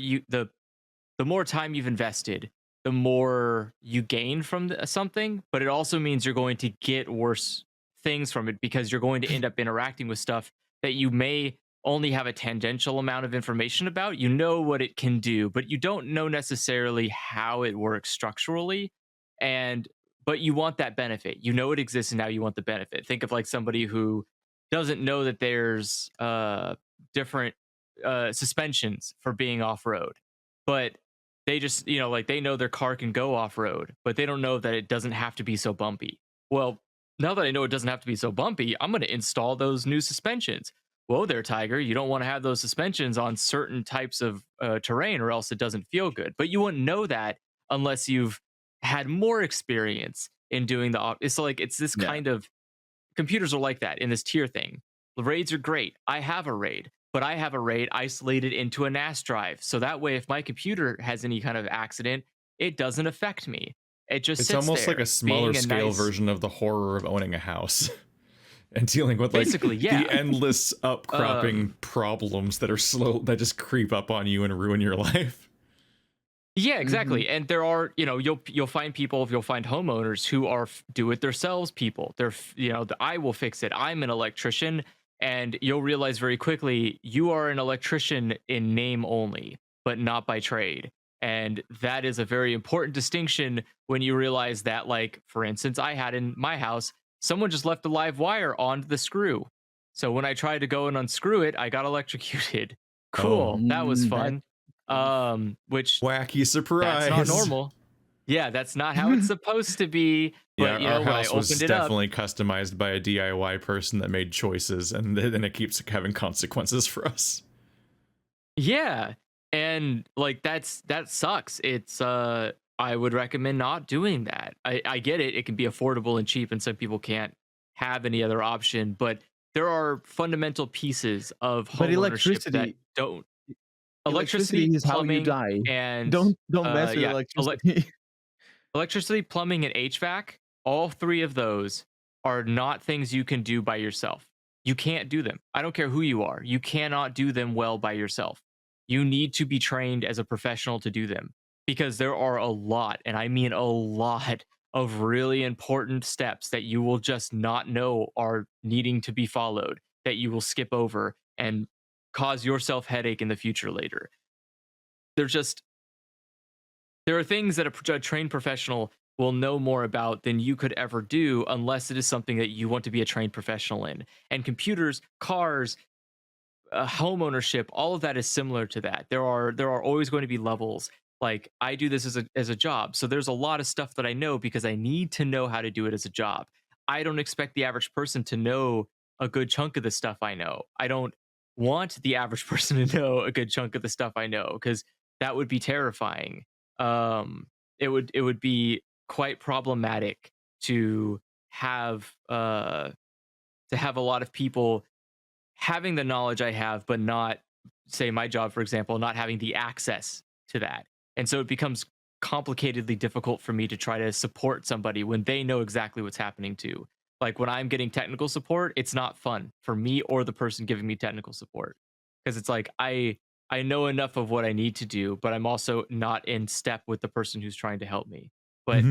time you've invested, the more you gain from something, but it also means you're going to get worse things from it because you're going to end up interacting with stuff that you may only have a tangential amount of information about. You know what it can do, but you don't know necessarily how it works structurally. And but you want that benefit. You know it exists and now you want the benefit. Think of like somebody who doesn't know that there's different suspensions for being off-road. But they just, like they know their car can go off-road, but they don't know that it doesn't have to be so bumpy. Well, now that I know it doesn't have to be so bumpy, I'm going to install those new suspensions. Whoa there, Tiger. You don't want to have those suspensions on certain types of terrain or else it doesn't feel good. But you wouldn't know that unless you've had more experience in doing it's this kind of computers are like that in this tier thing. The raids are great. I have a raid, but I have a raid isolated into a NAS drive. So that way, if my computer has any kind of accident, it doesn't affect me. It just it's almost there, like a smaller scale version of the horror of owning a house. And dealing with basically, the endless upcropping problems that are that just creep up on you and ruin your life. Yeah, exactly. And there are, you'll find homeowners who are do-it-themselves people. They're, I will fix it. I'm an electrician, and you'll realize very quickly you are an electrician in name only, but not by trade. And that is a very important distinction when you realize that, like, for instance, I had in my house, someone just left a live wire on the screw. So when I tried to go and unscrew it, I got electrocuted. Cool. That was fun. Which wacky surprise. That's not normal. Yeah, that's not how it's supposed to be. But our house was definitely customized by a DIY person that made choices, and then it keeps having consequences for us. Yeah, and like that sucks. It's I would recommend not doing that. I get it. It can be affordable and cheap, and some people can't have any other option. But there are fundamental pieces of home ownership that don't. Electricity is how you die. And don't mess with electricity. Electricity, plumbing, and HVAC. All three of those are not things you can do by yourself. You can't do them. I don't care who you are. You cannot do them well by yourself. You need to be trained as a professional to do them because there are a lot, and I mean a lot, of really important steps that you will just not know are needing to be followed, that you will skip over and cause yourself headache in the future later. There are things that a trained professional will know more about than you could ever do unless it is something that you want to be a trained professional in. And computers, cars, home ownership, all of that is similar to that. There are always going to be levels. Like I do this as a job. So there's a lot of stuff that I know because I need to know how to do it as a job. I don't expect the average person to know a good chunk of the stuff I know. I don't want the average person to know a good chunk of the stuff I know because that would be terrifying. It would be quite problematic to have a lot of people having the knowledge I have, but not, say my job, for example, not having the access to that. And so it becomes complicatedly difficult for me to try to support somebody when they know exactly what's happening too. Like when I'm getting technical support, it's not fun for me or the person giving me technical support because it's like I know enough of what I need to do, but I'm also not in step with the person who's trying to help me. But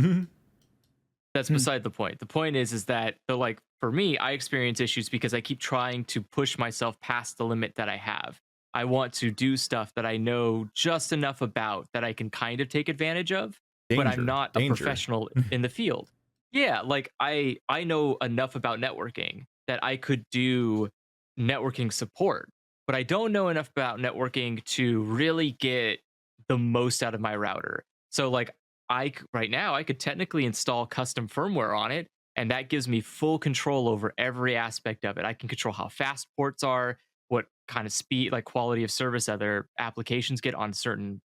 that's beside the point. The point is that like for me, I experience issues because I keep trying to push myself past the limit that I have. I want to do stuff that I know just enough about that I can kind of take advantage of, but I'm not a professional in the field. Yeah, like I know enough about networking that I could do networking support, but I don't know enough about networking to really get the most out of my router. So like right now I could technically install custom firmware on it, and that gives me full control over every aspect of it. I can control how fast ports are, what kind of speed, like quality of service other applications get on certain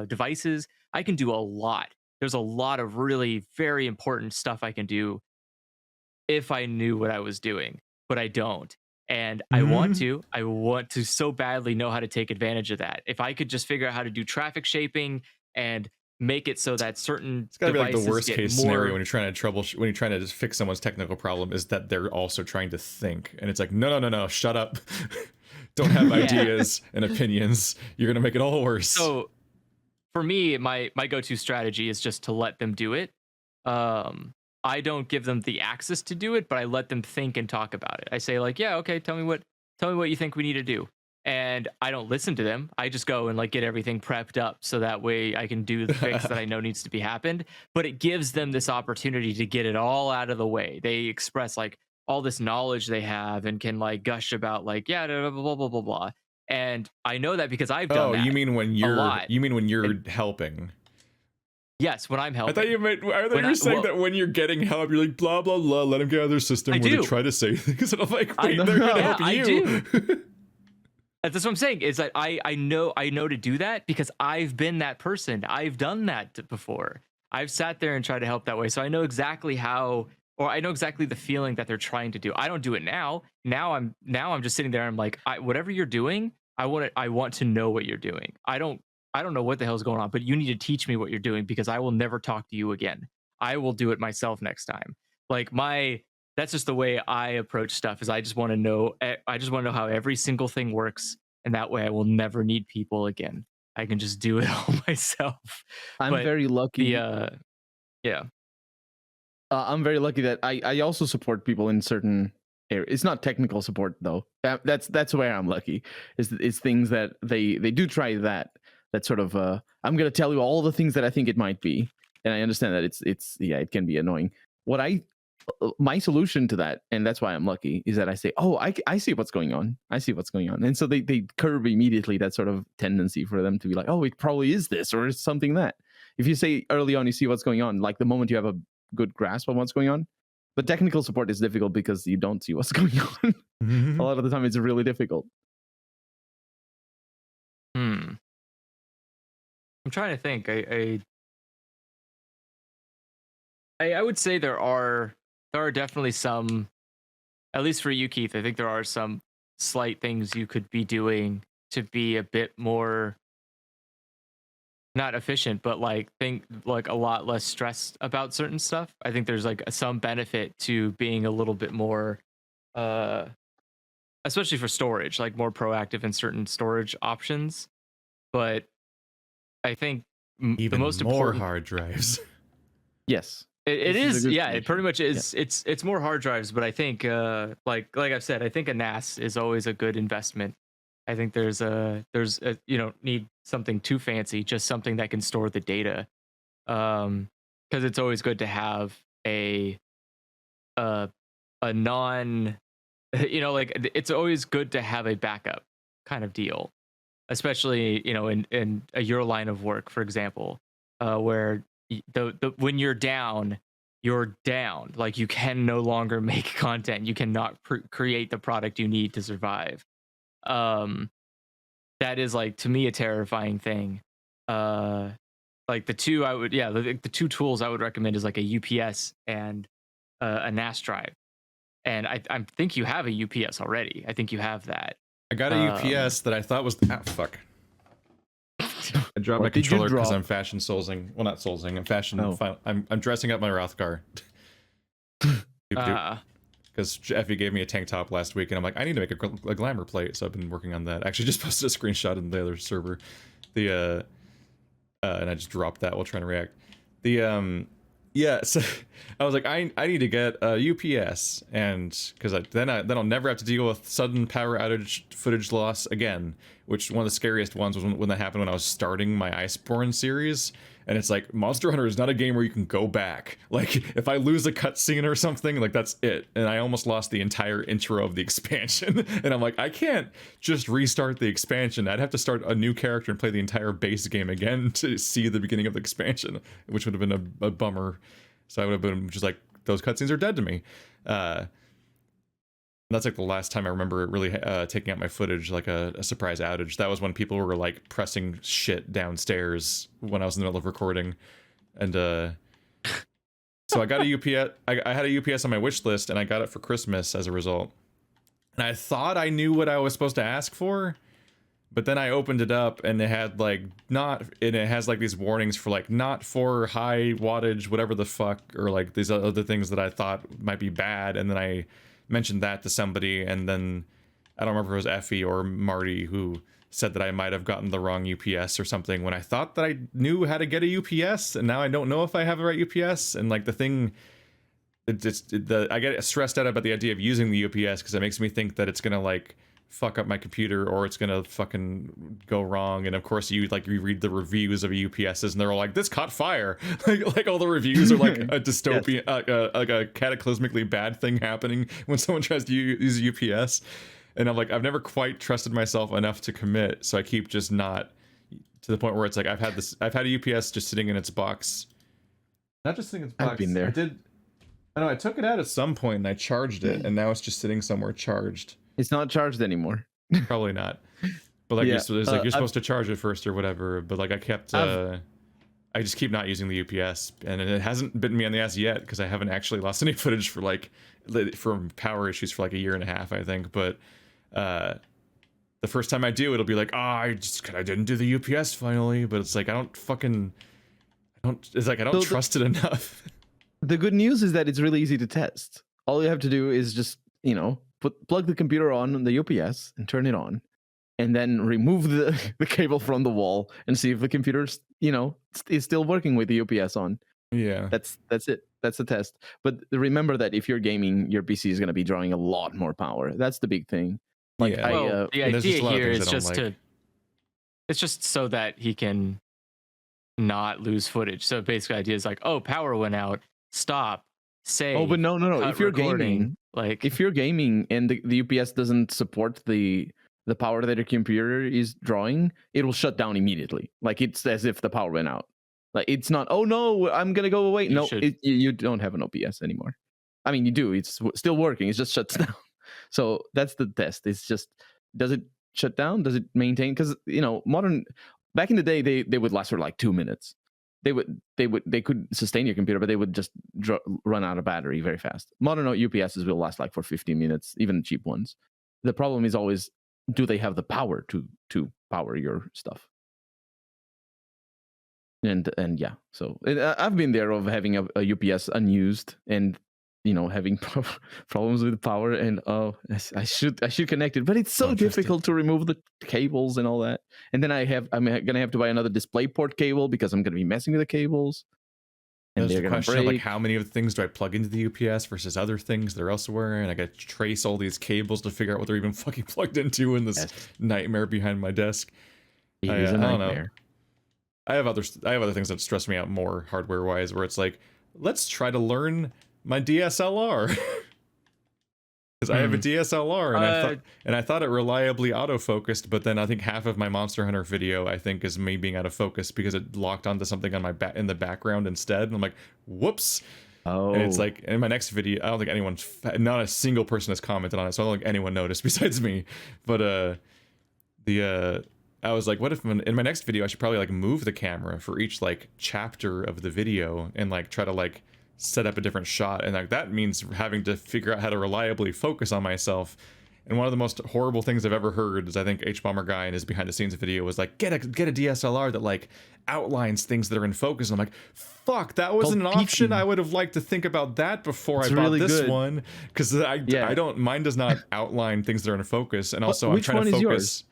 devices. I can do a lot. There's a lot of really very important stuff I can do if I knew what I was doing, but I don't. And I want to so badly know how to take advantage of that. If I could just figure out how to do traffic shaping and make it so that certain it's gotta be like the worst case scenario when you're trying to when you're trying to just fix someone's technical problem is that they're also trying to think, and it's like no, shut up. Don't have ideas and opinions. You're gonna make it all worse. So for me, my go-to strategy is just to let them do it. I don't give them the access to do it, but I let them think and talk about it. I say like, yeah, okay, tell me what you think we need to do. And I don't listen to them. I just go and like get everything prepped up so that way I can do the fix that I know needs to be happened. But it gives them this opportunity to get it all out of the way. They express like all this knowledge they have and can like gush about like, yeah, blah, blah, blah, blah, blah, blah. And I know that because I've done that. You mean when you're helping? Yes, when I'm helping. I thought you were saying that when you're getting help, you're like, blah, blah, blah, let them get out of their system when they try to say things. And I'm like, wait, they're going to help you. I do. That's what I'm saying, is that I know to do that because I've been that person. I've done that before. I've sat there and tried to help that way. So I know exactly I know exactly the feeling that they're trying to do. I don't do it now. Now I'm just sitting there and I'm like, whatever you're doing, I want to know what you're doing. I don't know what the hell's going on, but you need to teach me what you're doing because I will never talk to you again. I will do it myself next time. Like that's just the way I approach stuff. Is I just want to know how every single thing works, and that way I will never need people again. I can just do it all myself. I'm very lucky. Yeah. I'm very lucky that I also support people in certain areas. It's not technical support though. That's where I'm lucky. Is things that they do try that sort of. I'm gonna tell you all the things that I think it might be, and I understand that it can be annoying. My solution to that, and that's why I'm lucky, is that I say, oh, I see what's going on. I see what's going on. And so they curb immediately that sort of tendency for them to be like, oh, it probably is this or it's something that. If you say early on, you see what's going on, like the moment you have a good grasp of what's going on. But technical support is difficult because you don't see what's going on. A lot of the time it's really difficult. I'm trying to think. I would say there are definitely some, at least for you, Keith, I think there are some slight things you could be doing to be a bit more, not efficient, but like a lot less stressed about certain stuff. I think there's like some benefit to being a little bit more, especially for storage, like more proactive in certain storage options. But I think even the most more important hard drives. Yes. It is, yeah. It pretty much is. Yeah. It's more hard drives, but I think, like I've said, I think a NAS is always a good investment. I think there's you don't need something too fancy, just something that can store the data, because it's always good to have a non, like it's always good to have a backup kind of deal, especially in your line of work, for example, where the when you're down, like you can no longer make content, you cannot create the product you need to survive. That is, like, to me, a terrifying thing. Like the two tools I would recommend is like a UPS and a NAS drive. And I think you have a UPS already. I think you have that. I got a UPS that I thought was fuck. I dropped my controller because I'm fashion soulsing. Well, not soulsing. I'm fashion. I'm dressing up my Rothgar. Because Effie gave me a tank top last week, and I'm like, I need to make a glamour plate, so I've been working on that. Actually, just posted a screenshot in the other server. And I just dropped that while trying to react. So I was like, I need to get a UPS, and because then I'll never have to deal with sudden power outage footage loss again. Which one of the scariest ones was when that happened when I was starting my Iceborne series. And it's like, Monster Hunter is not a game where you can go back. Like, if I lose a cutscene or something, like, that's it. And I almost lost the entire intro of the expansion. And I'm like, I can't just restart the expansion. I'd have to start a new character and play the entire base game again to see the beginning of the expansion, which would have been a bummer. So I would have been just like, those cutscenes are dead to me. That's like the last time I remember it really taking out my footage, like a surprise outage. That was when people were like pressing shit downstairs when I was in the middle of recording. And so I got a UPS. I had a UPS on my wish list, and I got it for Christmas as a result. And I thought I knew what I was supposed to ask for, but then I opened it up and it had like it has like these warnings for like not for high wattage, whatever the fuck, or like these other things that I thought might be bad. And then I mentioned that to somebody, and then I don't remember if it was Effie or Marty who said that I might have gotten the wrong UPS or something when I thought that I knew how to get a UPS, and now I don't know if I have the right UPS. And like the thing I get stressed out about the idea of using the UPS because it makes me think that it's gonna like fuck up my computer or it's gonna fucking go wrong. And of course you read the reviews of UPSs and they're all like, this caught fire. like all the reviews are like a dystopian, like a cataclysmically bad thing happening when someone tries to use UPS. And I'm like, I've never quite trusted myself enough to commit, so I keep just not, to the point where it's like I've had a UPS just sitting in its box. Not just sitting in its box. I've been there. I know I took it out at some point and I charged it, and now it's just sitting somewhere charged. It's not charged anymore. Probably not. But like, you're supposed to charge it first or whatever. But like, I just keep not using the UPS, and it hasn't bitten me on the ass yet because I haven't actually lost any footage from power issues for like a year and a half, I think. But the first time I do, it'll be like, I didn't do the UPS finally. But it's like I don't trust it enough. The good news is that it's really easy to test. All you have to do is just, plug the computer on the UPS and turn it on, and then remove the cable from the wall and see if the computer's, is still working with the UPS on. Yeah. That's it. That's the test. But remember that if you're gaming, your PC is going to be drawing a lot more power. That's the big thing. The idea here is it's just so that he can not lose footage. So basically the idea is like, oh, power went out. Stop. Save. Oh, but no. If you're gaming, if you're gaming and the UPS doesn't support the power that your computer is drawing, it will shut down immediately. Like it's as if the power went out. Like it's not. Oh no, I'm gonna go away. You don't have an OPS anymore. I mean, you do. It's still working. It just shuts down. So that's the test. It's just, does it shut down? Does it maintain? Because back in the day, they would last for like 2 minutes. They could sustain your computer, but they would just run out of battery very fast. Modern UPSs will last like for 15 minutes, even cheap ones. The problem is always, do they have the power to power your stuff? And yeah, so I've been there of having a UPS unused and having problems with power, and I should connect it, but it's so difficult to remove the cables and all that. And then I'm gonna have to buy another DisplayPort cable because I'm gonna be messing with the cables. And there's the question of like, how many of the things do I plug into the UPS versus other things that are elsewhere, and I got to trace all these cables to figure out what they're even fucking plugged into in this nightmare behind my desk. It is a nightmare. I don't know. I have other things that stress me out more hardware wise, where it's like, let's try to learn my DSLR, because I have a DSLR and I thought it reliably autofocused, but then I think half of my Monster Hunter video I think is me being out of focus because it locked onto something on my in the background instead, and I'm like, whoops. And it's like, in my next video, I don't think not a single person has commented on it, so I don't think anyone noticed besides me. But I was like, what if in my next video I should probably like move the camera for each like chapter of the video and like try to like set up a different shot, and like that means having to figure out how to reliably focus on myself. And one of the most horrible things I've ever heard is, I think H-Bomber Guy in his behind the scenes video was like, get a DSLR that like outlines things that are in focus. And I'm like, fuck, that wasn't an option. I would have liked to think about that before I bought this one, because mine does not outline things that are in focus. And also I'm trying to focus.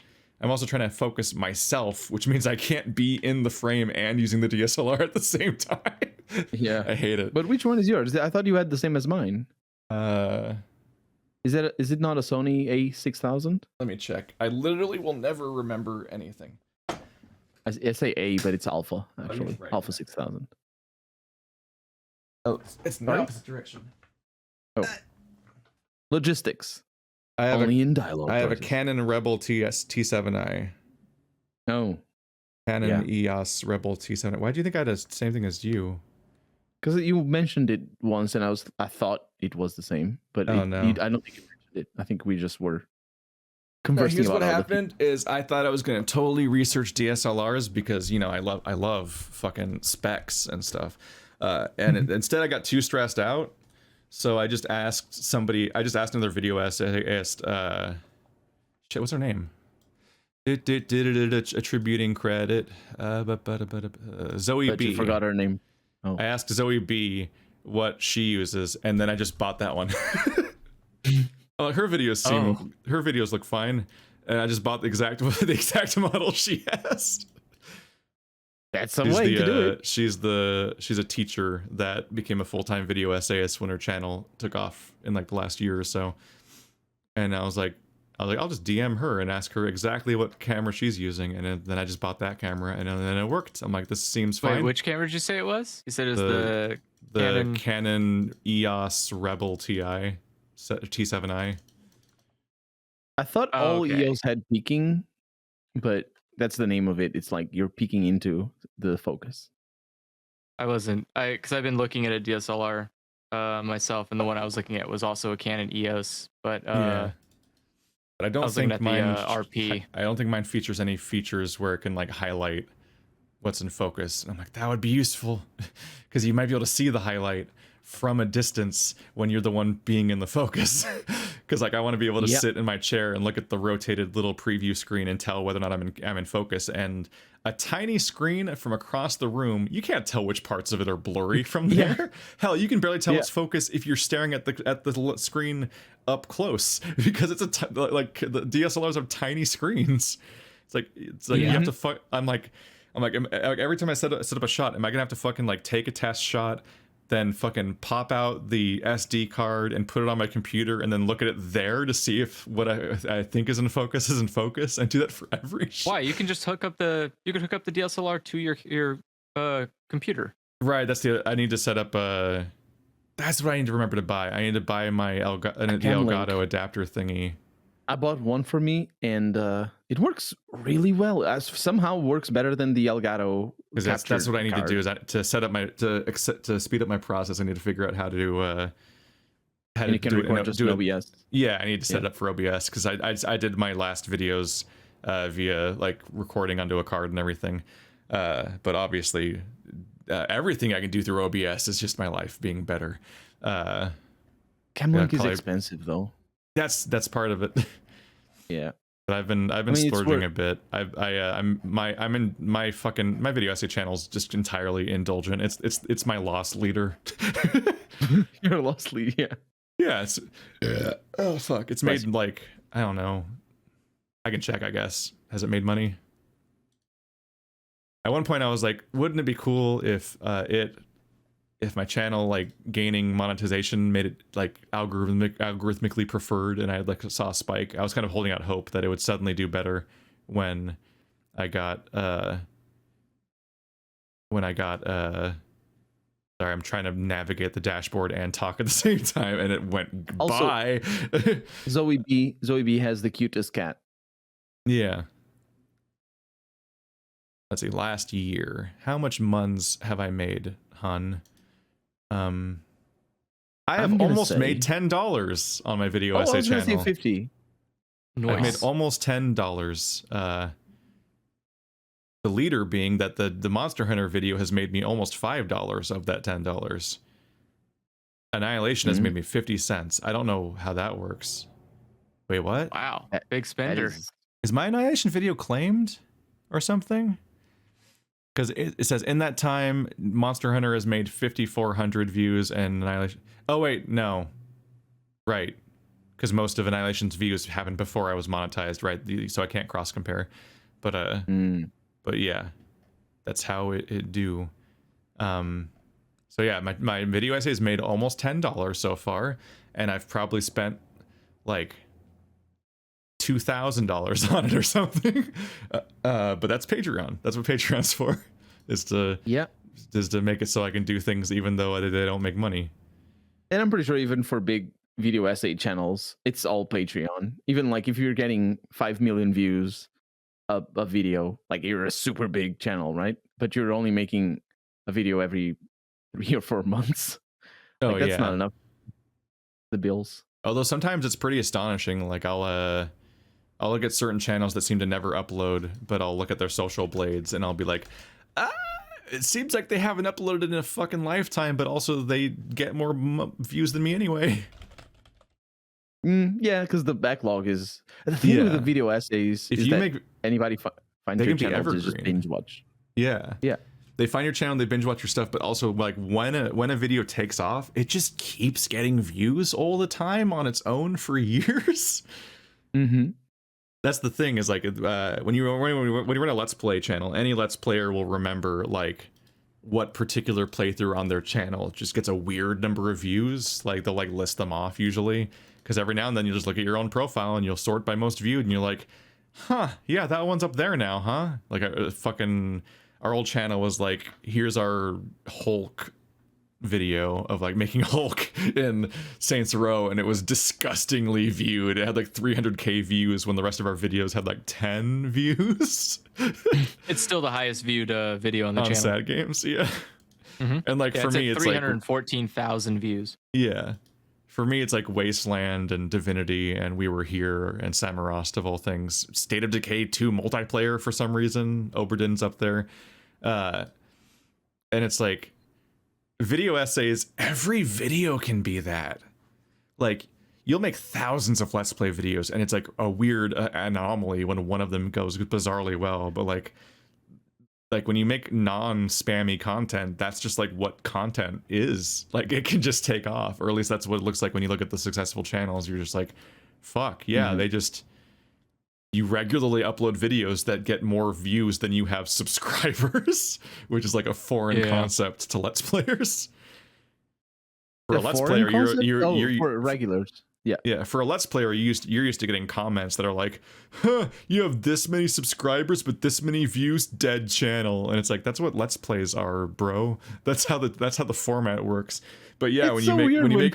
I'm also trying to focus myself, which means I can't be in the frame and using the DSLR at the same time. Yeah, I hate it. But which one is yours? I thought you had the same as mine. Is it not a Sony A6000? Let me check. I literally will never remember anything. I say A, but it's Alpha, actually. Alpha 6000. Oh, it's in the opposite direction. Oh. Logistics. Only in Dialog. I have a Canon Rebel T7i. Oh. Canon EOS Rebel T7. Why do you think I had the same thing as you? Because you mentioned it once, and I thought it was the same, but no. I don't think you mentioned it. I think we just were conversing here's about what happened is I thought I was going to totally research DSLRs because I love fucking specs and stuff, and instead I got too stressed out. So I just asked somebody. I just asked another video. Asked shit. What's her name? Attributing credit. Zoe but B. You forgot her name. Oh. I asked Zoe B what she uses, and then I just bought that one. Her videos look fine, and I just bought the exact model she has. That's some way to do it. She's a teacher that became a full-time video essayist when her channel took off in like the last year or so. And I was like, I'll just DM her and ask her exactly what camera she's using, and then I just bought that camera, and then it worked. I'm like, this seems fine. Wait, which camera did you say it was? You said it was the Canon EOS Rebel TI T7i. I thought all EOS had peaking, but that's the name of it. It's like you're peeking into the focus. I wasn't, because I've been looking at a DSLR myself, and the one I was looking at was also a Canon EOS, but yeah. But I don't think mine RP. I don't think mine features any features where it can like highlight what's in focus. And I'm like, that would be useful because you might be able to see the highlight from a distance when you're the one being in the focus. Because like I want to be able to sit in my chair and look at the rotated little preview screen and tell whether or not I'm in focus. And a tiny screen from across the room, you can't tell which parts of it are blurry from there. Hell, you can barely tell it's focus if you're staring at the screen up close, because it's like the DSLRs have tiny screens. It's like you have to I'm like every time I set up a shot, am I gonna have to fucking like take a test shot, then fucking pop out the SD card and put it on my computer and then look at it there to see if what I think is in focus, and do that for every shot? Why? You can just hook up the DSLR to your computer. Right, I need to set up that's what I need to remember to buy. I need to buy my Elgato adapter thingy. I bought one for me, and it works really well. Somehow works better than the Elgato. Because that's what I need to do, is to set up to speed up my process. I need to figure out how to do OBS. Yeah, I need to set it up for OBS, because I did my last videos via like recording onto a card and everything. But obviously, everything I can do through OBS is just my life being better. Camlink is expensive though. That's part of it. Yeah. But I've been splurging a bit. My video essay channel's just entirely indulgent. It's my loss leader. Your loss leader, yeah. Oh fuck! It's made like, I don't know. I can check, I guess. Has it made money? At one point, I was like, wouldn't it be cool if my channel like gaining monetization made it like algorithmically preferred, and I like saw a spike. I was kind of holding out hope that it would suddenly do better when I got sorry, I'm trying to navigate the dashboard and talk at the same time, and it went also, by. Zoe B has the cutest cat. Yeah. Let's see, last year, how much muns have I made, hun? I have almost made $10 on my video essay channel. I was gonna say 50. Nice. I've made almost $10. The leader being that the Monster Hunter video has made me almost $5 of that $10. Annihilation has made me 50 cents. I don't know how that works. Wait, what? Wow, big spender. Is my Annihilation video claimed or something? Because it says, in that time, Monster Hunter has made 5,400 views, and Annihilation... Oh, wait, no. Right. Because most of Annihilation's views happened before I was monetized, right? So I can't cross-compare. But yeah, that's how it do. So yeah, my video essay has made almost $10 so far, and I've probably spent, like, $2,000 on it or something. But that's Patreon. That's what Patreon's for, is to make it so I can do things even though they don't make money. And I'm pretty sure even for big video essay channels, it's all Patreon. Even like if you're getting 5 million views a video, like you're a super big channel, right? But you're only making a video every 3 or 4 months. Like, that's not enough. The bills. Although sometimes it's pretty astonishing. Like I'll look at certain channels that seem to never upload, but I'll look at their social blades and I'll be like, it seems like they haven't uploaded in a fucking lifetime, but also they get more views than me anyway. Yeah, because the backlog is... The thing with the video essays is that anybody finds your channel to just binge watch. Yeah. Yeah. They find your channel, they binge watch your stuff, but also like when a video takes off, it just keeps getting views all the time on its own for years. Mm-hmm. That's the thing is like when you run a Let's Play channel, any Let's Player will remember like what particular playthrough on their channel just gets a weird number of views. Like they'll like list them off usually, because every now and then you just look at your own profile and you'll sort by most viewed, and you're like, huh, yeah, that one's up there now, huh? Like fucking our old channel was like, here's our Hulk video of like making Hulk in Saints Row, and it was disgustingly viewed. It had like 300k views when the rest of our videos had like 10 views. It's still the highest viewed video on the channel. Sad Games, yeah. And like for me, it's 314,000 views. Yeah, for me, it's like Wasteland and Divinity and We Were Here and Samarast of all things. State of Decay 2 multiplayer for some reason. Oberdin's up there, and it's like video essays. Every video can be that. Like you'll make thousands of Let's Play videos, and it's like a weird anomaly when one of them goes bizarrely well. But like when you make non-spammy content, that's just like what content is. Like it can just take off, or at least that's what it looks like when you look at the successful channels. You're just like, fuck yeah, you regularly upload videos that get more views than you have subscribers, which is like a foreign concept to Let's Players. For a Let's Player, you're for regulars. Yeah. For a Let's Player, you're used to getting comments that are like, huh, you have this many subscribers but this many views, dead channel. And it's like, that's what Let's Plays are, bro. That's how the format works. But yeah, when you make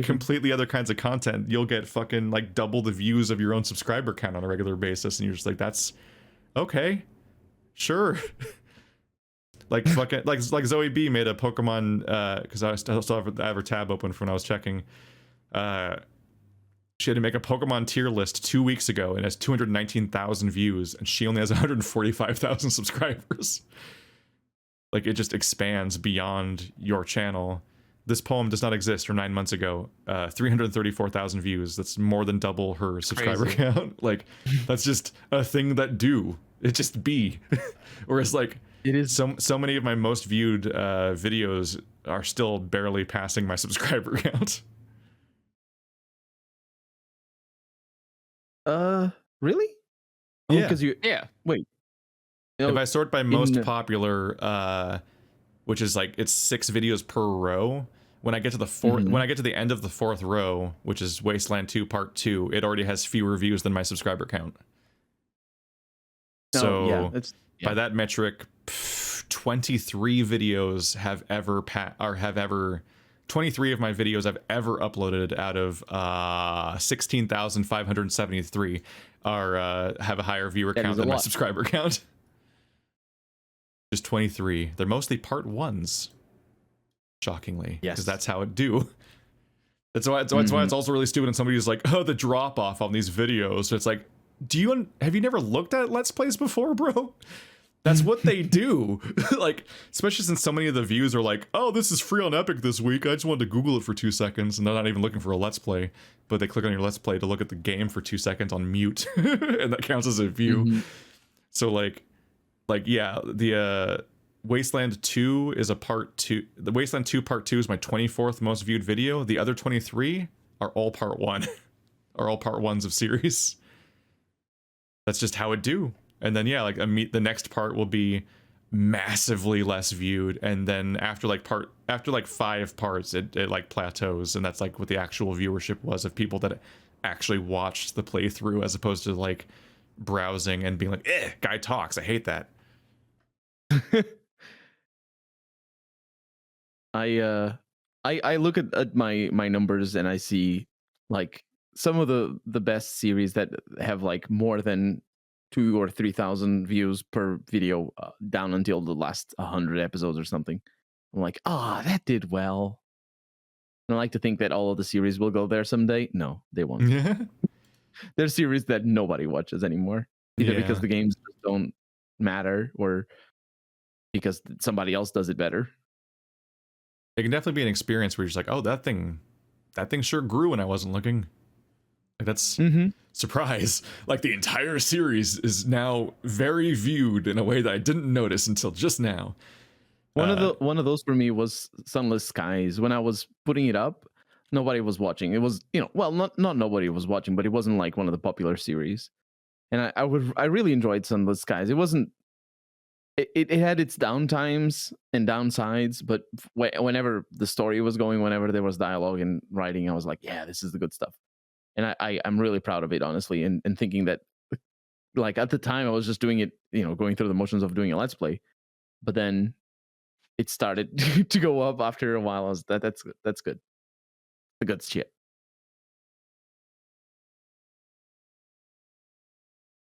completely other kinds of content, you'll get fucking like double the views of your own subscriber count on a regular basis, and you're just like, that's okay, sure. Like fucking like Zoe B made a Pokemon because I still have her tab open from when I was checking. She had to make a Pokemon tier list 2 weeks ago and has 219,000 views, and she only has 145,000 subscribers. Like it just expands beyond your channel. This poem does not exist from 9 months ago. 334,000 views. That's more than double her subscriber count. Like that's just a thing that it just be. Whereas like it is so many of my most viewed videos are still barely passing my subscriber count. Really? Yeah. Because wait. If I sort by most popular, which is like it's 6 videos per row, when I get to the when I get to the end of the 4th row, which is Wasteland 2 Part 2, it already has fewer views than my subscriber count. So by that metric, 23 videos have ever 23 of my videos I've ever uploaded out of 16,573 have a higher viewer count than my subscriber count. Just 23. They're mostly part 1s. Shockingly, because that's how it do. That's why it's also really stupid when somebody's like, oh, the drop off on these videos. So it's like, have you never looked at Let's Plays before, bro? That's what they do. Like, especially since so many of the views are like, oh, this is free on Epic this week. I just wanted to Google it for 2 seconds, and they're not even looking for a Let's Play, but they click on your Let's Play to look at the game for 2 seconds on mute, and that counts as a view. So like yeah, the Wasteland 2 is a part 2. The Wasteland 2 Part 2 is my 24th most viewed video. The other 23 are all part 1, are all part 1s of series. That's just how it do. And then yeah, like the next part will be massively less viewed, and then after like 5 parts, it like plateaus, and that's like what the actual viewership was of people that actually watched the playthrough, as opposed to like browsing and being like, guy talks, I hate that. I look at my numbers, and I see like some of the best series that have like more than 2,000 or 3,000 views per video down until the last 100 episodes or something. I'm like, that did well. And I like to think that all of the series will go there someday. No, they won't. There's series that nobody watches anymore, either because the games just don't matter or because somebody else does it better. It can definitely be an experience where you're just like, oh, that thing sure grew when I wasn't looking. Like that's surprise. Like the entire series is now very viewed in a way that I didn't notice until just now. One of those for me was Sunless Skies. When I was putting it up, nobody was watching. It was, not nobody was watching, but it wasn't like one of the popular series. and I really enjoyed Sunless Skies. It wasn't. It had its downtimes and downsides, but whenever the story was going, whenever there was dialogue and writing, I was like, yeah, this is the good stuff. And I'm really proud of it, honestly, and thinking that, like, at the time I was just doing it, going through the motions of doing a let's play, but then it started to go up after a while. That's good. The good shit.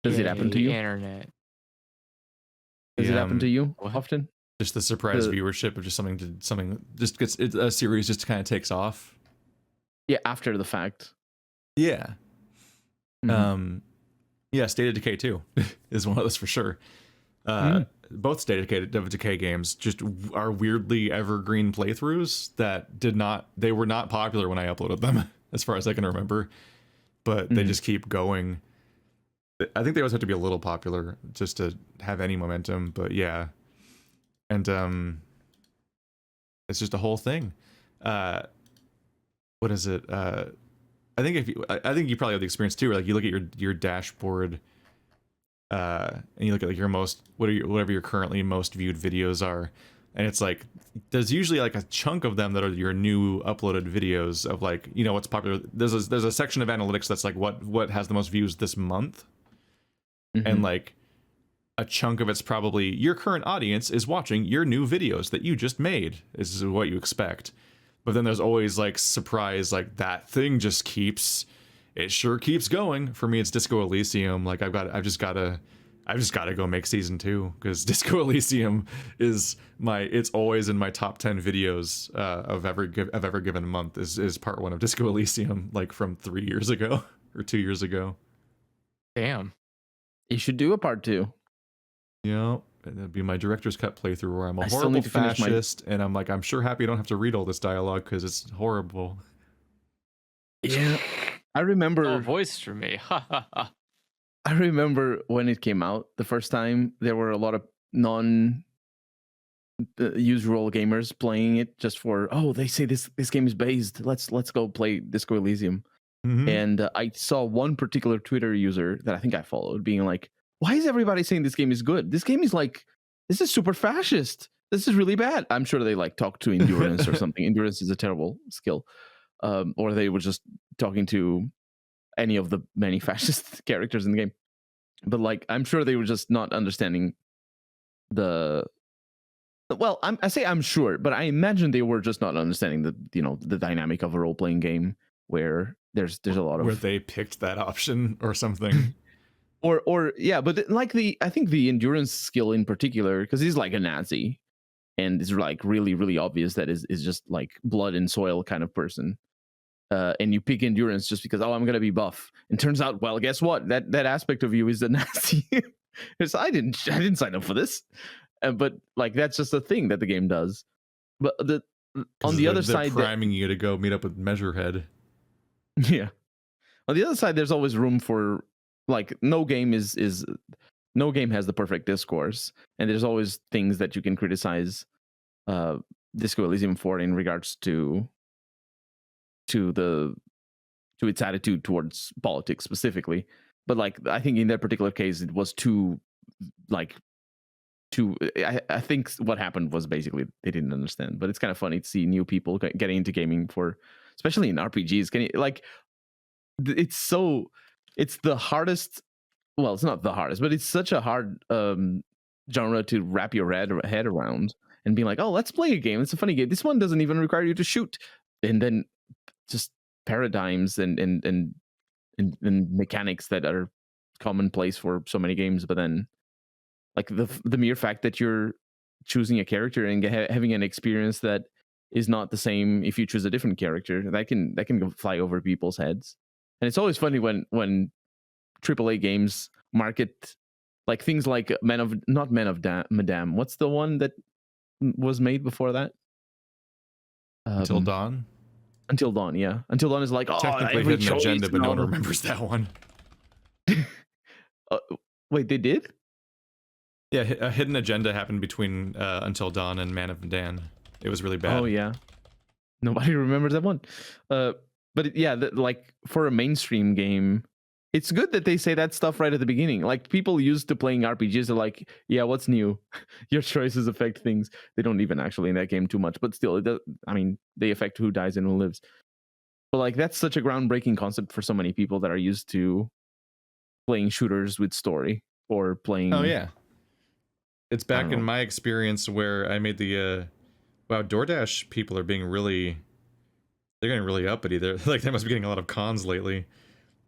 Does it happen to you? Internet. Does it happen to you often? Just the surprise viewership of just something just gets a series just kind of takes off. Yeah, after the fact. Yeah. Mm-hmm. Yeah, State of Decay 2 is one of those for sure. Both State of Decay games just are weirdly evergreen playthroughs that they were not popular when I uploaded them, as far as I can remember, but they just keep going. I think they always have to be a little popular just to have any momentum, but yeah. And it's just a whole thing. What is it? I think you probably have the experience too, where like you look at your dashboard and you look at like whatever your currently most viewed videos are, and it's like there's usually like a chunk of them that are your new uploaded videos of like, what's popular. There's a section of analytics that's like what has the most views this month. And like a chunk of it's probably your current audience is watching your new videos that you just made, is what you expect. But then there's always like surprise, like that thing just keeps going. For me, it's Disco Elysium. Like I've just gotta go make season 2, because Disco Elysium it's always in my top 10 videos of ever given month is part 1 of Disco Elysium, like from 3 years ago or 2 years ago. Damn. You should do a part 2. Yeah, it'd be my director's cut playthrough where I'm a horrible fascist, and I'm like, I'm sure happy I don't have to read all this dialogue because it's horrible. Yeah, I remember. Voice for me. I remember when it came out the first time, there were a lot of non-usual gamers playing it just for, they say this game is based. Let's go play Disco Elysium. Mm-hmm. And I saw one particular Twitter user that I think I followed being like, why is everybody saying this game is good? This game is this is super fascist. This is really bad. I'm sure they like talked to Endurance or something. Endurance is a terrible skill. Or they were just talking to any of the many fascist characters in the game. But like, I'm sure they were just not understanding I'm sure, but I imagine they were just not understanding the dynamic of a role-playing game where there's a lot of where they picked that option or something. or yeah, but like I think the endurance skill in particular, because he's like a Nazi and it's like really, really obvious that is just like blood and soil kind of person. And you pick endurance just because, I'm gonna be buff. And turns out, well, guess what? That aspect of you is the Nazi. Because I didn't sign up for this. But like that's just a thing that the game does. But on the other side, priming you to go meet up with Measurehead. Yeah. On the other side, there's always room for, like, no game has the perfect discourse, and there's always things that you can criticize Disco Elysium for in regards to its attitude towards politics specifically. But like, I think in that particular case, it was I think what happened was basically they didn't understand. But it's kind of funny to see new people getting into gaming especially in RPGs. It's the hardest. Well, it's not the hardest, but it's such a hard genre to wrap your head around and being like, let's play a game. It's a funny game. This one doesn't even require you to shoot, and then just paradigms and mechanics that are commonplace for so many games. But then, like the mere fact that you're choosing a character and having an experience that is not the same if you choose a different character, that can go fly over people's heads. And it's always funny when AAA games market like things like Madame. What's the one that was made before that? Until Dawn. Until Dawn, yeah. Until Dawn is like, technically Hidden Agenda, but no one remembers that one. Wait, they did? Yeah, a Hidden Agenda happened between Until Dawn and Man of Medan. It was really bad. Oh yeah, nobody remembers that one. But like for a mainstream game, it's good that they say that stuff right at the beginning. Like, people used to playing RPGs are like, yeah, what's new? Your choices affect things. They don't even actually in that game too much, but still, it does, I mean, they affect who dies and who lives. But like, that's such a groundbreaking concept for so many people that are used to playing shooters with story or playing. Oh yeah, it's back in my experience where I made the wow, DoorDash people are being really, they're getting really uppity. They're like, they must be getting a lot of cons lately.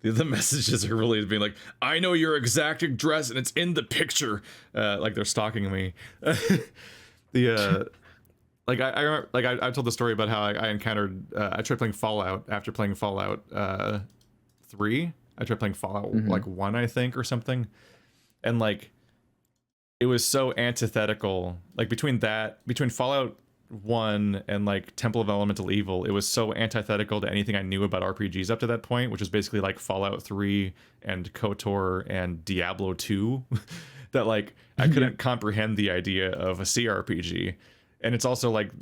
The messages are really being like, I know your exact address and it's in the picture. Like they're stalking me. Like I told the story about how I encountered, I tried playing Fallout after playing Fallout 3. I tried playing Fallout like 1, I think, or something. And like, it was so antithetical. Like between Fallout 1 and like Temple of Elemental Evil, it was so antithetical to anything I knew about RPGs up to that point, which is basically like Fallout 3 and KOTOR and Diablo 2 that like I couldn't comprehend the idea of a CRPG. And it's also like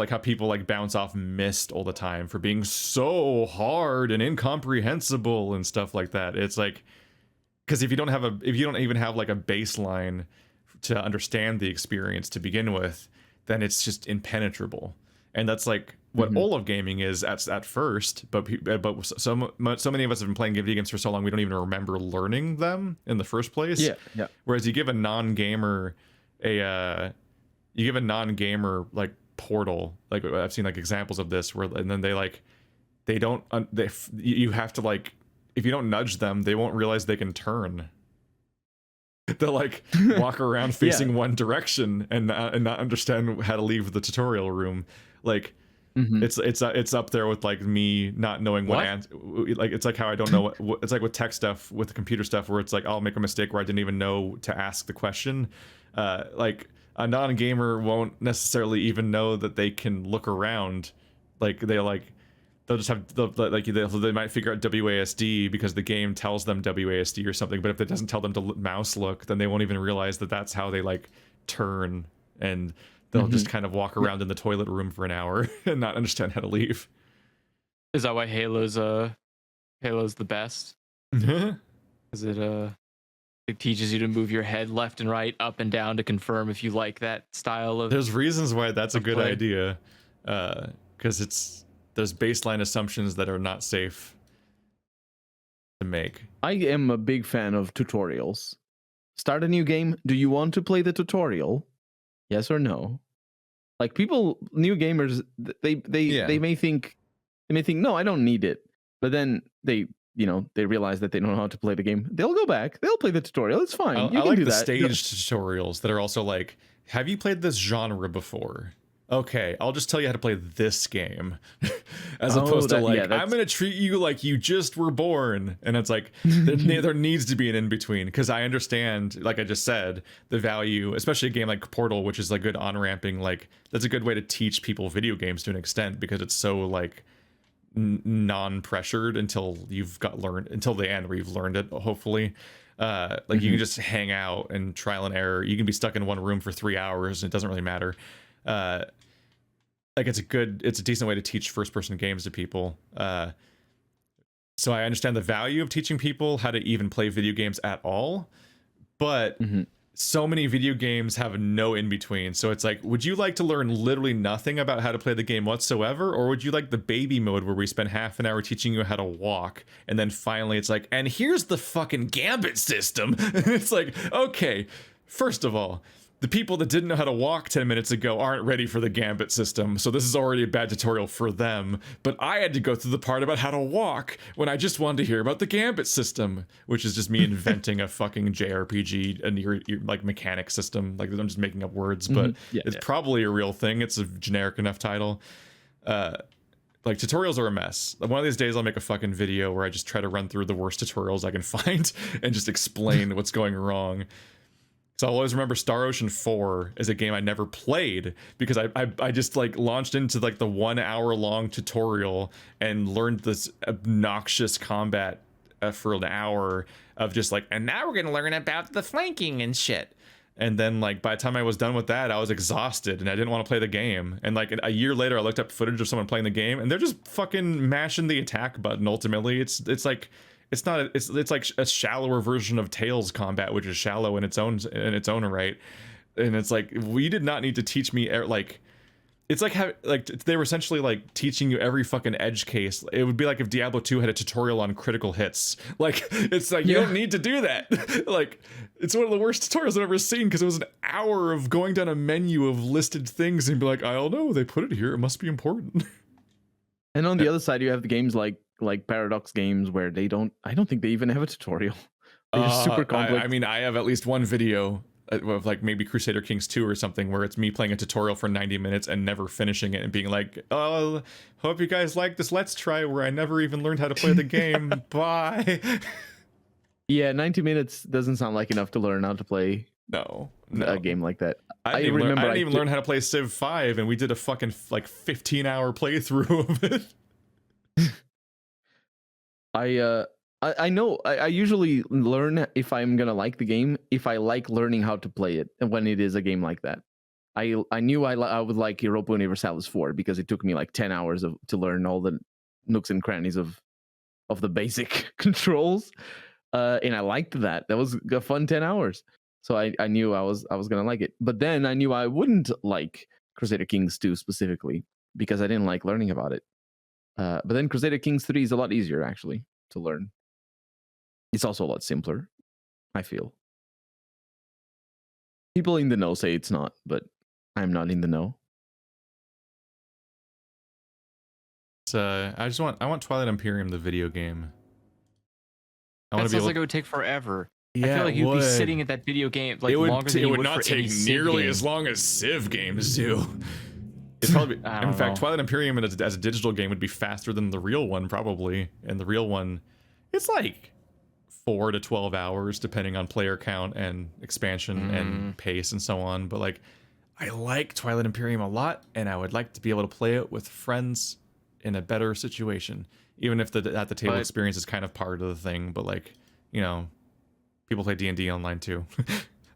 how people like bounce off Myst all the time for being so hard and incomprehensible and stuff like that. It's like, because if you don't even have like a baseline to understand the experience to begin with, then it's just impenetrable. And that's like what all of gaming is at first, but so many of us have been playing video games for so long we don't even remember learning them in the first place. Yeah. Whereas you give a non-gamer like Portal, like I've seen like examples of this where, and then you have to like, if you don't nudge them, they won't realize they can turn. They'll like walk around facing one direction and not understand how to leave the tutorial room. Like it's up there with like me not knowing like it's like how I don't know what it's like with tech stuff, with the computer stuff, where it's like I'll make a mistake where I didn't even know to ask the question. Like a non-gamer won't necessarily even know that they can look around. Like they'll just have they might figure out WASD because the game tells them WASD or something, but if it doesn't tell them to mouse look, then they won't even realize that that's how they like turn, and they'll just kind of walk around in the toilet room for an hour and not understand how to leave. Is that why Halo's the best? Because it teaches you to move your head left and right, up and down to confirm if you like that style of. There's reasons why that's a good play. idea, because there's baseline assumptions that are not safe to make. I am a big fan of tutorials. Start a new game. Do you want to play the tutorial? Yes or no? Like people, new gamers, they may think no, I don't need it. But then they realize that they don't know how to play the game. They'll go back. They'll play the tutorial. It's fine. I like the staged tutorials that are also like, have you played this genre before? Okay, I'll just tell you how to play this game, as opposed to like, I'm gonna treat you like you just were born, and it's like there needs to be an in between, because I understand, like I just said, the value, especially a game like Portal, which is like good on ramping. Like that's a good way to teach people video games to an extent, because it's so like non-pressured until until the end where you've learned it. Hopefully, like you can just hang out and trial and error. You can be stuck in one room for 3 hours, and it doesn't really matter. Like it's a decent way to teach first-person games to people. So I understand the value of teaching people how to even play video games at all, but so many video games have no in-between. So it's like, would you like to learn literally nothing about how to play the game whatsoever, or would you like the baby mode where we spend half an hour teaching you how to walk, and then finally it's like, and here's the fucking gambit system? And it's like, okay, first of all, the people that didn't know how to walk 10 minutes ago aren't ready for the gambit system, so this is already a bad tutorial for them. But I had to go through the part about how to walk when I just wanted to hear about the gambit system, which is just me inventing a fucking JRPG and your like mechanic system. Like I'm just making up words, but it's probably a real thing. It's a generic enough title. Like tutorials are a mess. One of these days I'll make a fucking video where I just try to run through the worst tutorials I can find and just explain what's going wrong. So I'll always remember Star Ocean 4 as a game I never played, because I just like launched into like the 1 hour long tutorial and learned this obnoxious combat for an hour of just like, and now we're gonna learn about the flanking and shit. And then like by the time I was done with that, I was exhausted and I didn't want to play the game. And like a year later, I looked up footage of someone playing the game and they're just fucking mashing the attack button. Ultimately, it's like it's not it's like a shallower version of Tails combat, which is shallow in its own right. And it's like, we did not need to teach me like, it's like how like they were essentially like teaching you every fucking edge case. It would be like if Diablo 2 had a tutorial on critical hits. Like, it's like, you don't need to do that. Like, it's one of the worst tutorials I've ever seen, because it was an hour of going down a menu of listed things and be like, I don't know, they put it here, it must be important. And on the other side, you have the games like Paradox games where I don't think they even have a tutorial. They're just super complex. I mean, I have at least one video of like maybe Crusader Kings 2 or something, where it's me playing a tutorial for 90 minutes and never finishing it and being like, oh, hope you guys like this Let's Try where I never even learned how to play the game. Bye. Yeah, 90 minutes doesn't sound like enough to learn how to play a game like that. I didn't even learn how to play Civ 5, and we did a fucking like 15-hour playthrough of it. I know I usually learn if I'm gonna like the game if I like learning how to play it, and when it is a game like that. I knew I would like Europa Universalis 4 because it took me like 10 hours to learn all the nooks and crannies of the basic controls, and I liked that. That was a fun 10 hours. So I knew I was gonna like it. But then I knew I wouldn't like Crusader Kings 2 specifically because I didn't like learning about it. But then Crusader Kings 3 is a lot easier actually to learn. It's also a lot simpler, I feel. People in the know say it's not, but I'm not in the know. I want Twilight Imperium, the video game. That sounds like it would take forever. Yeah, I feel like you'd be sitting at that video game like longer than you would not take nearly as long as Civ games do. It'd probably be, in fact, Twilight Imperium as a digital game would be faster than the real one, probably. And the real one, it's like 4 to 12 hours, depending on player count and expansion and pace and so on. But like, I like Twilight Imperium a lot, and I would like to be able to play it with friends in a better situation, even if the at the table experience is kind of part of the thing. But like, you know, people play D&D online too.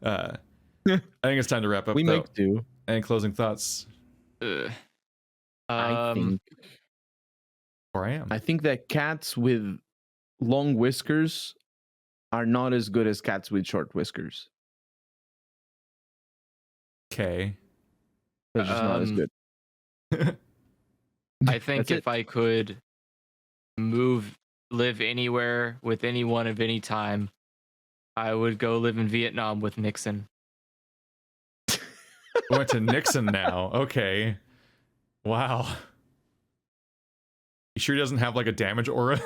I think it's time to wrap up. We make do. Any closing thoughts? I think. Or I am. I think that cats with long whiskers are not as good as cats with short whiskers. Okay. They're just not as good. I think if I could live anywhere with anyone of any time, I would go live in Vietnam with Nixon. We went to Nixon now. Okay. Wow. You sure he doesn't have like a damage aura?